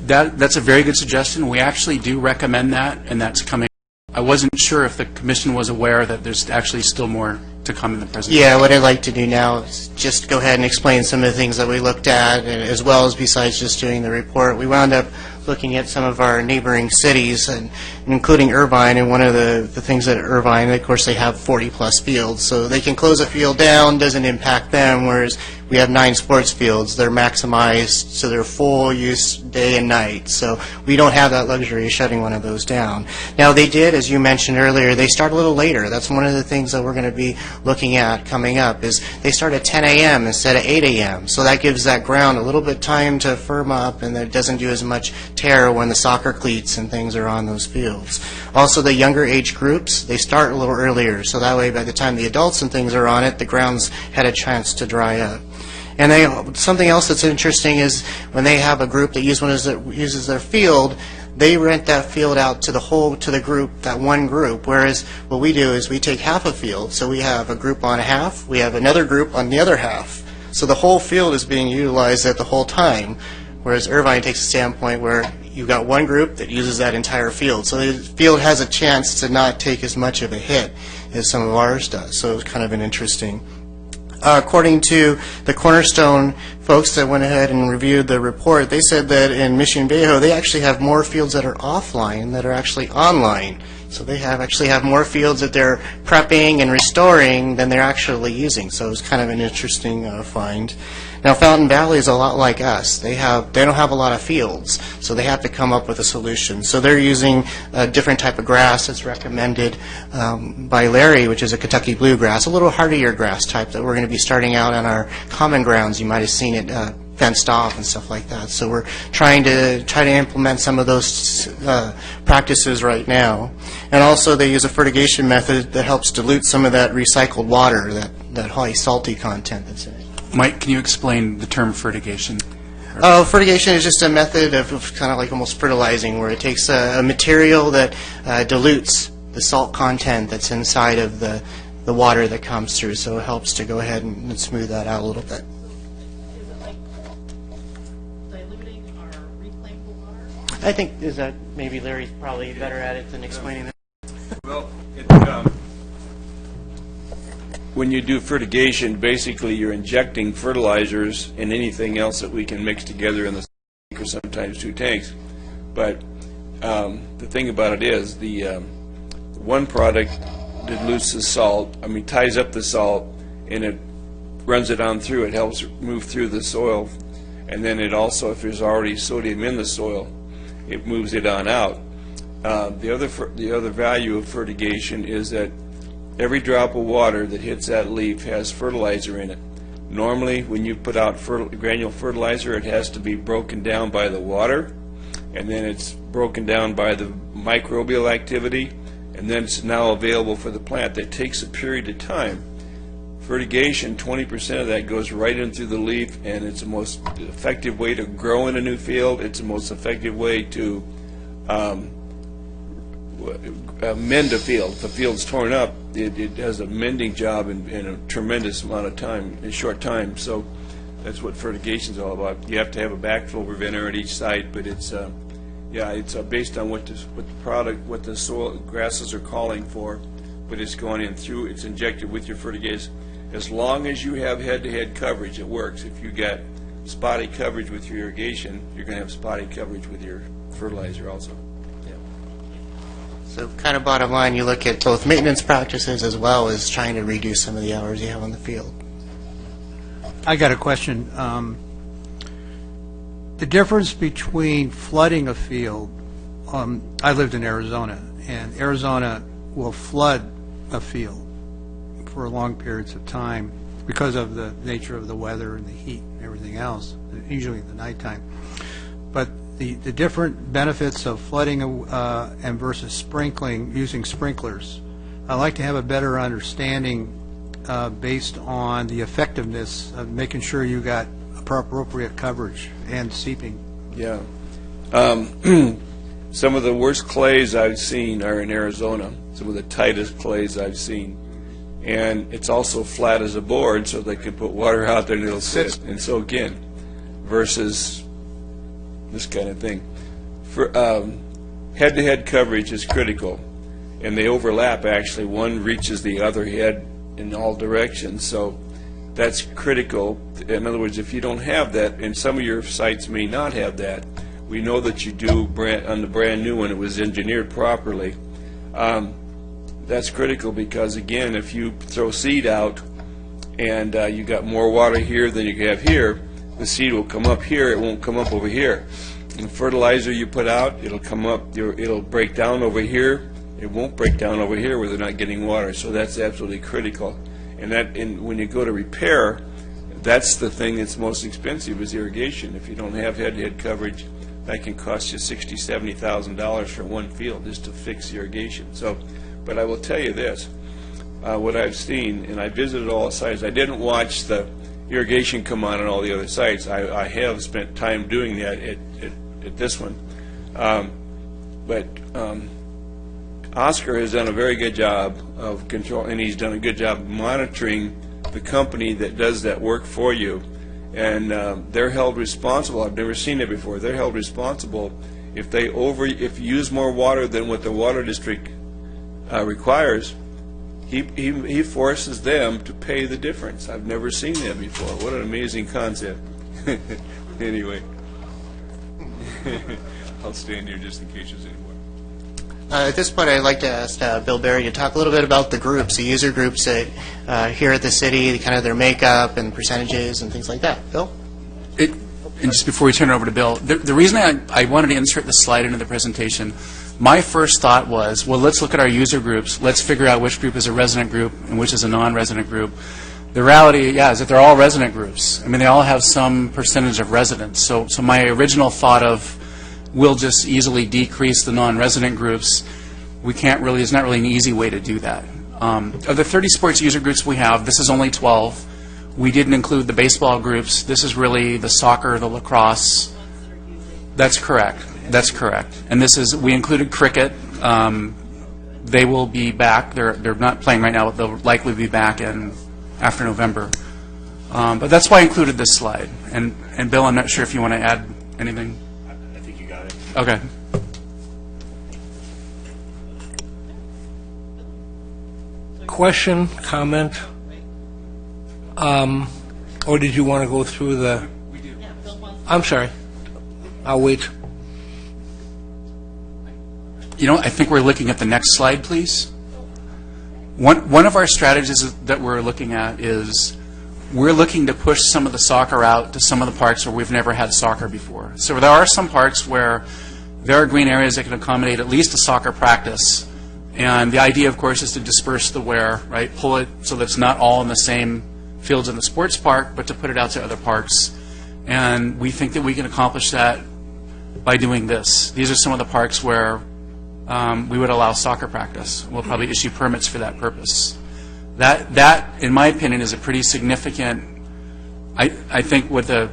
that's a very good suggestion. We actually do recommend that, and that's coming. I wasn't sure if the commission was aware that there's actually still more to come in the presentation. What I'd like to do now is just go ahead and explain some of the things that we looked at, as well as besides just doing the report. We wound up looking at some of our neighboring cities, and including Irvine, and one of the things at Irvine, of course, they have 40-plus fields, so they can close a field down, doesn't impact them, whereas we have 9 sports fields. They're maximized, so they're full use day and night, so we don't have that luxury of shutting one of those down. Now, they did, as you mentioned earlier, they start a little later. That's one of the things that we're going to be looking at coming up, is they start at 10 a.m. instead of 8 a.m., so that gives that ground a little bit time to firm up, and it doesn't do as much tear when the soccer cleats and things are on those fields. Also, the younger age groups, they start a little earlier, so that way by the time the adults and things are on it, the ground's had a chance to dry up. And something else that's interesting is when they have a group that uses their field, they rent that field out to the group, that one group, whereas what we do is we take half a field, so we have a group on half, we have another group on the other half. So the whole field is being utilized at the whole time, whereas Irvine takes a standpoint where you've got one group that uses that entire field. So the field has a chance to not take as much of a hit as some of ours does. So it's kind of an interesting. According to the Cornerstone folks that went ahead and reviewed the report, they said that in Mission Viejo, they actually have more fields that are offline that are actually online. So they actually have more fields that they're prepping and restoring than they're actually using. So it's kind of an interesting find. Now, Fountain Valley is a lot like us. They don't have a lot of fields, so they have to come up with a solution. So they're using a different type of grass that's recommended by Larry, which is a Kentucky bluegrass, a little hardier grass type that we're going to be starting out on our common grounds. You might have seen it fenced off and stuff like that. So we're trying to implement some of those practices right now. And also they use a fertigation method that helps dilute some of that recycled water, that high salty content that's in it. Mike, can you explain the term fertigation? Fertigation is just a method of kind of like almost fertilizing, where it takes a material that dilutes the salt content that's inside of the water that comes through, so it helps to go ahead and smooth that out a little bit. Is it like diluting or reclaimable water? I think is that maybe Larry's probably better at it than explaining that. Well, when you do fertigation, basically you're injecting fertilizers and anything else that we can mix together in the tank or sometimes 2 tanks. But the thing about it is the one product dilutes the salt, ties up the salt, and it runs it on through. It helps move through the soil. And then it also, if there's already sodium in the soil, it moves it on out. The other value of fertigation is that every drop of water that hits that leaf has fertilizer in it. Normally, when you put out granule fertilizer, it has to be broken down by the water, and then it's broken down by the microbial activity, and then it's now available for the plant. That takes a period of time. Fertigation, 20% of that goes right in through the leaf, and it's the most effective way to grow in a new field. It's the most effective way to mend a field. If a field's torn up, it does a mending job in a tremendous amount of time, in a short time. So that's what fertigation is all about. You have to have a backfill preventer at each site, but it's based on what the soil grasses are calling for, but it's going in through, it's injected with your fertigation. As long as you have head-to-head coverage, it works. If you got spotty coverage with your irrigation, you're going to have spotty coverage with your fertilizer also. So kind of bottom line, you look at both maintenance practices as well as trying to reduce some of the hours you have on the field. I got a question. The difference between flooding a field, I lived in Arizona, and Arizona will flood a field for long periods of time because of the nature of the weather and the heat and everything else, usually in the nighttime. But the different benefits of flooding and versus sprinkling, using sprinklers, I'd like to have a better understanding based on the effectiveness of making sure you got appropriate coverage and seeping. Yeah. Some of the worst clays I've seen are in Arizona, some of the tightest clays I've seen. And it's also flat as a board, so they can put water out there and it'll sit and soak in, versus this kind of thing. For head-to-head coverage is critical, and they overlap actually. One reaches the other head in all directions, so that's critical. In other words, if you don't have that, and some of your sites may not have that, we know that you do on the brand new one, it was engineered properly. That's critical because, again, if you throw seed out and you got more water here than you have here, the seed will come up here, it won't come up over here. And the fertilizer you put out, it'll come up, it'll break down over here, it won't break down over here where they're not getting water, so that's absolutely critical. And when you go to repair, that's the thing that's most expensive is irrigation. If you don't have head-to-head coverage, that can cost you $60,000, $70,000 for one field just to fix irrigation. So, but I will tell you this, what I've seen, and I visited all the sites. I didn't watch the irrigation come on all the other sites. I have spent time doing that at this one. But Oscar has done a very good job of control, and he's done a good job monitoring the company that does that work for you. And they're held responsible. I've never seen it before. They're held responsible if you use more water than what the water district requires. He forces them to pay the difference. I've never seen that before. What an amazing concept. Anyway, I'll stand here just in case there's any more. At this point, I'd like to ask Bill Berry to talk a little bit about the groups, the user groups that here at the city, kind of their makeup and percentages and things like that. Bill? And just before we turn it over to Bill, the reason I wanted to insert this slide into the presentation, my first thought was, well, let's look at our user groups. Let's figure out which group is a resident group and which is a non-resident group. The reality, is that they're all resident groups. I mean, they all have some percentage of residents. So my original thought of we'll just easily decrease the non-resident groups, there's not really an easy way to do that. Of the 30 sports user groups we have, this is only 12. We didn't include the baseball groups. This is really the soccer, the lacrosse. That's correct. That's correct. And we included cricket. They will be back. They're not playing right now, but they'll likely be back after November. But that's why I included this slide. And Bill, I'm not sure if you want to add anything. I think you got it. Okay. Question, comment? Or did you want to go through the... We do. I'm sorry. I'll wait. I think we're looking at the next slide, please. One of our strategies that we're looking at is we're looking to push some of the soccer out to some of the parks where we've never had soccer before. So there are some parks where there are green areas that can accommodate at least a soccer practice. And the idea, of course, is to disperse the wear, right? Pull it so that it's not all in the same fields in the sports park, but to put it out to other parks. And we think that we can accomplish that by doing this. These are some of the parks where we would allow soccer practice. We'll probably issue permits for that purpose. That, in my opinion, is a pretty significant, I think what the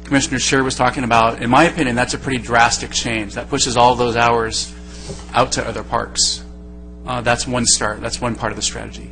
Commissioner Scheer was talking about, in my opinion, that's a pretty drastic change. That pushes all those hours out to other parks. That's one start. That's one part of the strategy.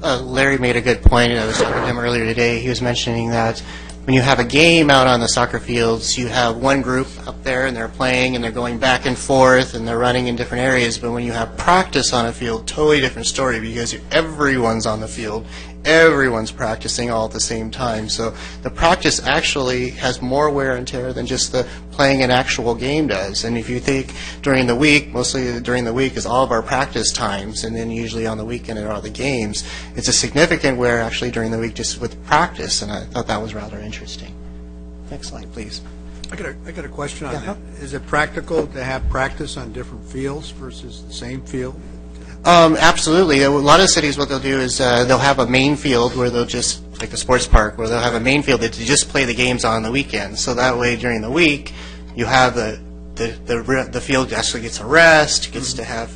Larry made a good point. I was talking to him earlier today. He was mentioning that when you have a game out on the soccer fields, you have one group up there and they're playing and they're going back and forth and they're running in different areas. But when you have practice on a field, totally different story because everyone's on the field. Everyone's practicing all at the same time. So the practice actually has more wear and tear than just the playing an actual game does. And if you think during the week, mostly during the week is all of our practice times, and then usually on the weekend are all the games, it's a significant wear actually during the week just with practice, and I thought that was rather interesting. Next slide, please. I got a question on that. Is it practical to have practice on different fields versus the same field? Absolutely. A lot of cities, what they'll do is they'll have a main field where they'll just, like the sports park, where they'll have a main field that you just play the games on the weekend. So that way, during the week, you have the field actually gets a rest, gets to have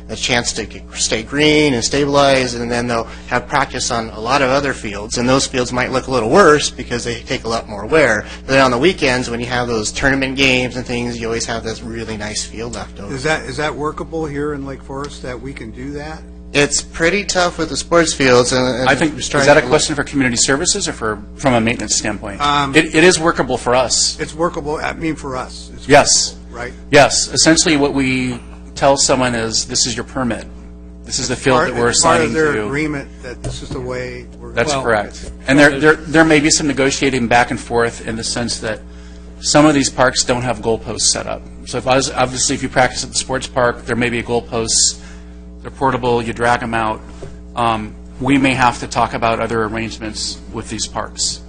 a chance to stay green and stabilize, and then they'll have practice on a lot of other fields, and those fields might look a little worse because they take a lot more wear. But then on the weekends, when you have those tournament games and things, you always have this really nice field left over. Is that workable here in Lake Forest that we can do that? It's pretty tough with the sports fields. And I think, is that a question for community services or from a maintenance standpoint? It is workable for us. It's workable, for us. It's Yes. workable, right? Yes. Essentially what we tell someone is, this is your permit. This is the field that we're assigning to you. Part of their agreement that this is the way we're... That's correct. And there may be some negotiating back and forth in the sense that some of these parks don't have goalposts set up. So obviously if you practice at the sports park, there may be a goalposts. They're portable. You drag them out. We may have to talk about other arrangements with these parks,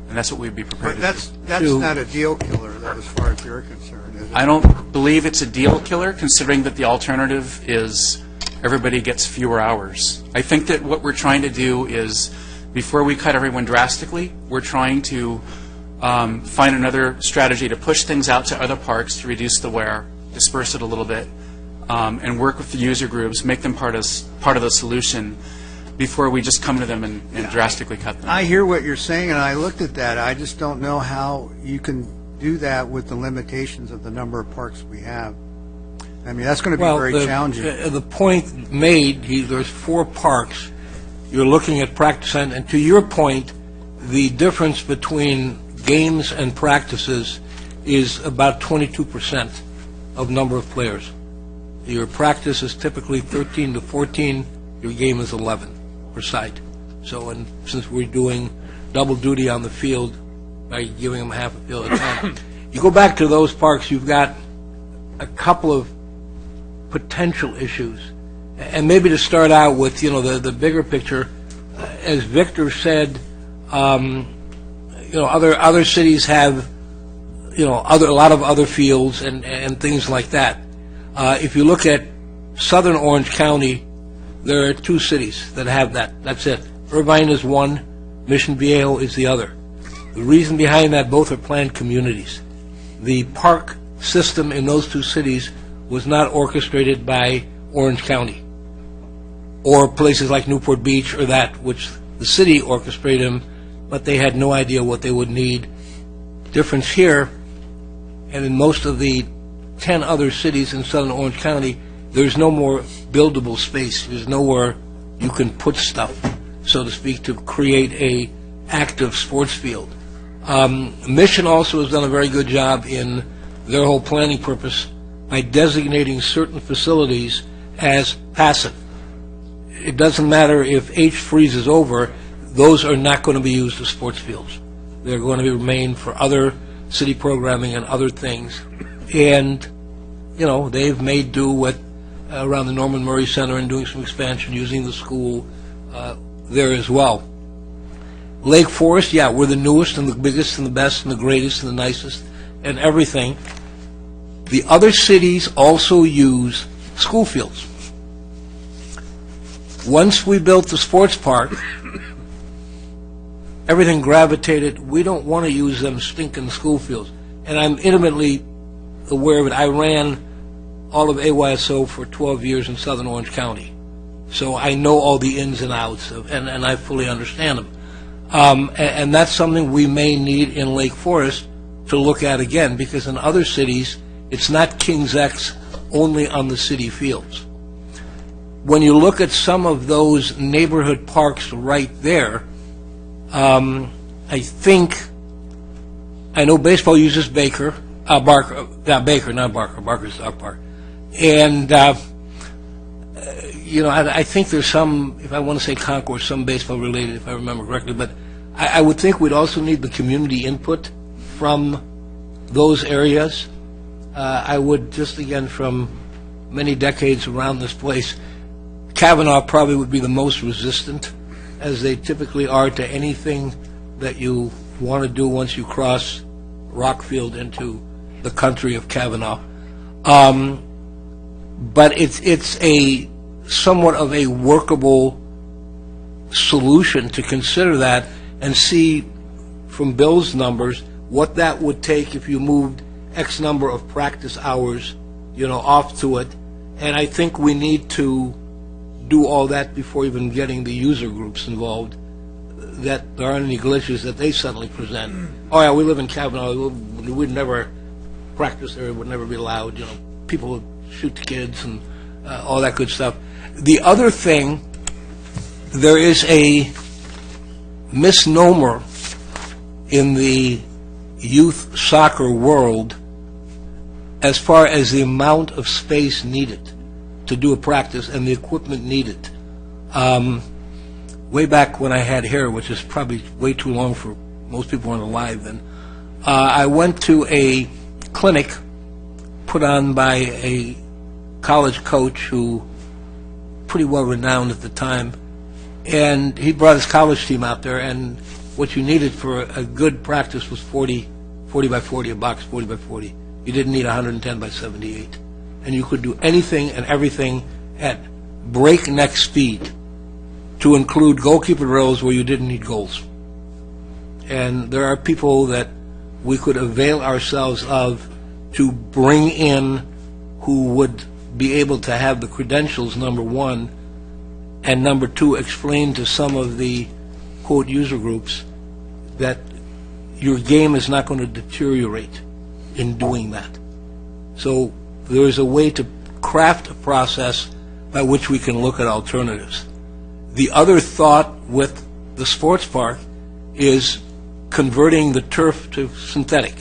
and that's what we'd be prepared But to do. that's not a deal killer, though, as far as you're concerned, is it? I don't believe it's a deal killer, considering that the alternative is everybody gets fewer hours. I think that what we're trying to do is, before we cut everyone drastically, we're trying to find another strategy to push things out to other parks to reduce the wear, disperse it a little bit, and work with the user groups, make them part of the solution before we just come to them and drastically cut them. I hear what you're saying, and I looked at that. I just don't know how you can do that with the limitations of the number of parks we have. I mean, that's going to be very challenging. The point made, there's 4 parks. You're looking at practice, and to your point, the difference between games and practices is about 22% of number of players. Your practice is typically 13 to 14. Your game is 11 per site. So, and since we're doing double duty on the field by giving them half a field at a time, you go back to those parks, you've got a couple of potential issues. And maybe to start out with, the bigger picture, as Victor said, other cities have, a lot of other fields and things like that. If you look at southern Orange County, there are 2 cities that have that. That's it. Irvine is one, Mission Viejo is the other. The reason behind that, both are planned communities. The park system in those 2 cities was not orchestrated by Orange County or places like Newport Beach or that, which the city orchestrated them, but they had no idea what they would need. Difference here, and in most of the 10 other cities in southern Orange County, there's no more buildable space. There's nowhere you can put stuff, so to speak, to create a active sports field. Mission also has done a very good job in their whole planning purpose by designating certain facilities as passive. It doesn't matter if H freezes over, those are not going to be used as sports fields. They're going to remain for other city programming and other things. And, you know, they've made do with around the Norman Murray Center and doing some expansion using the school there as well. Lake Forest, yeah, we're the newest and the biggest and the best and the greatest and the nicest and everything. The other cities also use school fields. Once we built the sports park, everything gravitated, we don't want to use them stinking school fields. And I'm intimately aware of it. I ran all of AYSO for 12 years in southern Orange County. So I know all the ins and outs, and I fully understand them. And that's something we may need in Lake Forest to look at again, because in other cities, it's not King's X only on the city fields. When you look at some of those neighborhood parks right there, I know baseball uses Barker, not Barker. Barker's dog park. And, I think there's some, if I want to say concourse, some baseball related, if I remember correctly, but I would think we'd also need the community input from those areas. I would just, again, from many decades around this place, Kavanaugh probably would be the most resistant, as they typically are to anything that you want to do once you cross Rockfield into the country of Kavanaugh. But it's a somewhat of a workable solution to consider that and see from Bill's numbers what that would take if you moved X number of practice hours, off to it. And I think we need to do all that before even getting the user groups involved, that there aren't any glitches that they suddenly present. Oh, yeah, we live in Kavanaugh. We'd never practice there. It would never be allowed. People would shoot the kids and all that good stuff. The other thing, there is a misnomer in the youth soccer world as far as the amount of space needed to do a practice and the equipment needed. Way back when I had hair, which is probably way too long for most people who aren't alive then, I went to a clinic put on by a college coach who pretty well renowned at the time, and he brought his college team out there, and what you needed for a good practice was 40 by 40, a box 40 by 40. You didn't need 110 by 78. And you could do anything and everything at breakneck speed, to include goalkeeper drills where you didn't need goals. And there are people that we could avail ourselves of to bring in who would be able to have the credentials, number one, and number two, explain to some of the, quote, user groups that your game is not going to deteriorate in doing that. So there is a way to craft a process by which we can look at alternatives. The other thought with the sports park is converting the turf to synthetic.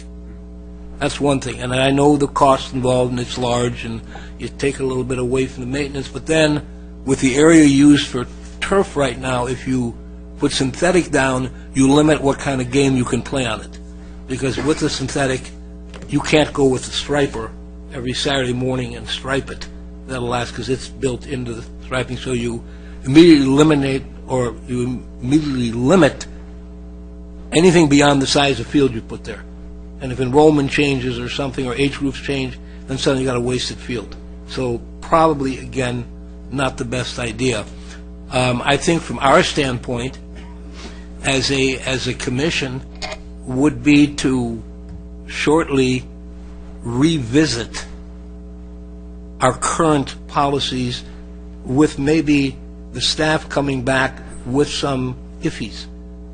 That's one thing. And I know the cost involved, and it's large, and you take a little bit away from the maintenance. But then, with the area used for turf right now, if you put synthetic down, you limit what kind of game you can play on it. Because with the synthetic, you can't go with the striper every Saturday morning and stripe it. That'll last because it's built into the striping. So you immediately eliminate, or you immediately limit anything beyond the size of field you put there. And if enrollment changes or something, or age groups change, then suddenly you got a wasted field. So probably, again, not the best idea. I think from our standpoint, as a commission, would be to shortly revisit our current policies with maybe the staff coming back with some iffies.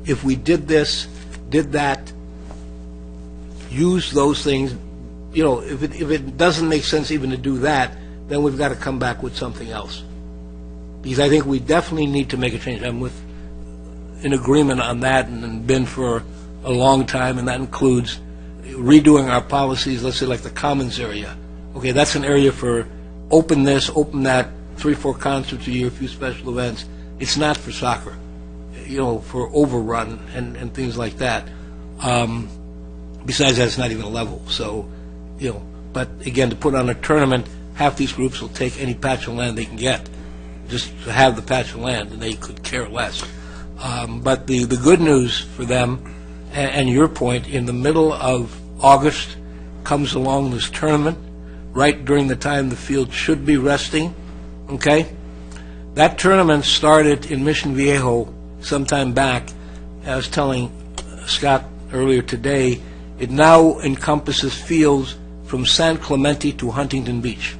If we did this, did that, use those things, if it doesn't make sense even to do that, then we've got to come back with something else. Because I think we definitely need to make a change. I'm in agreement on that and been for a long time, and that includes redoing our policies, let's say like the commons area. Okay, that's an area for open this, open that, 3-4 concerts a year, a few special events. It's not for soccer, for overrun and things like that. Besides that, it's not even a level. So, but again, to put on a tournament, half these groups will take any patch of land they can get, just to have the patch of land, and they could care less. But the good news for them, and your point, in the middle of August comes along this tournament, right during the time the field should be resting, okay? That tournament started in Mission Viejo sometime back. I was telling Scott earlier today, it now encompasses fields from San Clemente to Huntington Beach.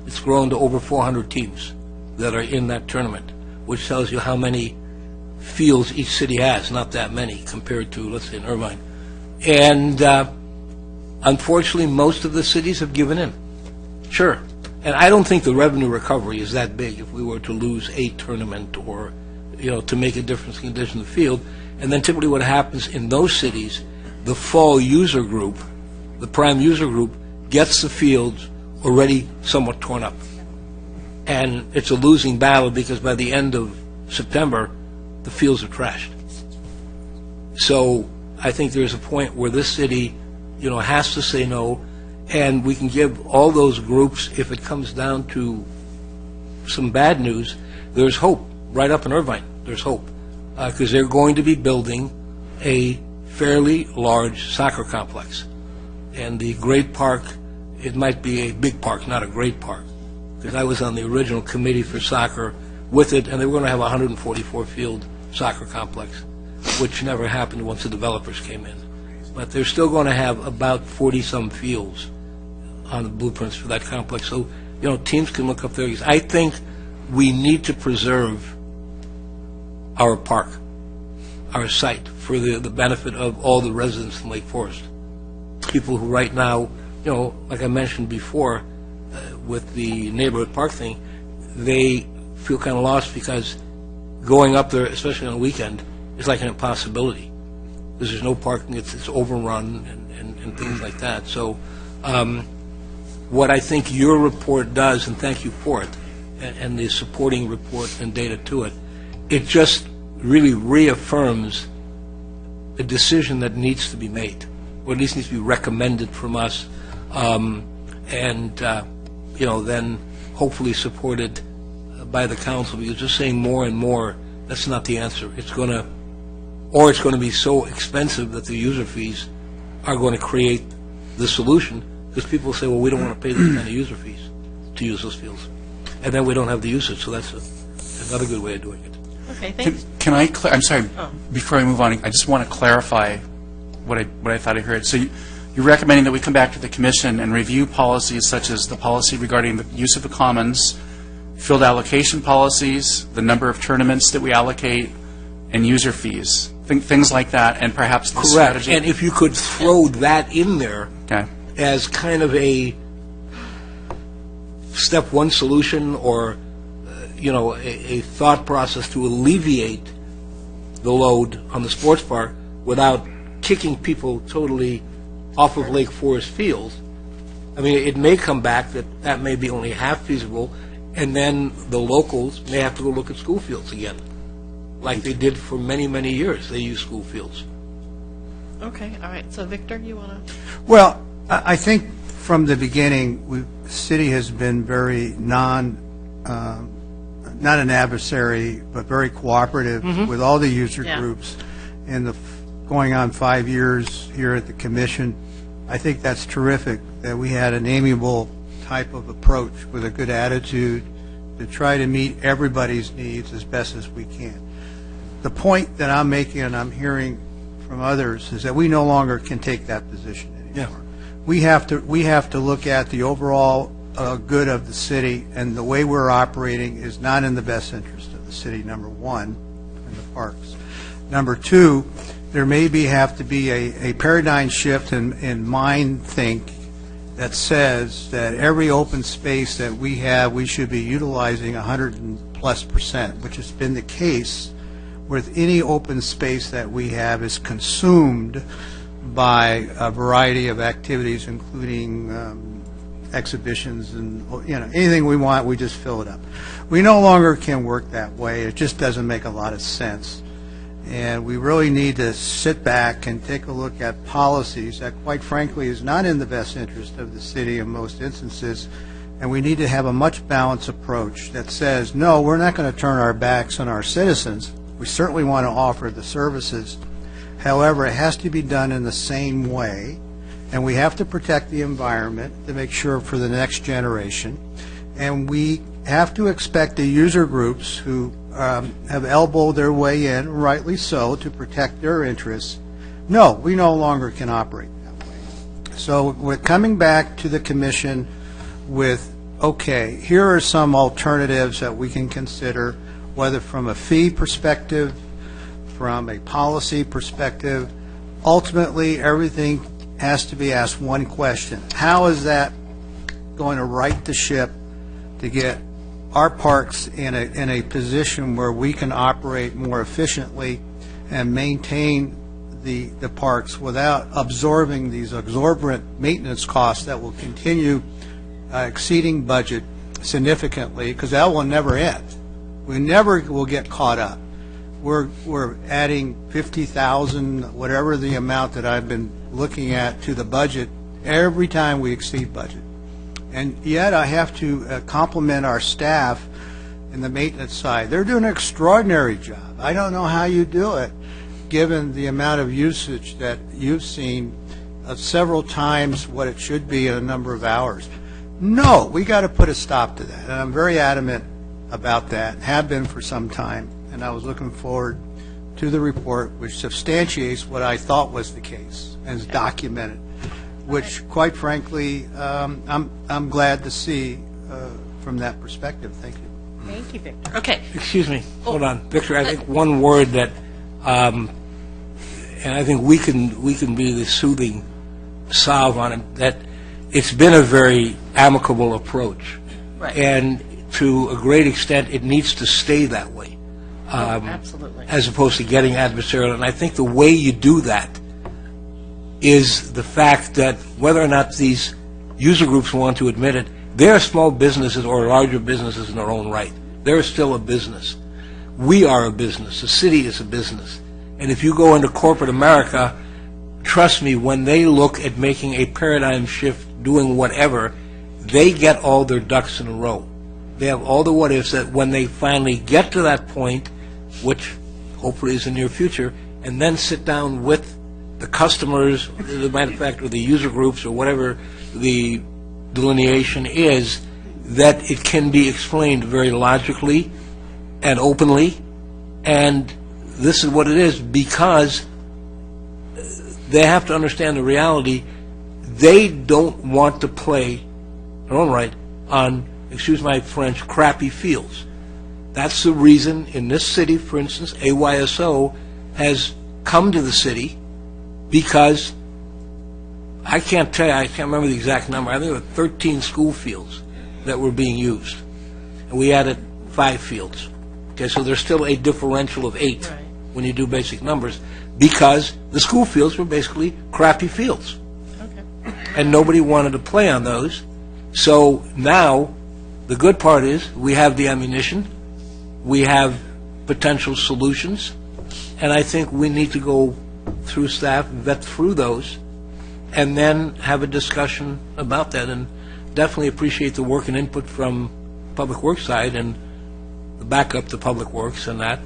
It's grown to over 400 teams that are in that tournament, which tells you how many fields each city has, not that many compared to, let's say, in Irvine. And unfortunately, most of the cities have given in. Sure. And I don't think the revenue recovery is that big if we were to lose a tournament or, to make a difference in the condition of the field. And then typically what happens in those cities, the fall user group, the prime user group, gets the fields already somewhat torn up. And it's a losing battle because by the end of September, the fields are trashed. So I think there's a point where this city, has to say no, and we can give all those groups, if it comes down to some bad news, there's hope. Right up in Irvine, there's hope. Because they're going to be building a fairly large soccer complex. And the great park, it might be a big park, not a great park. Because I was on the original committee for soccer with it, and they were going to have a 144-field soccer complex, which never happened once the developers came in. But they're still going to have about 40-some fields on the blueprints for that complex. So, teams can look up there. I think we need to preserve our park, our site, for the benefit of all the residents in Lake Forest. People who right now, like I mentioned before, with the neighborhood park thing, they feel kind of lost because going up there, especially on a weekend, is like an impossibility. Because there's no parking, it's overrun and things like that. So what I think your report does, and thank you for it, and the supporting report and data to it, it just really reaffirms a decision that needs to be made, or at least needs to be recommended from us, then hopefully supported by the council, because just saying more and more, that's not the answer. It's going to be so expensive that the user fees are going to create the solution, because people say, well, we don't want to pay those kind of user fees to use those fields. And then we don't have the usage, so that's another good way of doing it. Okay, thanks. Can I, I'm sorry, before I move on, I just want to clarify what I thought I heard. So you're recommending that we come back to the commission and review policies such as the policy regarding the use of the commons, field allocation policies, the number of tournaments that we allocate, and user fees, things like that, and perhaps the Correct. strategy. And if you could throw that in there Okay. as kind of a step one solution, or a thought process to alleviate the load on the sports park without kicking people totally off of Lake Forest Fields. I mean, it may come back that may be only half feasible, and then the locals may have to go look at school fields again, like they did for many, many years. They used school fields. Okay, all right. So, Victor, you want to? Well, I think from the beginning, the city has been very not an adversary, but very cooperative with all the user groups. And going on 5 years here at the commission, I think that's terrific that we had an amiable type of approach with a good attitude to try to meet everybody's needs as best as we can. The point that I'm making, and I'm hearing from others, is that we no longer can take that position anymore. We have to look at the overall good of the city, and the way we're operating is not in the best interest of the city, number one, and the parks. Number two, there have to be a paradigm shift in mind think that says that every open space that we have, we should be utilizing 100+%, which has been the case with any open space that we have is consumed by a variety of activities, including exhibitions and anything we want, we just fill it up. We no longer can work that way. It just doesn't make a lot of sense. And we really need to sit back and take a look at policies that, quite frankly, is not in the best interest of the city in most instances. And we need to have a much balanced approach that says, no, we're not going to turn our backs on our citizens. We certainly want to offer the services. However, it has to be done in the same way. And we have to protect the environment to make sure for the next generation. And we have to expect the user groups who have elbowed their way in, rightly so, to protect their interests. No, we no longer can operate that way. So we're coming back to the commission with, okay, here are some alternatives that we can consider, whether from a fee perspective, from a policy perspective. Ultimately, everything has to be asked one question. How is that going to right the ship to get our parks in a position where we can operate more efficiently and maintain the parks without absorbing these exorbitant maintenance costs that will continue exceeding budget significantly, because that will never end. We never will get caught up. We're adding 50,000, whatever the amount that I've been looking at, to the budget every time we exceed budget. And yet I have to compliment our staff in the maintenance side. They're doing an extraordinary job. I don't know how you do it, given the amount of usage that you've seen several times what it should be in a number of hours. No, we got to put a stop to that. And I'm very adamant about that, have been for some time. And I was looking forward to the report, which substantiates what I thought was the case and is documented, which, quite frankly, I'm glad to see from that perspective. Thank you. Thank you, Victor. Okay. Excuse me, hold on. Victor, I think one word that, and I think we can be the soothing salve on it, that it's been a very amicable approach. Right. And to a great extent, it needs to stay that way. Absolutely. As opposed to getting adversarial. And I think the way you do that is the fact that whether or not these user groups want to admit it, they're small businesses or larger businesses in their own right. They're still a business. We are a business. The city is a business. And if you go into corporate America, trust me, when they look at making a paradigm shift, doing whatever, they get all their ducks in a row. They have all the what-ifs that when they finally get to that point, which hopefully is in the near future, and then sit down with the customers, the manufacturer, the user groups, or whatever the delineation is, that it can be explained very logically and openly, and this is what it is, because they have to understand the reality. They don't want to play their own right on, excuse my French, crappy fields. That's the reason in this city, for instance, AYSO has come to the city, because I can't tell you, I can't remember the exact number. I think there were 13 school fields that were being used. And we added 5 fields. Okay, so there's still a differential of 8 Right. when you do basic numbers, because the school fields were basically crappy fields. Okay. And nobody wanted to play on those. So now, the good part is we have the ammunition, we have potential solutions, and I think we need to go through staff, vet through those, and then have a discussion about that. And definitely appreciate the work and input from Public Works side and the backup to Public Works and that,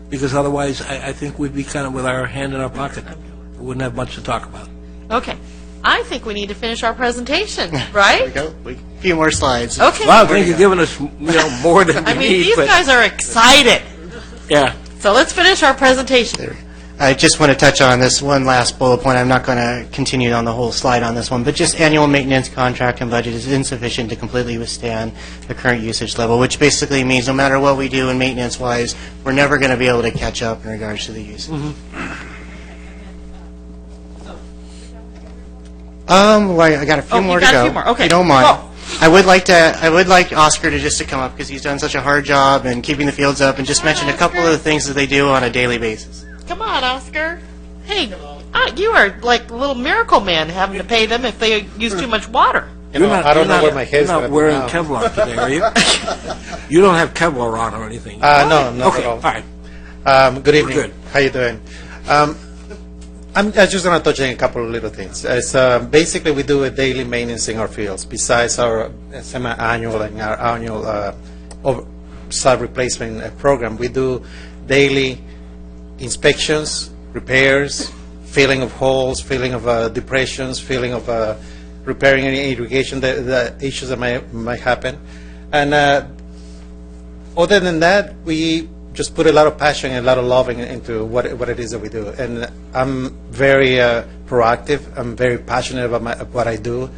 because otherwise I think we'd be kind of with our hand in our pocket. We wouldn't have much to talk about. Okay. I think we need to finish our presentation, There we right? go. A few more slides. Okay. Wow, I think you're giving us, more than we I mean, need, these but, guys are excited. yeah. So let's finish our presentation. I just want to touch on this one last bullet point. I'm not going to continue on the whole slide on this one, but just annual maintenance contract and budget is insufficient to completely withstand the current usage level, which basically means no matter what we do in maintenance-wise, we're never going to be able to catch up in regards to the usage. Well, I got a few Oh, you more to got a go. few more. Okay. If you don't mind. Go. I would like Oscar to just to come up because he's done such a hard job in keeping the fields up and just mention a couple of the things that they do on a daily basis. Come on, Oscar. Hey, you are like a little miracle man having to pay them if they use too much water. You're not, I don't know you're where not- my head's You're not gonna be wearing now. Kevlar today, are you? You don't have Kevlar on or anything. No, not Okay, at all all. right. Good evening. good. How you doing? I'm just going to touch on a couple of little things. It's, basically, we do a daily maintenance in our fields, besides our semi-annual and our annual site replacement program. We do daily inspections, repairs, filling of holes, filling of depressions, filling of repairing any irrigation the issues that might happen. And other than that, we just put a lot of passion and a lot of love into what it is that we do. And I'm very proactive. I'm very passionate about what I do,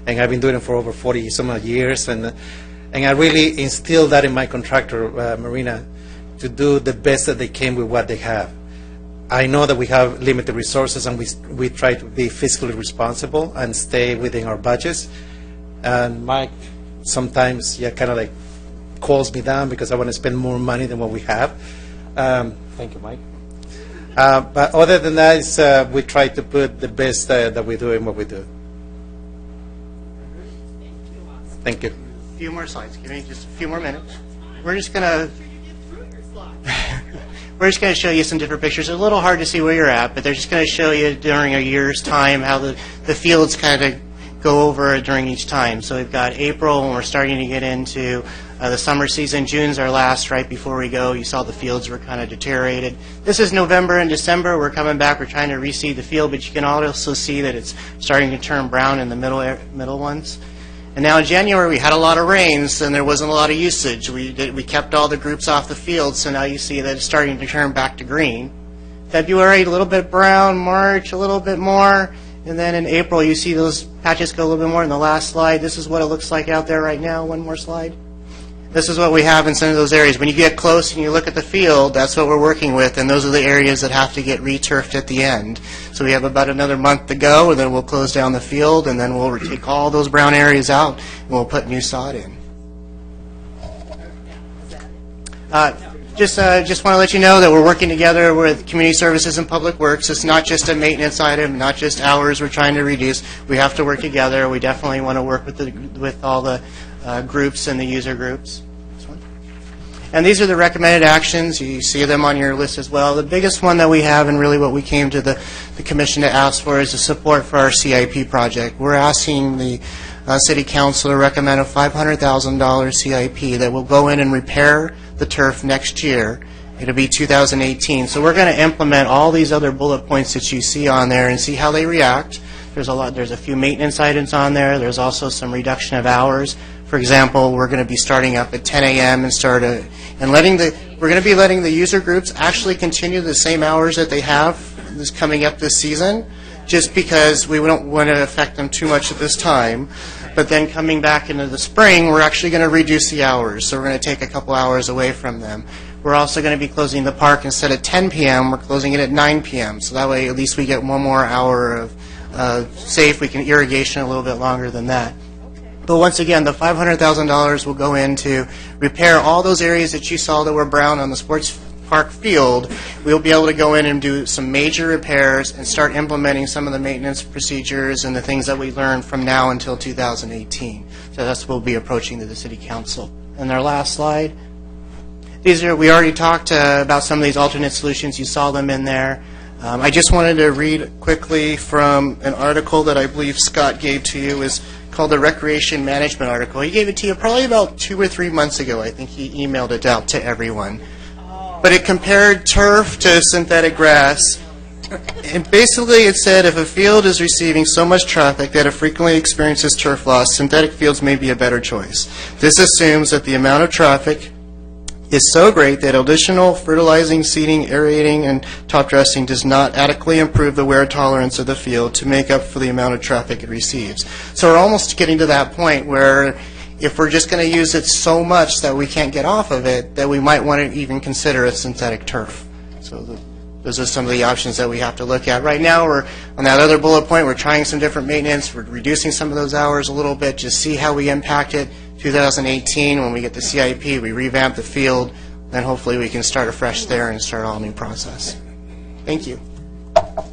and I've been doing it for over 40 some odd years. And I really instill that in my contractor, Marina, to do the best that they can with what they have. I know that we have limited resources, and we try to be fiscally responsible and stay within our budgets. And Mike sometimes, kind of like calls me down because I want to spend more money than what we have. Thank you, Mike. But other than that, we try to put the best that we do in what we do. Thank you. A few more slides. Give me just a few more minutes. We're just gonna show you some different pictures. It's a little hard to see where you're at, but they're just going to show you during a year's time how the fields kind of go over during each time. So we've got April when we're starting to get into the summer season. June's our last right before we go. You saw the fields were kind of deteriorated. This is November and December. We're coming back. We're trying to reseed the field, but you can also see that it's starting to turn brown in the middle ones. And now in January we had a lot of rains and there wasn't a lot of usage. We kept all the groups off the field, so now you see that it's starting to turn back to green. February a little bit brown, March a little bit more, and then in April you see those patches go a little bit more. In the last slide, this is what it looks like out there right now. One more slide. This is what we have in some of those areas. When you get close and you look at the field, that's what we're working with, and those are the areas that have to get returfed at the end. So we have about another month to go, and then we'll close down the field, and then we'll take all those brown areas out, and we'll put new sod in. Just want to let you know that we're working together with Community Services and Public Works. It's not just a maintenance item, not just hours we're trying to reduce. We have to work together. We definitely want to work with all the groups and the user groups. This one. And these are the recommended actions. You see them on your list as well. The biggest one that we have, and really what we came to the Commission to ask for, is the support for our CIP project. We're asking the City Council to recommend a $500,000 CIP that will go in and repair the turf next year. It'll be 2018. So we're going to implement all these other bullet points that you see on there and see how they react. There's a few maintenance items on there. There's also some reduction of hours. For example, we're going to be starting up at 10 a.m. and letting the user groups actually continue the same hours that they have coming up this season, just because we don't want to affect them too much at this time. But then coming back into the spring, we're actually going to reduce the hours. So we're going to take a couple hours away from them. We're also going to be closing the park instead of 10 p.m., we're closing it at 9 p.m. So that way at least we get one more hour of safe. We can irrigation a little bit longer than that. But once again, the $500,000 will go in to repair all those areas that you saw that were brown on the sports park field. We'll be able to go in and do some major repairs and start implementing some of the maintenance procedures and the things that we learned from now until 2018. So that's what we'll be approaching to the City Council. And our last slide. We already talked about some of these alternate solutions. You saw them in there. I just wanted to read quickly from an article that I believe Scott gave to you. Is called the Recreation Management article. He gave it to you probably about 2 or 3 months ago. I think he emailed it out to everyone. But it compared turf to synthetic grass, And basically, it said if a field is receiving so much traffic that it frequently experiences turf loss, synthetic fields may be a better choice. This assumes that the amount of traffic is so great that additional fertilizing, seeding, aerating, and top dressing does not adequately improve the wear tolerance of the field to make up for the amount of traffic it receives. So we're almost getting to that point where if we're just going to use it so much that we can't get off of it, that we might want to even consider a synthetic turf. So those are some of the options that we have to look at. Right now, we're on that other bullet point, we're trying some different maintenance. We're reducing some of those hours a little bit, just see how we impact it. 2018, when we get the CIP, we revamp the field, then hopefully we can start afresh there and start a all new process. Thank you. All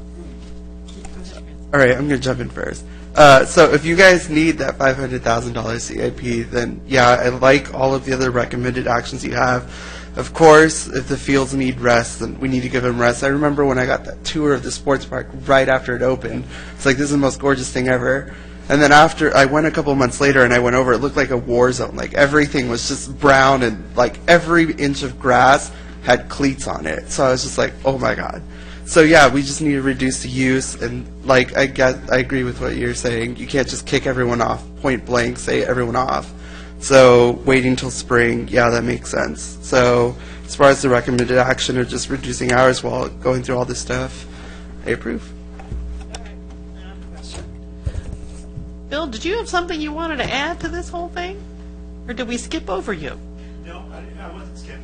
right, I'm going to jump in first. So if you guys need that $500,000 CIP, then yeah, I like all of the other recommended actions you have. Of course, if the fields need rest, then we need to give them rest. I remember when I got that tour of the sports park right after it opened. It's like, this is the most gorgeous thing ever. And then after, I went a couple months later and I went over, it looked like a war zone. Like everything was just brown and like every inch of grass had cleats on it. So I was just like, oh my God. So yeah, we just need to reduce the use, and like I agree with what you're saying. You can't just kick everyone off, point blank, say everyone off. So waiting till spring, yeah, that makes sense. So as far as the recommended action of just reducing hours while going through all this stuff, I approve. Bill, did you have something you wanted to add to this whole thing? Or did we skip over you? No, I wasn't skipped.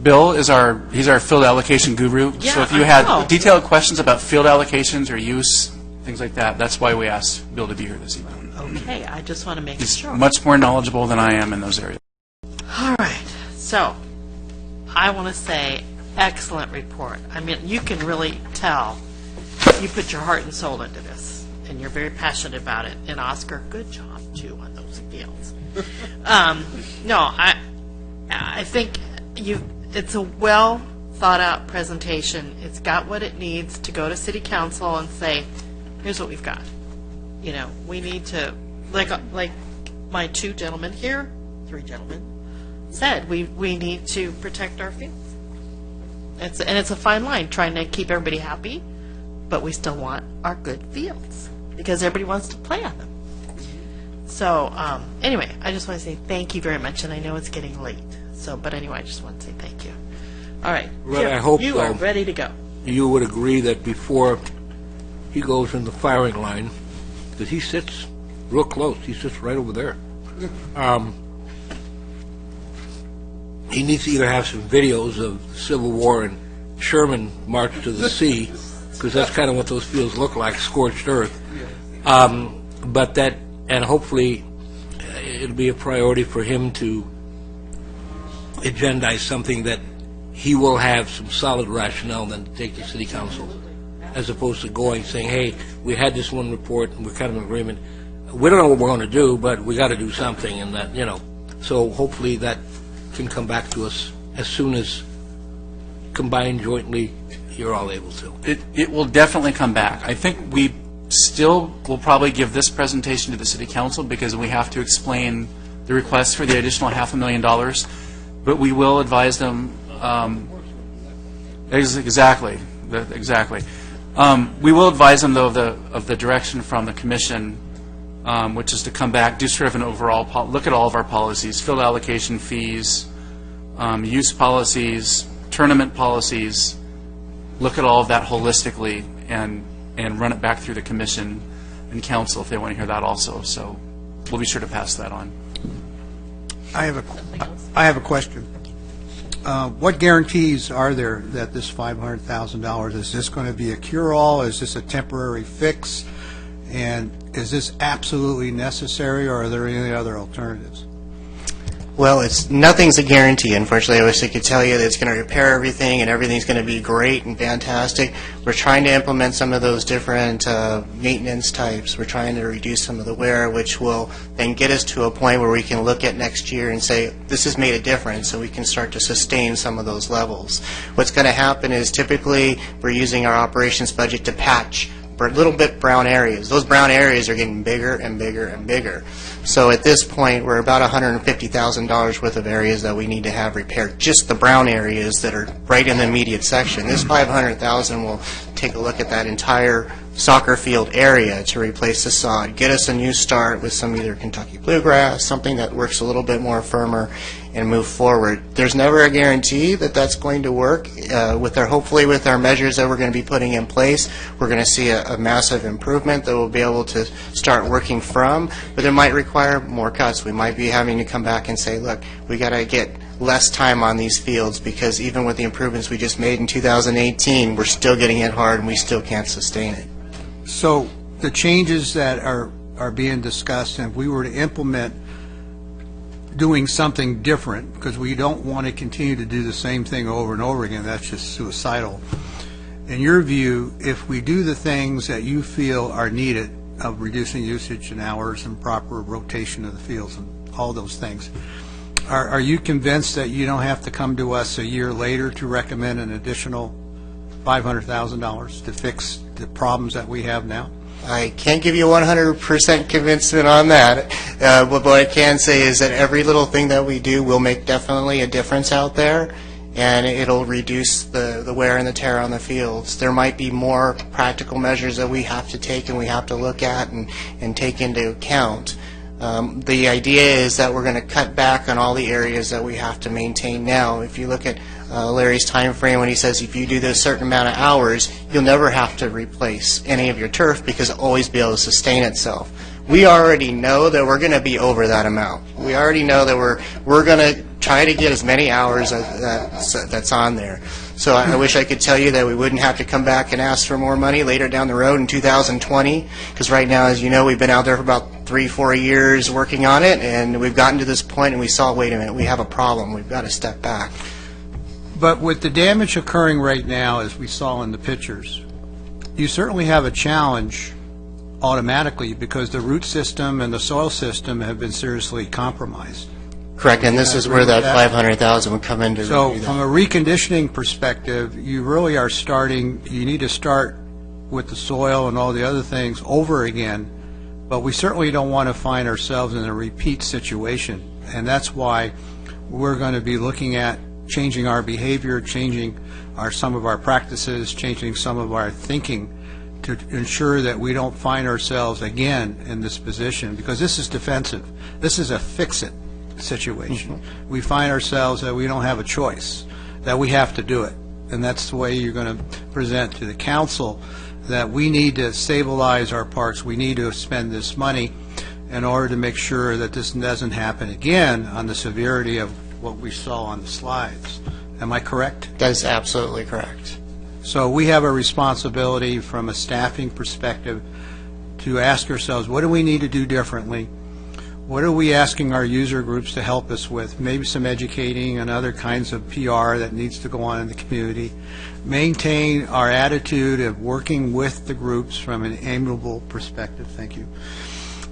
Bill is he's our field allocation guru. Yeah, so if you I had know. detailed questions about field allocations or use, things like that, that's why we asked Bill to be here this evening. Okay, I just want to make He's sure. much more knowledgeable than I am in those areas. All right, so I want to say excellent report. I mean, you can really tell you put your heart and soul into this, and you're very passionate about it. And Oscar, good job too on those fields. No, I think it's a well thought out presentation. It's got what it needs to go to City Council and say, here's what we've got. You know, we need to, like my two gentlemen here, three gentlemen, said, we need to protect our fields. It's a fine line, trying to keep everybody happy, but we still want our good fields because everybody wants to play on them. So anyway, I just want to say thank you very much, and I know it's getting late. So, but anyway, I just want to say thank you. All right, Well, Jim, I hope, you are ready to go. You would agree that before he goes in the firing line, because he sits real close, he sits right over there. He needs to either have some videos of the Civil War and Sherman March to the Sea, because that's kind of what those fields look like, scorched earth. But that, and hopefully it'll be a priority for him to agendize something that he will have some solid rationale then to take to City Council, as opposed to going saying, hey, we had this one report and we're kind of in agreement. We don't know what we're going to do, but we got to do something, and that, you know. So hopefully that can come back to us as soon as combined jointly you're all able to. It will definitely come back. I think we still will probably give this presentation to the City Council because we have to explain the request for the additional $500,000, but we will advise them exactly. We will advise them, though, of the direction from the Commission, which is to come back, do sort of an overall, look at all of our policies, field allocation fees, use policies, tournament policies, look at all of that holistically and run it back through the Commission and Council if they want to hear that also. So we'll be sure to pass that on. I have a question. What guarantees are there that this $500,000, is this going to be a cure-all? Is this a temporary fix? And is this absolutely necessary, or are there any other alternatives? Well, nothing's a guarantee. Unfortunately, I wish I could tell you that it's going to repair everything and everything's going to be great and fantastic. We're trying to implement some of those different maintenance types. We're trying to reduce some of the wear, which will then get us to a point where we can look at next year and say, this has made a difference, so we can start to sustain some of those levels. What's going to happen is typically we're using our operations budget to patch little bit brown areas. Those brown areas are getting bigger and bigger and bigger. So at this point, we're about $150,000 worth of areas that we need to have repaired, just the brown areas that are right in the immediate section. This $500,000 will take a look at that entire soccer field area to replace the sod, get us a new start with some either Kentucky bluegrass, something that works a little bit more firmer, and move forward. There's never a guarantee that that's going to work. Hopefully with our measures that we're going to be putting in place, we're going to see a massive improvement that we'll be able to start working from, but it might require more cuts. We might be having to come back and say, look, we got to get less time on these fields because even with the improvements we just made in 2018, we're still getting hit hard and we still can't sustain it. So the changes that are being discussed, and if we were to implement doing something different, because we don't want to continue to do the same thing over and over again, that's just suicidal. In your view, if we do the things that you feel are needed of reducing usage and hours and proper rotation of the fields and all those things, are you convinced that you don't have to come to us a year later to recommend an additional $500,000 to fix the problems that we have now? I can't give you 100% convincement on that, but what I can say is that every little thing that we do will make definitely a difference out there, and it'll reduce the wear and the tear on the fields. There might be more practical measures that we have to take and we have to look at and take into account. The idea is that we're going to cut back on all the areas that we have to maintain now. If you look at Larry's time frame when he says if you do this certain amount of hours, you'll never have to replace any of your turf because it'll always be able to sustain itself. We already know that we're going to be over that amount. We already know that we're going to try to get as many hours that's on there. So I wish I could tell you that we wouldn't have to come back and ask for more money later down the road in 2020, because right now, as you know, we've been out there for about 3-4 years working on it, and we've gotten to this point and we saw, wait a minute, we have a problem. We've got to step back. But with the damage occurring right now, as we saw in the pictures, you certainly have a challenge automatically because the root system and the soil system have been seriously compromised. Correct, and this is where that $500,000 would come into. So from a reconditioning perspective, you really are you need to start with the soil and all the other things over again, but we certainly don't want to find ourselves in a repeat situation, and that's why we're going to be looking at changing our behavior, changing some of our practices, changing some of our thinking to ensure that we don't find ourselves again in this position, because this is defensive. This is a fix-it situation. We find ourselves that we don't have a choice, that we have to do it. And that's the way you're going to present to the council that we need to stabilize our parks. We need to spend this money in order to make sure that this doesn't happen again on the severity of what we saw on the slides. Am I correct? That is absolutely correct. So we have a responsibility from a staffing perspective to ask ourselves, what do we need to do differently? What are we asking our user groups to help us with? Maybe some educating and other kinds of PR that needs to go on in the community. Maintain our attitude of working with the groups from an amiable perspective. Thank you.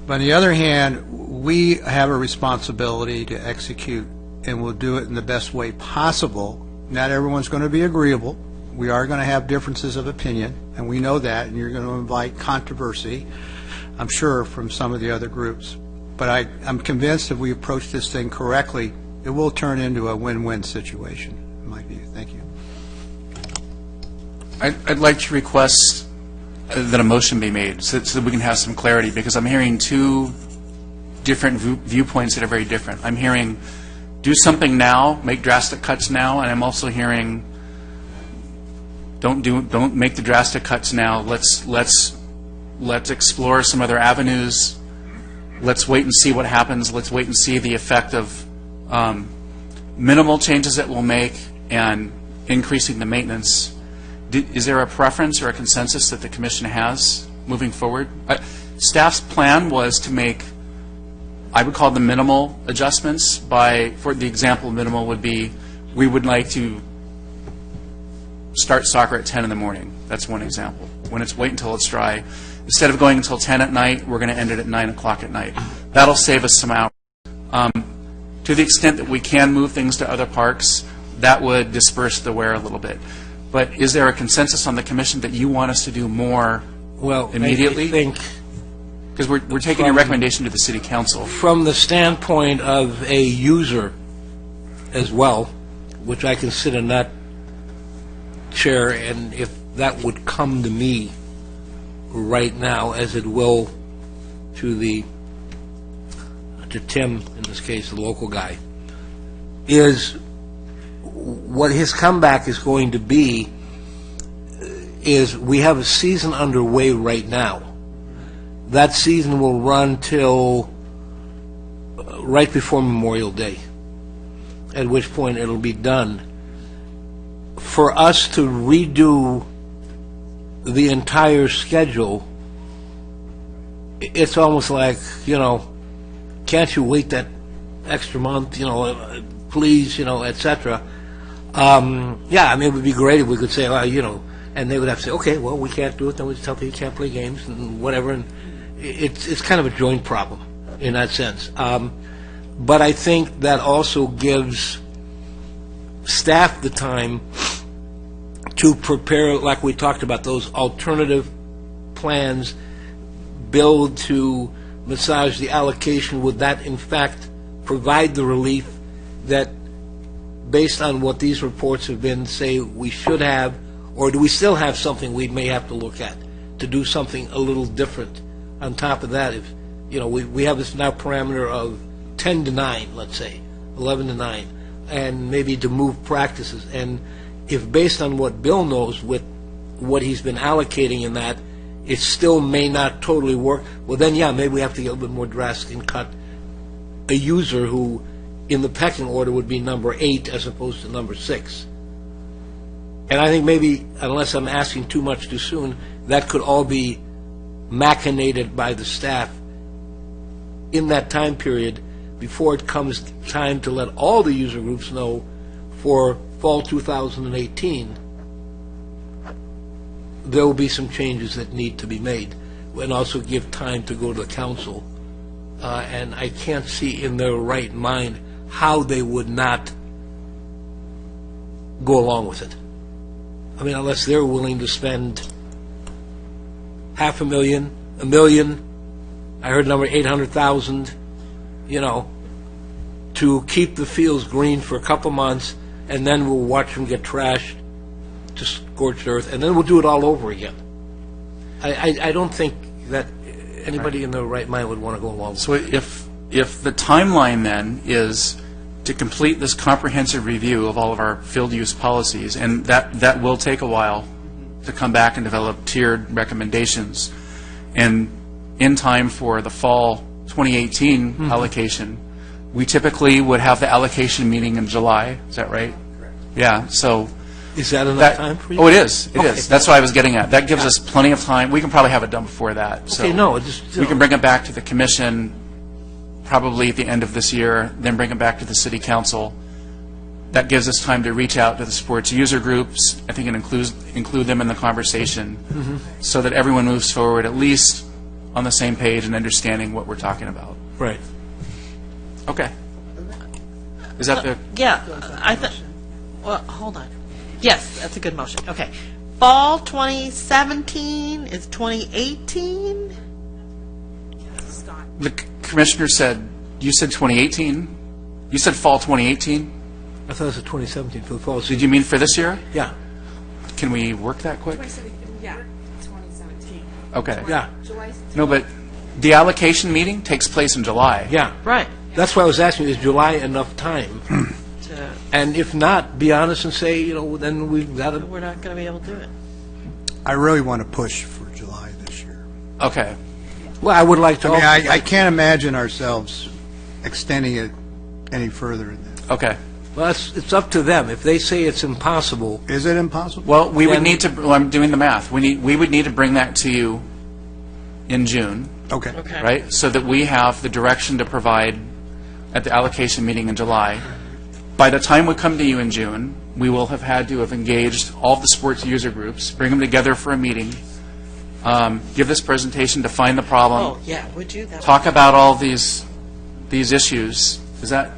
But on the other hand, we have a responsibility to execute, and we'll do it in the best way possible. Not everyone's going to be agreeable. We are going to have differences of opinion, and we know that, and you're going to invite controversy, I'm sure, from some of the other groups. But I'm convinced if we approach this thing correctly, it will turn into a win-win situation, in my view. Thank you. I'd like to request that a motion be made so that we can have some clarity, because I'm hearing two different viewpoints that are very different. I'm hearing do something now, make drastic cuts now, and I'm also hearing don't make the drastic cuts now. Let's explore some other avenues. Let's wait and see what happens. Let's wait and see the effect of minimal changes that we'll make and increasing the maintenance. Is there a preference or a consensus that the Commission has moving forward? Staff's plan was to make, I would call them minimal adjustments. For the example, minimal would be we would like to start soccer at 10 in the morning. That's one example. When it's wait until it's dry. Instead of going until 10 at night, we're going to end it at 9 o'clock at night. That'll save us some hours. To the extent that we can move things to other parks, that would disperse the wear a little bit. But is there a consensus on the Commission that you want us to do more Well, immediately? I think Because we're taking your recommendation to the city council. from the standpoint of a user as well, which I can sit in that chair, and if that would come to me right now, as it will to Tim, in this case, the local guy, is what his comeback is going to be is we have a season underway right now. That season will run till right before Memorial Day, at which point it'll be done. For us to redo the entire schedule, it's almost like, can't you wait that extra month, please, et cetera. It would be great if we could say, and they would have to say, okay, well, we can't do it, then we tell people you can't play games and whatever, and it's kind of a joint problem in that sense. But I think that also gives staff the time to prepare, like we talked about, those alternative plans, build to massage the allocation. Would that, in fact, provide the relief that, based on what these reports have been, say we should have, or do we still have something we may have to look at to do something a little different? On top of that, if we have this now parameter of 10 to 9, let's say, 11 to 9, and maybe to move practices. And if based on what Bill knows with what he's been allocating in that, it still may not totally work, well then, maybe we have to get a little bit more drastic and cut a user who, in the pecking order, would be number 8 as opposed to number 6. And I think maybe, unless I'm asking too much too soon, that could all be machinated by the staff in that time period before it comes time to let all the user groups know for fall 2018 there will be some changes that need to be made, and also give time to go to the council. And I can't see in their right mind how they would not go along with it. I mean, unless they're willing to spend $500,000, $1 million, I heard the number 800,000, to keep the fields green for a couple months, and then we'll watch them get trashed to scorched earth, and then we'll do it all over again. I don't think that anybody in their right mind would want to go along with So if the timeline then is to complete this comprehensive review of all of our field use policies, and that will take a while to come back and develop tiered recommendations, and in time for the fall 2018 allocation, we typically would have the allocation meeting in July. Is that right? Correct. Yeah, so... Is that enough time for you? Oh, it is. It Okay. is. That's what I was getting at. That gives us plenty of time. We can probably have it done before that. So Okay, no, it just... we can bring it back to the commission probably at the end of this year, then bring it back to the city council. That gives us time to reach out to the sports user groups. I think it include them in the conversation so that everyone moves forward at least on the same page and understanding what we're talking about. Right. Okay. Is that the... Well, hold on. Yes, that's a good motion. Okay. Fall 2017 is 2018? The commissioner said, you said 2018? You said fall 2018? I thought it was 2017 for the fall Did season. you mean for this year? Yeah, Can we work that quick? Yeah, 2017. Okay. yeah, No, but the allocation meeting takes place in July. yeah. Right. That's why I was asking, is July enough time? To- And if not, be honest and say, then we've got to... We're not going to be able to do it. I really want to push for July this year. Okay. Well, I would like to... I mean, also- I can't imagine ourselves extending it any further than this. Okay. Well, it's up to them. If they say it's impossible, Is it impossible? Well, we would Then- need to, well, I'm doing the math. We would need to bring that to you in June, Okay. Okay. right? So that we have the direction to provide at the allocation meeting in July. By the time we come to you in June, we will have had to have engaged all of the sports user groups, bring them together for a meeting, give this presentation, define the problem, Oh, yeah, would you? That talk about all these issues. Is that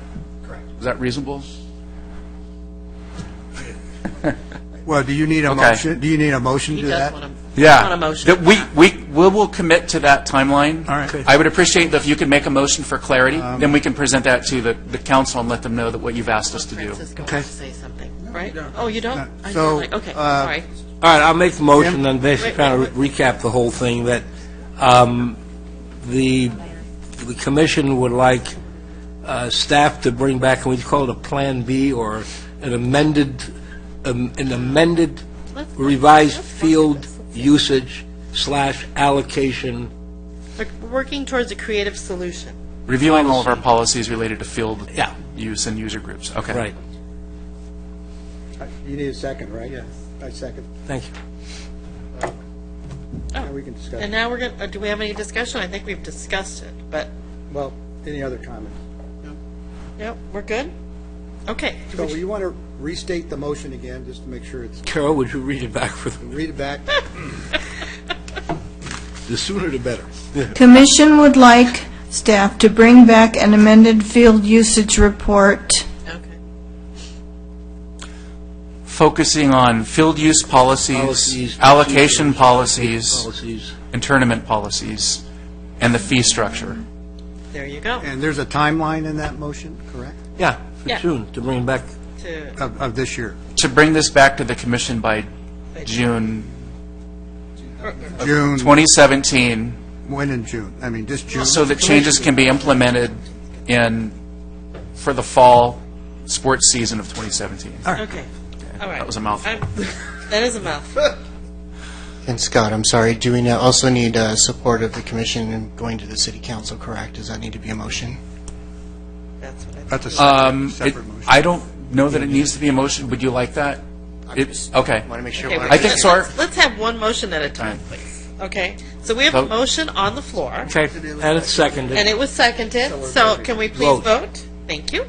reasonable? Well, do you need a Okay. motion? Do you need a motion He to does that? want to Yeah. On a motion. That we will commit to that timeline. All right. I would appreciate if you could make a motion for clarity, then we can present that to the council and let them know that what you've asked us to do. Francisco wants to say something, right? Oh, you don't? I So, feel like- Okay, sorry. All right, I'll make the motion, then basically kind of recap the whole thing, that the commission would like staff to bring back, and we call it a Plan B, or an amended revised field usage / allocation. We're working towards a creative solution. Reviewing all of our policies related to field Yeah. use and user groups. Okay. Right, You need a second, right? Yes. I second. thank you. And we can discuss. And now we're going to, do we have any discussion? I think we've discussed it, but, Well, any other comments? no, we're good? Okay. So you want to restate the motion again, just to make sure it's, Carol, would you read it back for them? read it back? The sooner the better. Commission would like staff to bring back an amended field usage report. Okay. Focusing on field use policies, allocation policies, and tournament policies, and the fee structure. There you go. And there's a timeline in that motion, correct? Yeah, for Yeah. June, to bring back. To Of this year? To bring this back to the commission by June June, 2017, when in June? I mean, this June? so that changes can be implemented for the fall sports season of 2017. Okay, all right. That was a mouthful. That is a mouthful. And Scott, I'm sorry, do we also need support of the commission in going to the city council, correct? Does that need to be a motion? That's what I think. That's a separate motion. I don't know that it needs to be a motion. Would you like that? Okay. Want to make sure. Okay, we're- I think so. Let's have one motion at a time, please. Okay? So we have a Vote. motion on the floor, Okay, and it's seconded. and it was seconded, so can we please Vote. vote? Thank you.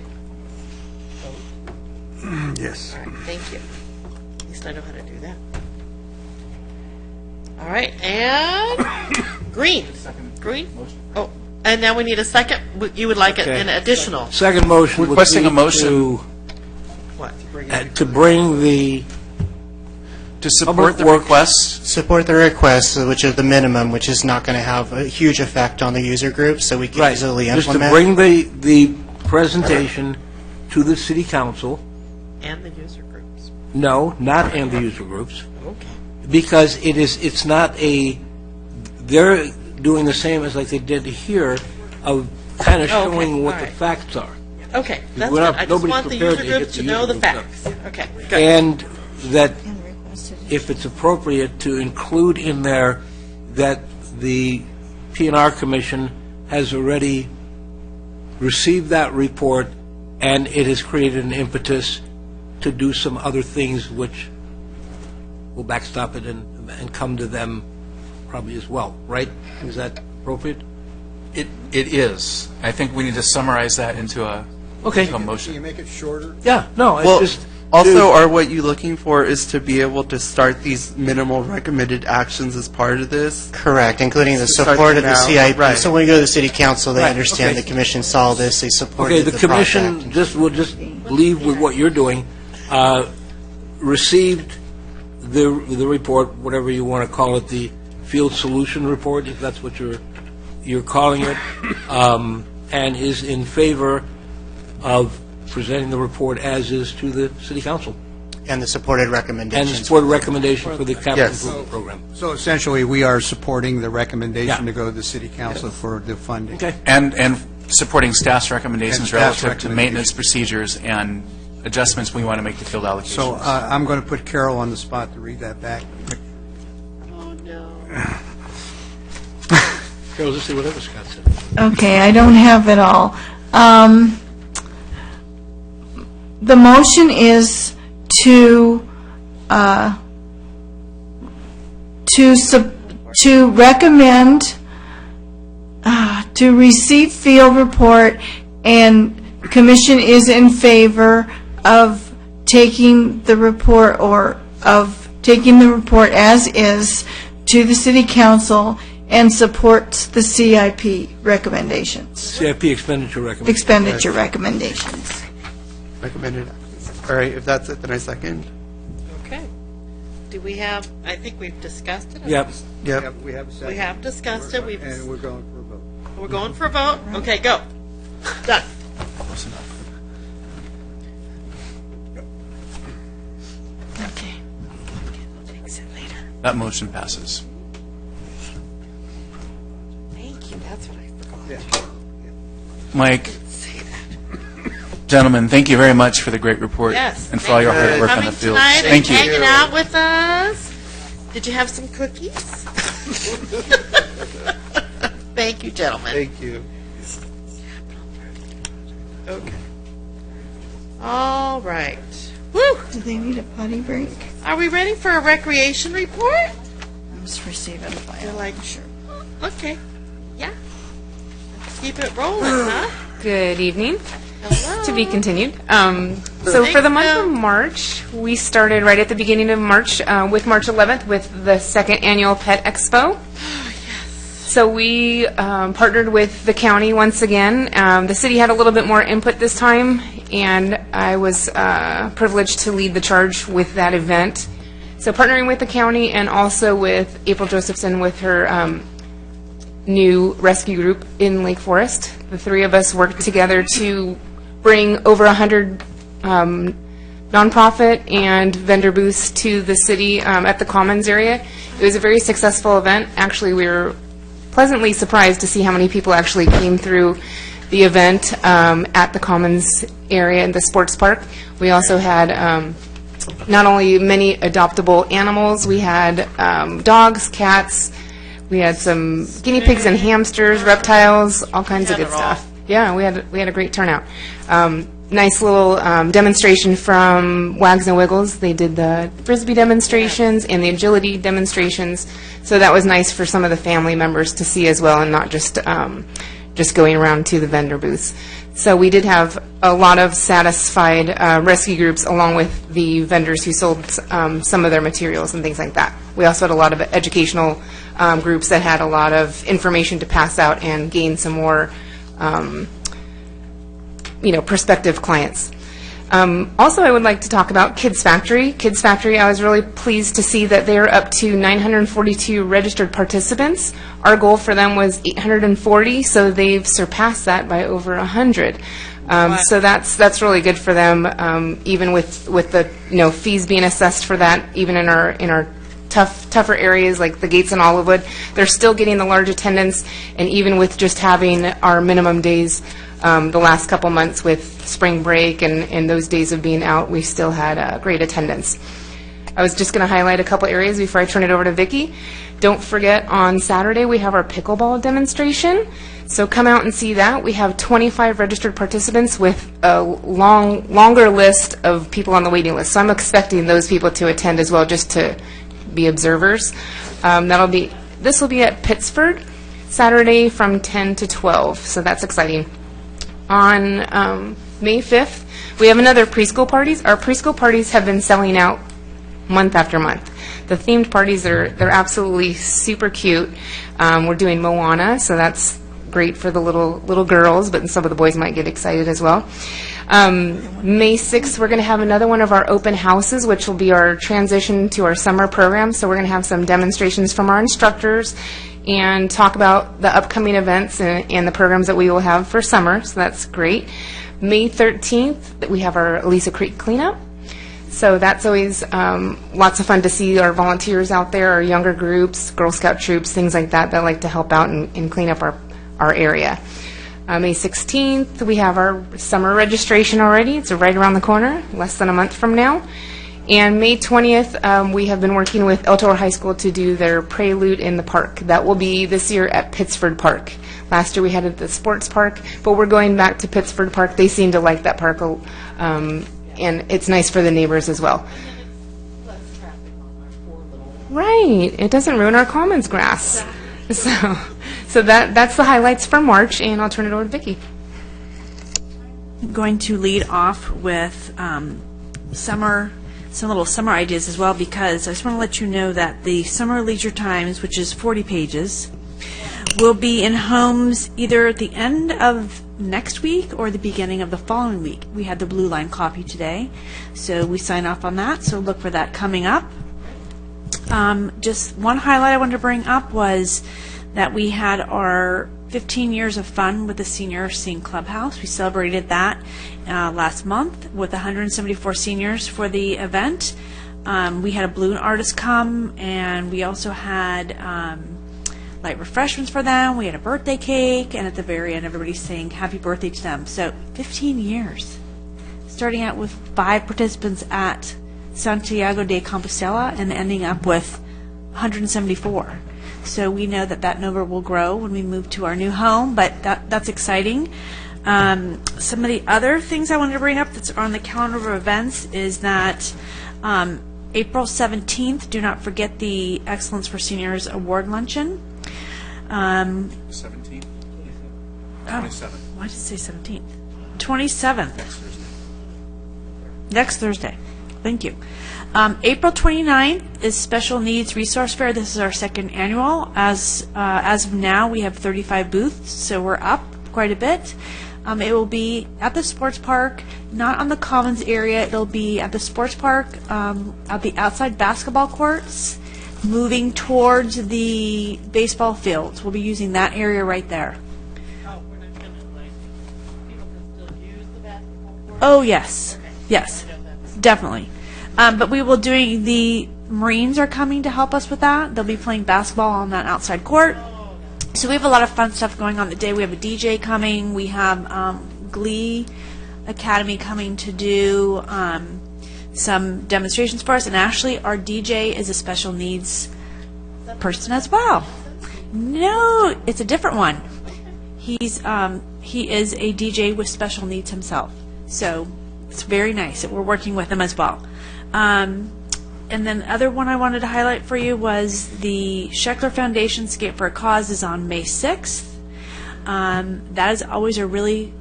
Yes. All right, thank you. At least I know how to do that. All right, and green. Green? Oh, and now we need a second. You would like Okay. an additional, Second motion would Requesting be a motion. what? to bring the To support Public the Works. request, Support the request, which is the minimum, which is not going to have a huge effect on the user group, so we can right, easily just to implement. bring the presentation to the city council. And the user groups. No, not and the user groups, Okay. because it's not they're doing the same as like they did here, of kind of Okay, showing what all the right. facts are. Okay, that's We're good. not- I just nobody's want the prepared user to get groups to the know user the group facts. Okay, good. And that if it's appropriate to include in there that the P&R Commission has already received that report, and it has created an impetus to do some other things which will backstop it and come to them probably as well, right? Is that appropriate? it is. I think we need to summarize that into a Okay. into a Can you motion. make it shorter? Yeah, no, Well, it's just... also, are what you looking for is to be able to start these minimal recommended actions as part of this? Correct, including the Starting support of the now, CIP. right. So when we go to the city council, they Right, understand okay. the commission saw this, they Okay, supported the the commission project. will just leave with what you're doing, received the report, whatever you want to call it, the field solution report, if that's what you're calling it, and is in favor of presenting the report as is to the city council, And the supported and recommendations. support a recommendation for the capital Yes. improvement program. So essentially, we are supporting the recommendation Yeah. to go to the city council for the funding. Okay. And supporting staff's recommendations And staff's relative to maintenance recommendations. procedures and adjustments we want to make to field allocations. So I'm going to put Carol on the spot to read that back. Oh, no. Carol, just say whatever Scott said. Okay, I don't have it all. The motion is to recommend to receive field report, and commission is in favor of taking the report as is to the city council and supports the CIP recommendations, CIP expenditure recommendation. expenditure recommendations. Recommended actions. All right, if that's it, then I second. Okay. do we have, I think we've discussed it. Yep. Yep, we have a second. We have discussed it. And we're going for a vote. We're going for a vote? Okay, go. Done. Okay. That motion passes. Thank you, that's what I forgot. Mike, gentlemen, thank you very much for the great report. Yes. And for all your hard work on the Coming field. tonight and Thank you. hanging out with us. Did you have some cookies? Thank you, gentlemen. Thank you. Okay. All right. Woo! Do they need a potty break? Are we ready for a recreation report? I'm just receiving the file. You're like, sure. Okay. Yeah. Let's keep it rolling, huh? Good evening. Hello. To be continued. So for the month of March, we started right at the beginning of March with March 11th with the second annual Pet Expo. So we partnered with the county once again. The city had a little bit more input this time, and I was privileged to lead the charge with that event. So partnering with the county and also with April Josephson with her new rescue group in Lake Forest. The three of us worked together to bring over 100 nonprofit and vendor booths to the city at the Commons area. It was a very successful event. Actually, we were pleasantly surprised to see how many people actually came through the event at the Commons area in the sports park. We also had not only many adoptable animals, we had dogs, cats, we had some guinea pigs and hamsters, reptiles, all kinds of good stuff. Yeah, we had a great turnout. Nice little demonstration from Wags and Wiggles. They did the Frisbee demonstrations and the agility demonstrations, so that was nice for some of the family members to see as well, and not just going around to the vendor booths. So we did have a lot of satisfied rescue groups along with the vendors who sold some of their materials and things like that. We also had a lot of educational groups that had a lot of information to pass out and gain some more prospective clients. Also, I would like to talk about Kids Factory. Kids Factory, I was really pleased to see that they're up to 942 registered participants. Our goal for them was 840, so they've surpassed that by over 100. So that's really good for them, even with the fees being assessed for that, even in our tougher areas like the Gates and Olivewood. They're still getting the large attendance, and even with just having our minimum days the last couple months with spring break and those days of being out, we still had great attendance. I was just going to highlight a couple areas before I turn it over to Vicki. Don't forget, on Saturday we have our pickleball demonstration, so come out and see that. We have 25 registered participants with a longer list of people on the waiting list, so I'm expecting those people to attend as well, just to be observers. This will be at Pittsford, Saturday from 10 to 12, so that's exciting. On May 5th, we have another preschool parties. Our preschool parties have been selling out month after month. The themed parties, they're absolutely super cute. We're doing Moana, so that's great for the little girls, but some of the boys might get excited as well. May 6th, we're going to have another one of our open houses, which will be our transition to our summer program. So we're going to have some demonstrations from our instructors and talk about the upcoming events and the programs that we will have for summer, so that's great. May 13th, we have our Elisa Creek cleanup. So that's always lots of fun to see our volunteers out there, our younger groups, Girl Scout troops, things like that like to help out and clean up our area. May 16th, we have our summer registration already. It's right around the corner, less than a month from now. And May 20th, we have been working with El Toro High School to do their Prelude in the park. That will be this year at Pittsford Park. Last year we had it at the sports park, but we're going back to Pittsford Park. They seem to like that park, and it's nice for the neighbors as well. Right. It doesn't ruin our commons grass. So that's the highlights for March, and I'll turn it over to Vicki. I'm going to lead off with some little summer ideas as well, because I just want to let you know that the Summer Leisure Times, which is 40 pages, will be in homes either at the end of next week or the beginning of the following week. We had the Blue Line copy today, so we sign off on that, so look for that coming up. Just one highlight I wanted to bring up was that we had our 15 years of fun with the Senior Scene Clubhouse. We celebrated that last month with 174 seniors for the event. We had a balloon artist come, and we also had light refreshments for them. We had a birthday cake, and at the very end, everybody saying happy birthday to them. So 15 years, starting out with 5 participants at Santiago de Compostela and ending up with 174. So we know that that number will grow when we move to our new home, but that's exciting. Some of the other things I wanted to bring up that's on the calendar of events is that April 17th, do not forget the Excellence for Seniors Award Luncheon. 17th? 27th. Why did it say 17th? 27th. Next Thursday. Thank you. April 29th is Special Needs Resource Fair. This is our second annual. As of now, we have 35 booths, so we're up quite a bit. It will be at the sports park, not on the Commons area. It'll be at the sports park, at the outside basketball courts, moving towards the baseball fields. We'll be using that area right there. Oh, yes. Yes, definitely. But we will doing, the Marines are coming to help us with that. They'll be playing basketball on that outside court. So we have a lot of fun stuff going on the day. We have a DJ coming. We have Glee Academy coming to do some demonstrations for us. And Ashley, our DJ, is a special needs person as well. No, it's a different one. He is a DJ with special needs himself. So it's very nice that we're working with him as well. And then the other one I wanted to highlight for you was the Sheckler Foundation Skate for a Cause is on May 6th. That is always a really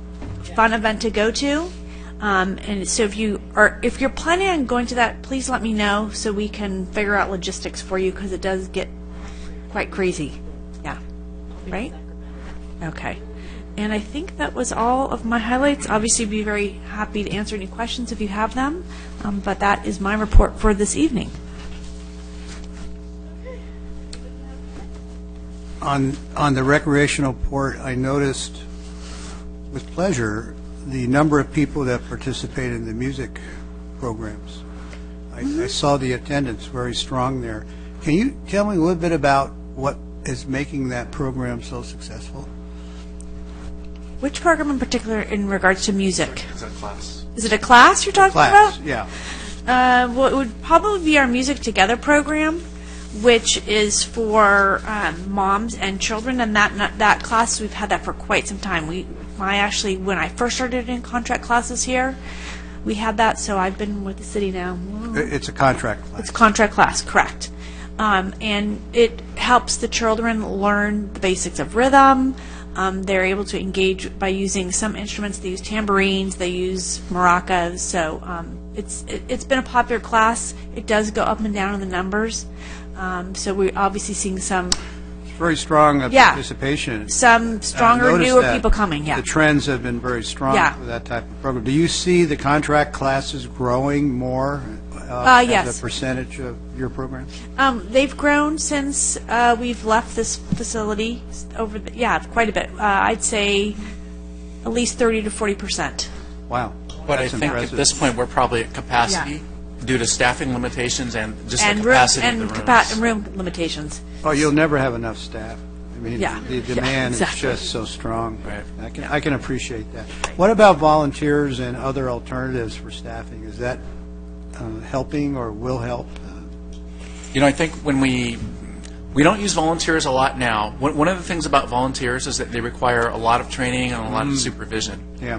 fun event to go to. And so if you're planning on going to that, please let me know so we can figure out logistics for you, because it does get quite crazy. Yeah. Right? Okay. And I think that was all of my highlights. Obviously, be very happy to answer any questions if you have them. But that is my report for this evening. On the recreational port, I noticed with pleasure the number of people that participate in the music programs. I saw the attendance very strong there. Can you tell me a little bit about what is making that program so successful? Which program in particular in regards to music? Is that class? Is it a class you're talking Class, about? yeah. Well, it would probably be our Music Together program, which is for moms and children, and that class, we've had that for quite some time. When I first started in contract classes here, we had that, so I've been with the city now. It's a contract class. It's a contract class, correct. And it helps the children learn the basics of rhythm. They're able to engage by using some instruments. They use tambourines, they use maracas. So it's been a popular class. It does go up and down in the numbers. So we're obviously seeing some Very strong participation. Some stronger, newer people coming. Yeah, the trends have been very strong for that type of program. Do you see the contract classes growing more yes. as a percentage of your program? They've grown since we've left this facility quite a bit. I'd say at least 30 to 40%. Wow. But That's I think impressive. at this point, we're probably at capacity due to staffing limitations and just And the room, capacity and of the rooms. room limitations. Oh, you'll never have enough staff. I mean, the demand exactly. is just so strong. Right. I can appreciate that. What about volunteers and other alternatives for staffing? Is that helping or will help? I think when we don't use volunteers a lot now. One of the things about volunteers is that they require a lot of training and a lot of supervision. Yeah.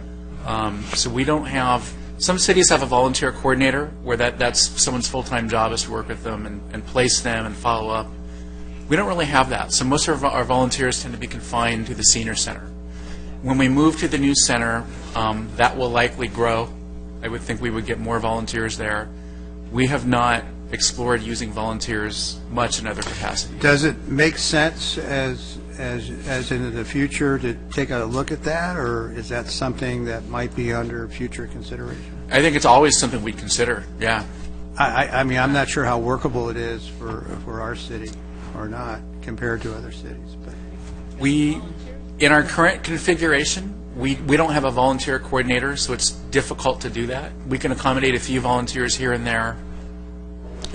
So we don't have. Some cities have a volunteer coordinator where that's someone's full-time job is to work with them and place them and follow up. We don't really have that. So most of our volunteers tend to be confined to the senior center. When we move to the new center, that will likely grow. I would think we would get more volunteers there. We have not explored using volunteers much in other capacities. Does it make sense as in the future to take a look at that, or is that something that might be under future consideration? I think it's always something we'd consider, yeah. I mean, I'm not sure how workable it is for our city or not compared to other cities, but. In our current configuration, we don't have a volunteer coordinator, so it's difficult to do that. We can accommodate a few volunteers here and there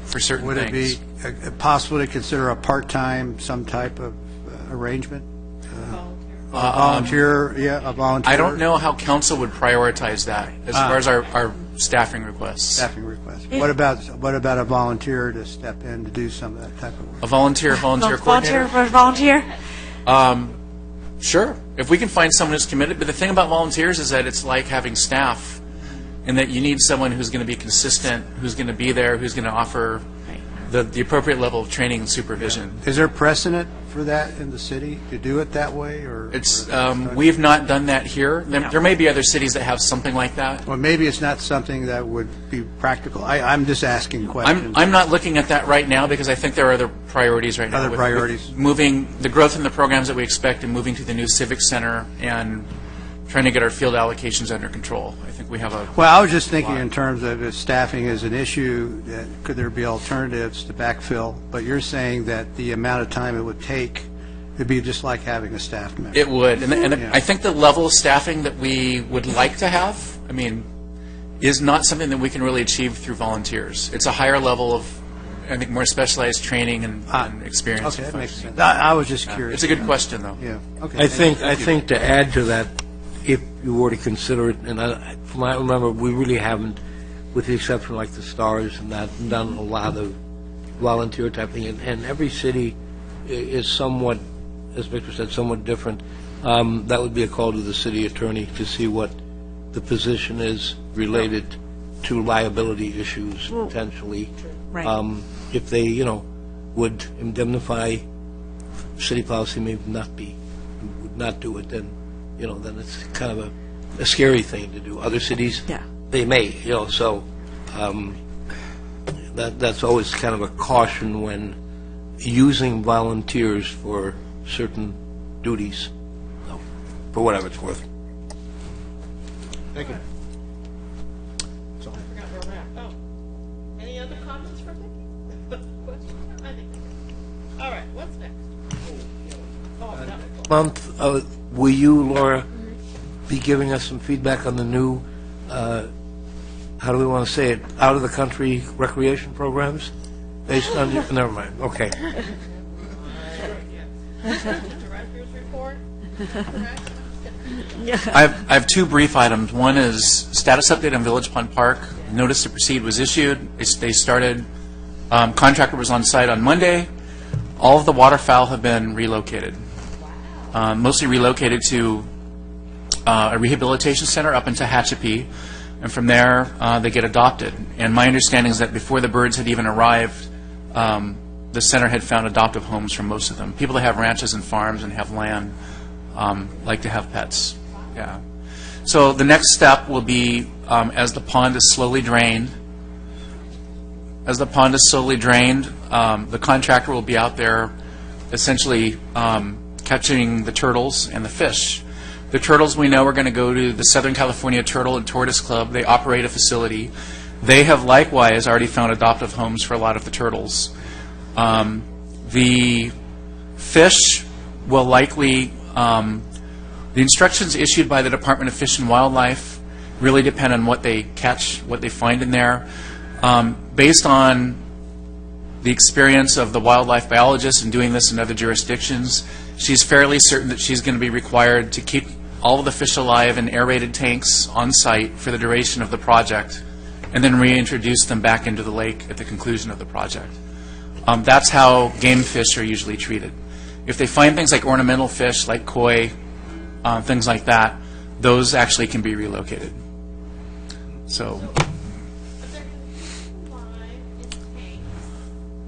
for certain Would things. it be possible to consider a part-time, some type of arrangement? A volunteer. I don't know how council would prioritize that as far as our staffing requests. Staffing request. What about a volunteer to step in to do some of that type of work? A volunteer coordinator? Volunteer? Sure, if we can find someone who's committed. But the thing about volunteers is that it's like having staff, in that you need someone who's going to be consistent, who's going to be there, who's going to offer the appropriate level of training and supervision. Is there precedent for that in the city to do it that way, or? We have not done that here. There may be other cities that have something like that. Well, maybe it's not something that would be practical. I'm just asking questions. I'm not looking at that right now because I think there are other priorities right now. Other priorities. With moving the growth in the programs that we expect and moving to the new civic center and trying to get our field allocations under control. I think we have a... Well, I was just thinking in terms of if staffing is an issue, that could there be alternatives to backfill? But you're saying that the amount of time it would take would be just like having a staff member. It would. And Yeah. I think the level of staffing that we would like to have, is not something that we can really achieve through volunteers. It's a higher level of, I think, more specialized training and experience. Okay, that makes sense. I was just curious. It's a good question, though. Yeah. Okay. I think to add to that, if you were to consider it, and from what I remember, we really haven't, with the exception like the Stars and that, done a lot of volunteer type thing. And every city is somewhat, as Victor said, somewhat different. That would be a call to the city attorney to see what the position is related to liability issues potentially. Right. If they, would indemnify, city policy may would not do it, then it's kind of a scary thing to do. Other cities, they may, so that's always kind of a caution when using volunteers for certain duties, for whatever it's worth. Thank you. I forgot where we're at. Oh, any other comments from Vicki? Questions? I think. All right, what's next? Oh, no. Month, will you, Laura, be giving us some feedback on the new, how do we want to say it, out-of-the-country recreation programs? Based on, never mind, okay. Director's report? I have two brief items. One is status update on Village Pond Park. Notice to proceed was issued. They started. Contractor was on site on Monday. All of the waterfowl have been relocated. Mostly relocated to a rehabilitation center up in Tehachapi, and from there they get adopted. And my understanding is that before the birds had even arrived, the center had found adoptive homes for most of them. People that have ranches and farms and have land like to have pets. Yeah. So the next step will be as the pond is slowly drained. As the pond is slowly drained, the contractor will be out there essentially catching the turtles and the fish. The turtles we know are going to go to the Southern California Turtle and Tortoise Club. They operate a facility. They have likewise already found adoptive homes for a lot of the turtles. The fish will likely, the instructions issued by the Department of Fish and Wildlife really depend on what they catch, what they find in there. Based on the experience of the wildlife biologist and doing this in other jurisdictions, she's fairly certain that she's going to be required to keep all of the fish alive in aerated tanks on site for the duration of the project, and then reintroduce them back into the lake at the conclusion of the project. That's how game fish are usually treated. If they find things like ornamental fish, like koi, things like that, those actually can be relocated. So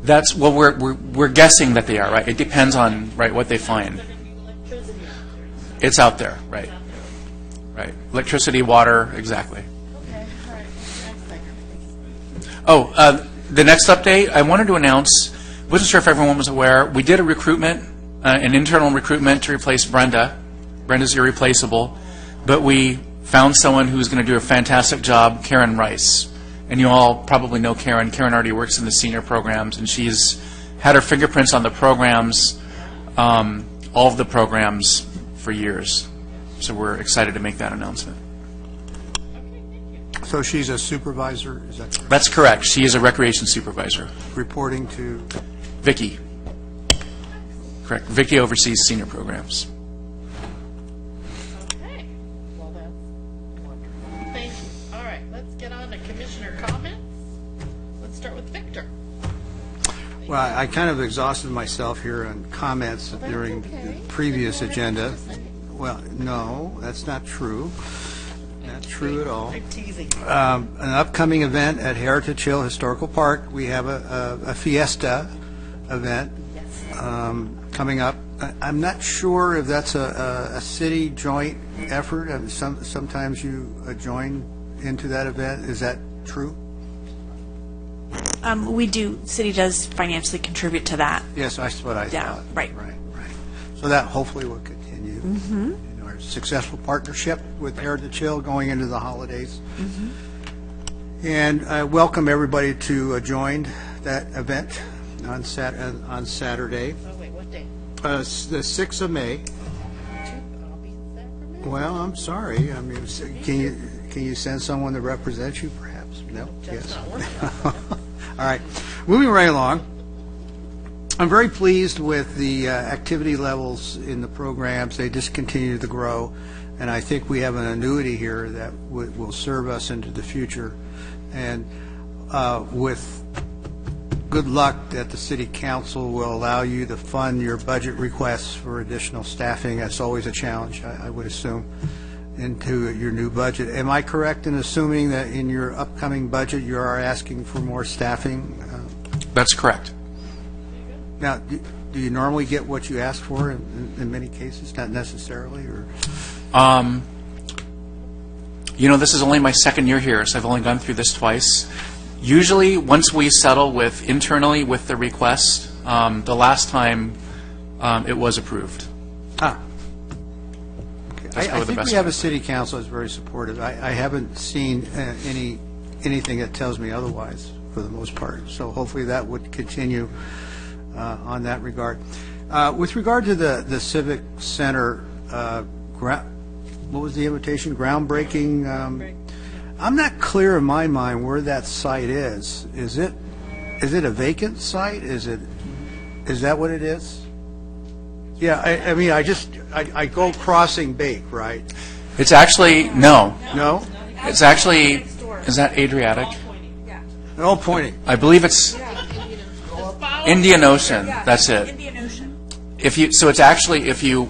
that's, well, we're guessing that they are, right? It depends on, right, what they find. It's out there, right? Right. Electricity, water, exactly. Okay, all right. Next thing. Oh, the next update, I wanted to announce, wasn't sure if everyone was aware, we did a recruitment, an internal recruitment to replace Brenda. Brenda's irreplaceable, but we found someone who's going to do a fantastic job, Karen Rice. And you all probably know Karen. Karen already works in the senior programs, and she's had her fingerprints on the programs, all of the programs, for years. So we're excited to make that announcement. So she's a supervisor, is that correct? That's correct. She is a recreation supervisor. Reporting to, Vicki. Correct. Vicki oversees senior programs. Okay. Well, that's wonderful. Thank you. All right, let's get on to commissioner comments. Let's start with Victor. well, I kind of exhausted myself here on comments during the previous agenda. Well, no, that's not true. Not true at all. I'm teasing. An upcoming event at Heritage Hill Historical Park. We have a fiesta event coming up. I'm not sure if that's a city joint effort. Sometimes you join into that event. Is that true? We do, city does financially contribute to that. Yes, that's what I Yeah, thought. right. Right. So that hopefully will continue. In our successful partnership with Heritage Hill going into the holidays. And I welcome everybody to join that event on Saturday, Oh, wait, what day? the 6th of May. I'll be in Sacramento. Well, I'm sorry. I mean, can you send someone to represent you, perhaps? No? Yes. Not working. All right. Moving right along. I'm very pleased with the activity levels in the programs. They just continue to grow, and I think we have an annuity here that will serve us into the future. And with good luck that the city council will allow you to fund your budget requests for additional staffing. That's always a challenge, I would assume, into your new budget. Am I correct in assuming that in your upcoming budget you are asking for more staffing? That's correct. Now, do you normally get what you ask for in many cases? Not necessarily, or? This is only my second year here, so I've only gone through this twice. Usually, once we settle internally with the request, the last time it was approved. Ah. Okay. That's I probably the think best we have way. a city council that's very supportive. I haven't seen anything that tells me otherwise, for the most part. So hopefully that would continue on that regard. With regard to the Civic Center, what was the invitation? Groundbreaking? I'm not clear in my mind where that site is. Is it a vacant site? Is that what it is? Yeah, I mean, I go crossing Bake, right? It's actually, no. No? It's actually, is that Adriatic? No pointing. I believe it's Indian Ocean. That's it. Indian Ocean. So it's actually, if you,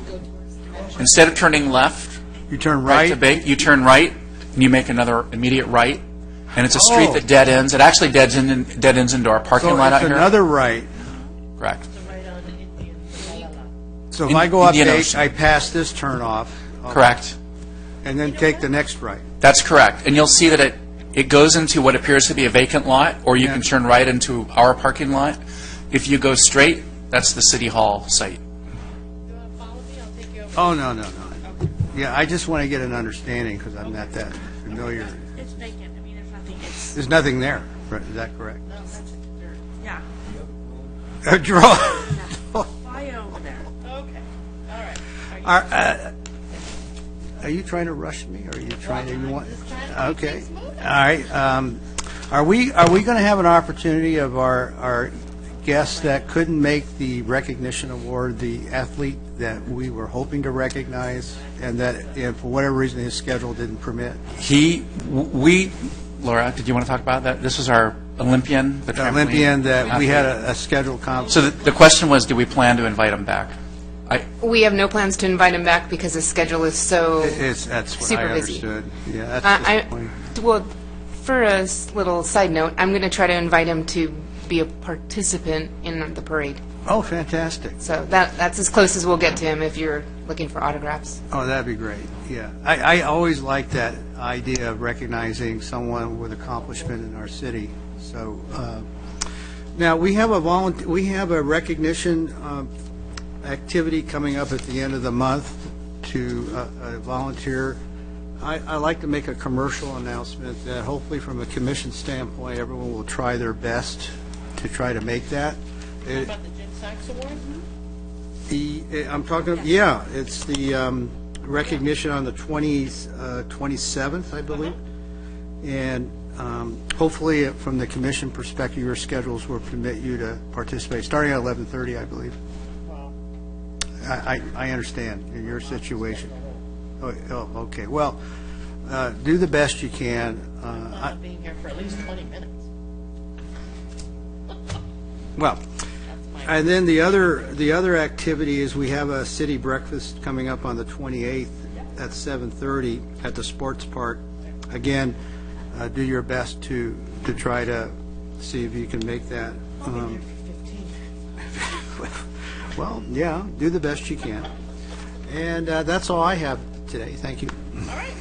instead of turning left, You turn right to right? Bake, you turn right, and you make another immediate right, and it's a street Oh. that dead ends. It actually dead ends into our parking So lot out it's here. another right. Correct. So if I go up Indian Bake, Ocean. I pass this turnoff. Correct. And then take the next right. That's correct. And you'll see that it goes into what appears to be a vacant lot, or you Yeah. can turn right into our parking lot. If you go straight, that's the City Hall site. You want to follow me? I'll take you over. Oh, no. Yeah, I just want to get an understanding, because I'm not that familiar. It's vacant, I mean, there's nothing, it's, There's nothing there, right? Is that correct? yeah. A draw. Fly over there. Okay. All right. Are you trying to rush me, or are you trying to, you want? Just trying to keep Okay, things moving. all right. Are we going to have an opportunity of our guests that couldn't make the recognition award, the athlete that we were hoping to recognize, and that, for whatever reason, his schedule didn't permit? Laura, did you want to talk about that? This was our Olympian, the The trampoline Olympian that we had athlete. a scheduled conflict. So the question was, do we plan to invite him back? We have no plans to invite him back because his schedule is so That's what super I busy. understood. Yeah, that's I, disappointing. well, for a little side note, I'm going to try to invite him to be a participant in the parade. Oh, fantastic. So that's as close as we'll get to him if you're looking for autographs. Oh, that'd be great, yeah. I always like that idea of recognizing someone with accomplishment in our city. So, now, we have a recognition activity coming up at the end of the month to a volunteer I'd like to make a commercial announcement that hopefully from a commission standpoint, everyone will try their best to try to make that. How about the Jim Sachs Award? I'm talking, yeah, it's the recognition on the 27th, I believe. And hopefully, from the commission perspective, your schedules will permit you to participate, starting at 11:30, I believe. I understand in your situation. Oh, okay. Well, do the best you can. I'm not being here for at least 20 minutes. Well, and then the other activity is we have a city breakfast coming up on the 28th at 7:30 at the sports park. Again, do your best to try to see if you can make that. Well, yeah, do the best you can. And that's all I have today. Thank you. All right.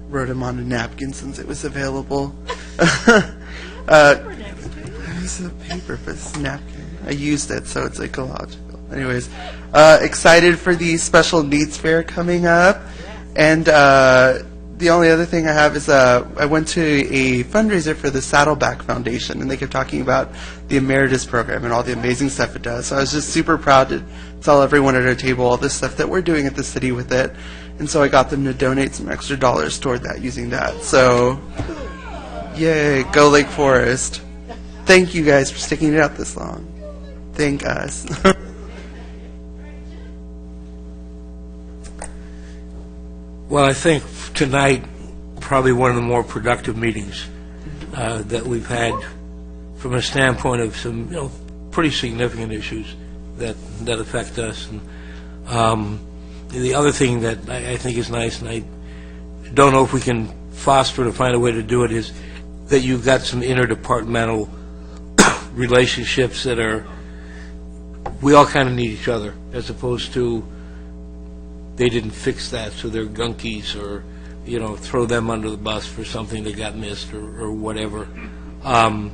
Wrote them on a napkin since it was available. It was a paper, but it's a napkin. I used it, so it's ecological. Anyways, excited for the special needs fair coming up. And the only other thing I have is I went to a fundraiser for the Saddleback Foundation, and they kept talking about the Emeritus program and all the amazing stuff it does. So I was just super proud to tell everyone at our table all this stuff that we're doing at the city with it. And so I got them to donate some extra dollars toward that using that. So, yay, go Lake Forest. Thank you guys for sticking it out this long. Thank us. Well, I think tonight, probably one of the more productive meetings that we've had from a standpoint of some, pretty significant issues that affect us. And the other thing that I think is nice, and I don't know if we can foster to find a way to do it, is that you've got some interdepartmental relationships that are, we all kind of need each other, as opposed to they didn't fix that, so they're gunkies, or throw them under the bus for something that got missed, or whatever. I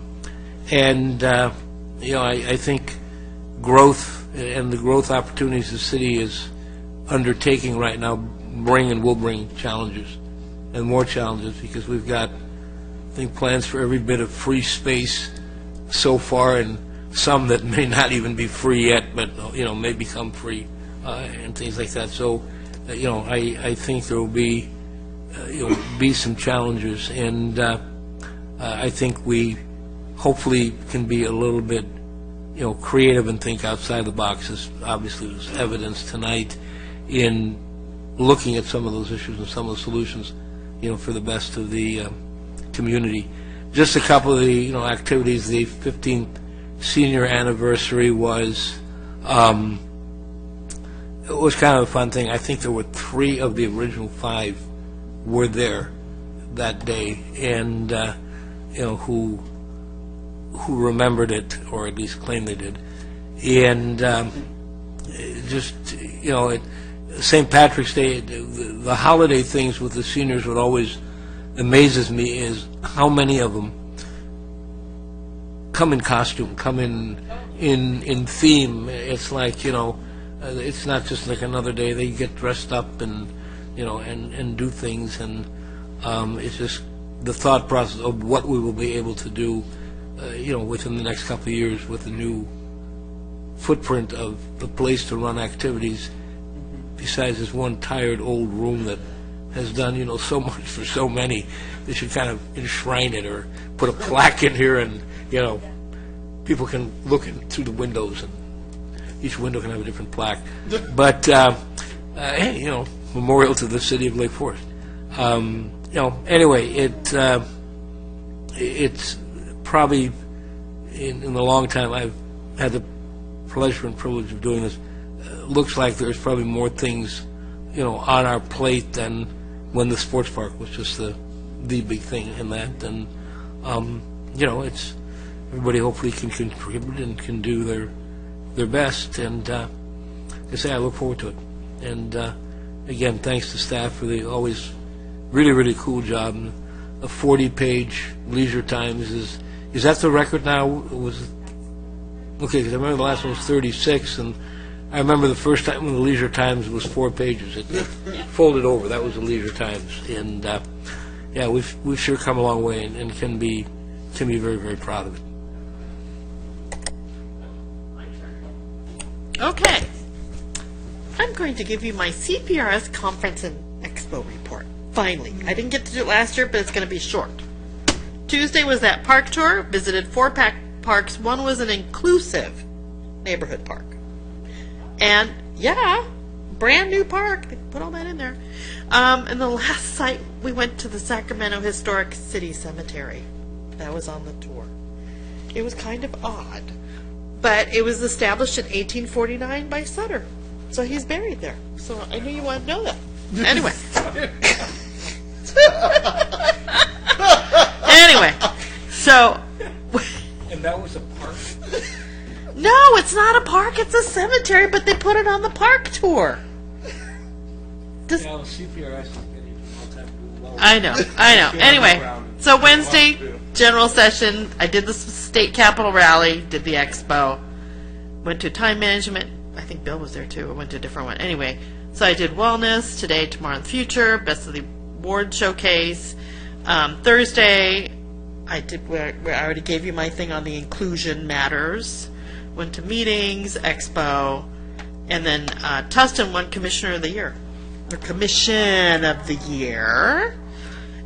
think growth and the growth opportunities the city is undertaking right now will bring challenges and more challenges, because we've got, I think, plans for every bit of free space so far, and some that may not even be free yet, but may become free, and things like that. So, I think there will be some challenges, and I think we hopefully can be a little bit creative and think outside the boxes. Obviously, there's evidence tonight in looking at some of those issues and some of the solutions, for the best of the community. Just a couple of the activities. The 15th senior anniversary was kind of a fun thing. I think there were 3 of the original 5 were there that day, and who remembered it, or at least claimed they did. And St. Patrick's Day, the holiday things with the seniors, what always amazes me is how many of them come in costume, come in theme. It's like, it's not just like another day. They get dressed up and do things, and it's just the thought process of what we will be able to do, within the next couple of years with the new footprint of the place to run activities, besides this one tired old room that has done, so much for so many. They should kind of enshrine it, or put a plaque in here, and, people can look in through the windows, and each window can have a different plaque. But, hey, memorial to the city of Lake Forest. Anyway, it's probably, in the long time I've had the pleasure and privilege of doing this, looks like there's probably more things, on our plate than when the sports park was just the big thing in that. And, it's, everybody hopefully can contribute and can do their best. And, I say I look forward to it. And, again, thanks to staff for the always really, really cool job. And a 40-page Leisure Times is that the record now? Okay, because I remember the last one was 36, and I remember the first time when the Leisure Times was 4 pages. It folded over. That was the Leisure Times. And, yeah, we've sure come a long way and can be very, very proud of it. Okay. I'm going to give you my CPRS Conference and Expo report. Finally. I didn't get to do it last year, but it's going to be short. Tuesday was that park tour. Visited 4 parks. One was an inclusive neighborhood park. And, yeah, brand new park. They put all that in there. And the last site, we went to the Sacramento Historic City Cemetery. That was on the tour. It was kind of odd. But it was established in 1849 by Sutter. So he's buried there. So I knew you wanted to know that. Anyway. Anyway. So. And that was a park? No, it's not a park. It's a cemetery, but they put it on the park tour. CPRS is getting all time low. I know. Anyway, so Wednesday, general session, I did the state capitol rally, did the expo, went to time management. I think Bill was there too. I went to a different one. Anyway, so I did wellness, today, tomorrow, and the future, best of the award showcase. Thursday, I did where I already gave you my thing on the inclusion matters. Went to meetings, expo, and then Tustin won Commissioner of the Year, or Commission of the Year.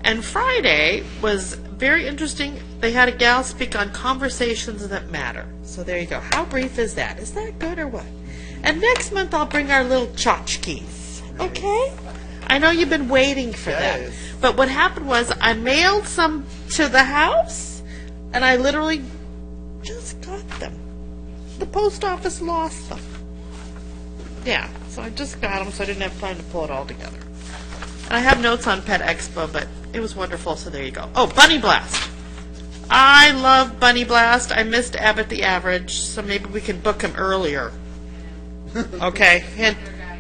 And Friday was very interesting. They had a gal speak on conversations that matter. So there you go. How brief is that? Is that good or what? And next month I'll bring our little tchotchkes. Okay? I know you've been waiting for that. But what happened was I mailed some to the house, and I literally just got them. The post office lost them. Yeah, so I just got them, so I didn't have time to pull it all together. And I have notes on Pet Expo, but it was wonderful, so there you go. Oh, Bunny Blast. I love Bunny Blast. I missed Abbott the Average, so maybe we can book him earlier. Okay, hint,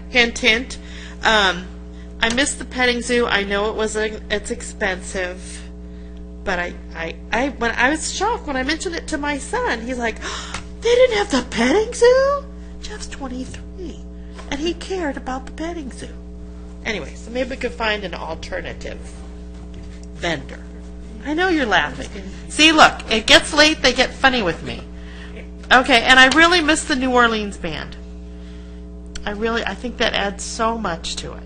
hint, hint. I missed the petting zoo. I know it's expensive, but I was shocked when I mentioned it to my son. He's like, they didn't have the petting zoo? Jeff's 23, and he cared about the petting zoo. Anyway, so maybe we could find an alternative vendor. I know you're laughing. See, look, it gets late, they get funny with me. Okay, and I really miss the New Orleans band. I think that adds so much to it.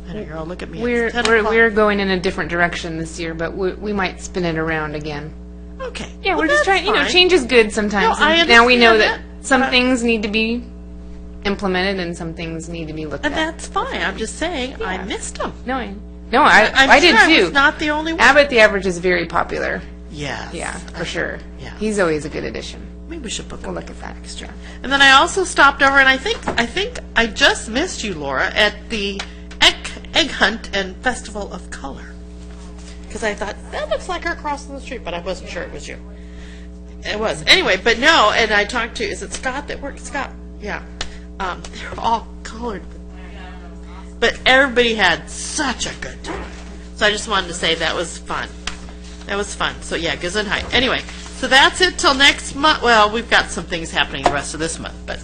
I know you're all look at me. We're It's 10 o'clock. we're going in a different direction this year, but we might spin it around again. Okay. Yeah, Well, we're just that's trying. fine. Change is good sometimes. No, I and now we know understand that that, some but- things need to be implemented and some things need to be looked And at. that's fine. I'm just saying I missed them. No, I I'm did sure too. I was not the only one. Abbott the Average is very popular. Yes. Yeah, for sure. Yeah. He's always a good addition. Maybe we should book We'll them. look at that extra. And then I also stopped over, and I think I just missed you, Laura, at the Egg Hunt and Festival of Color. Because I thought, that looks like her crossing the street, but I wasn't sure it was you. It was. Anyway, but no, and I talked to, is it Scott that worked? Scott, yeah. They're all colored. But everybody had such a good time. So I just wanted to say that was fun. That was fun. So yeah, Gesundheit. Anyway, so that's it till next month. Well, we've got some things happening the rest of this month, but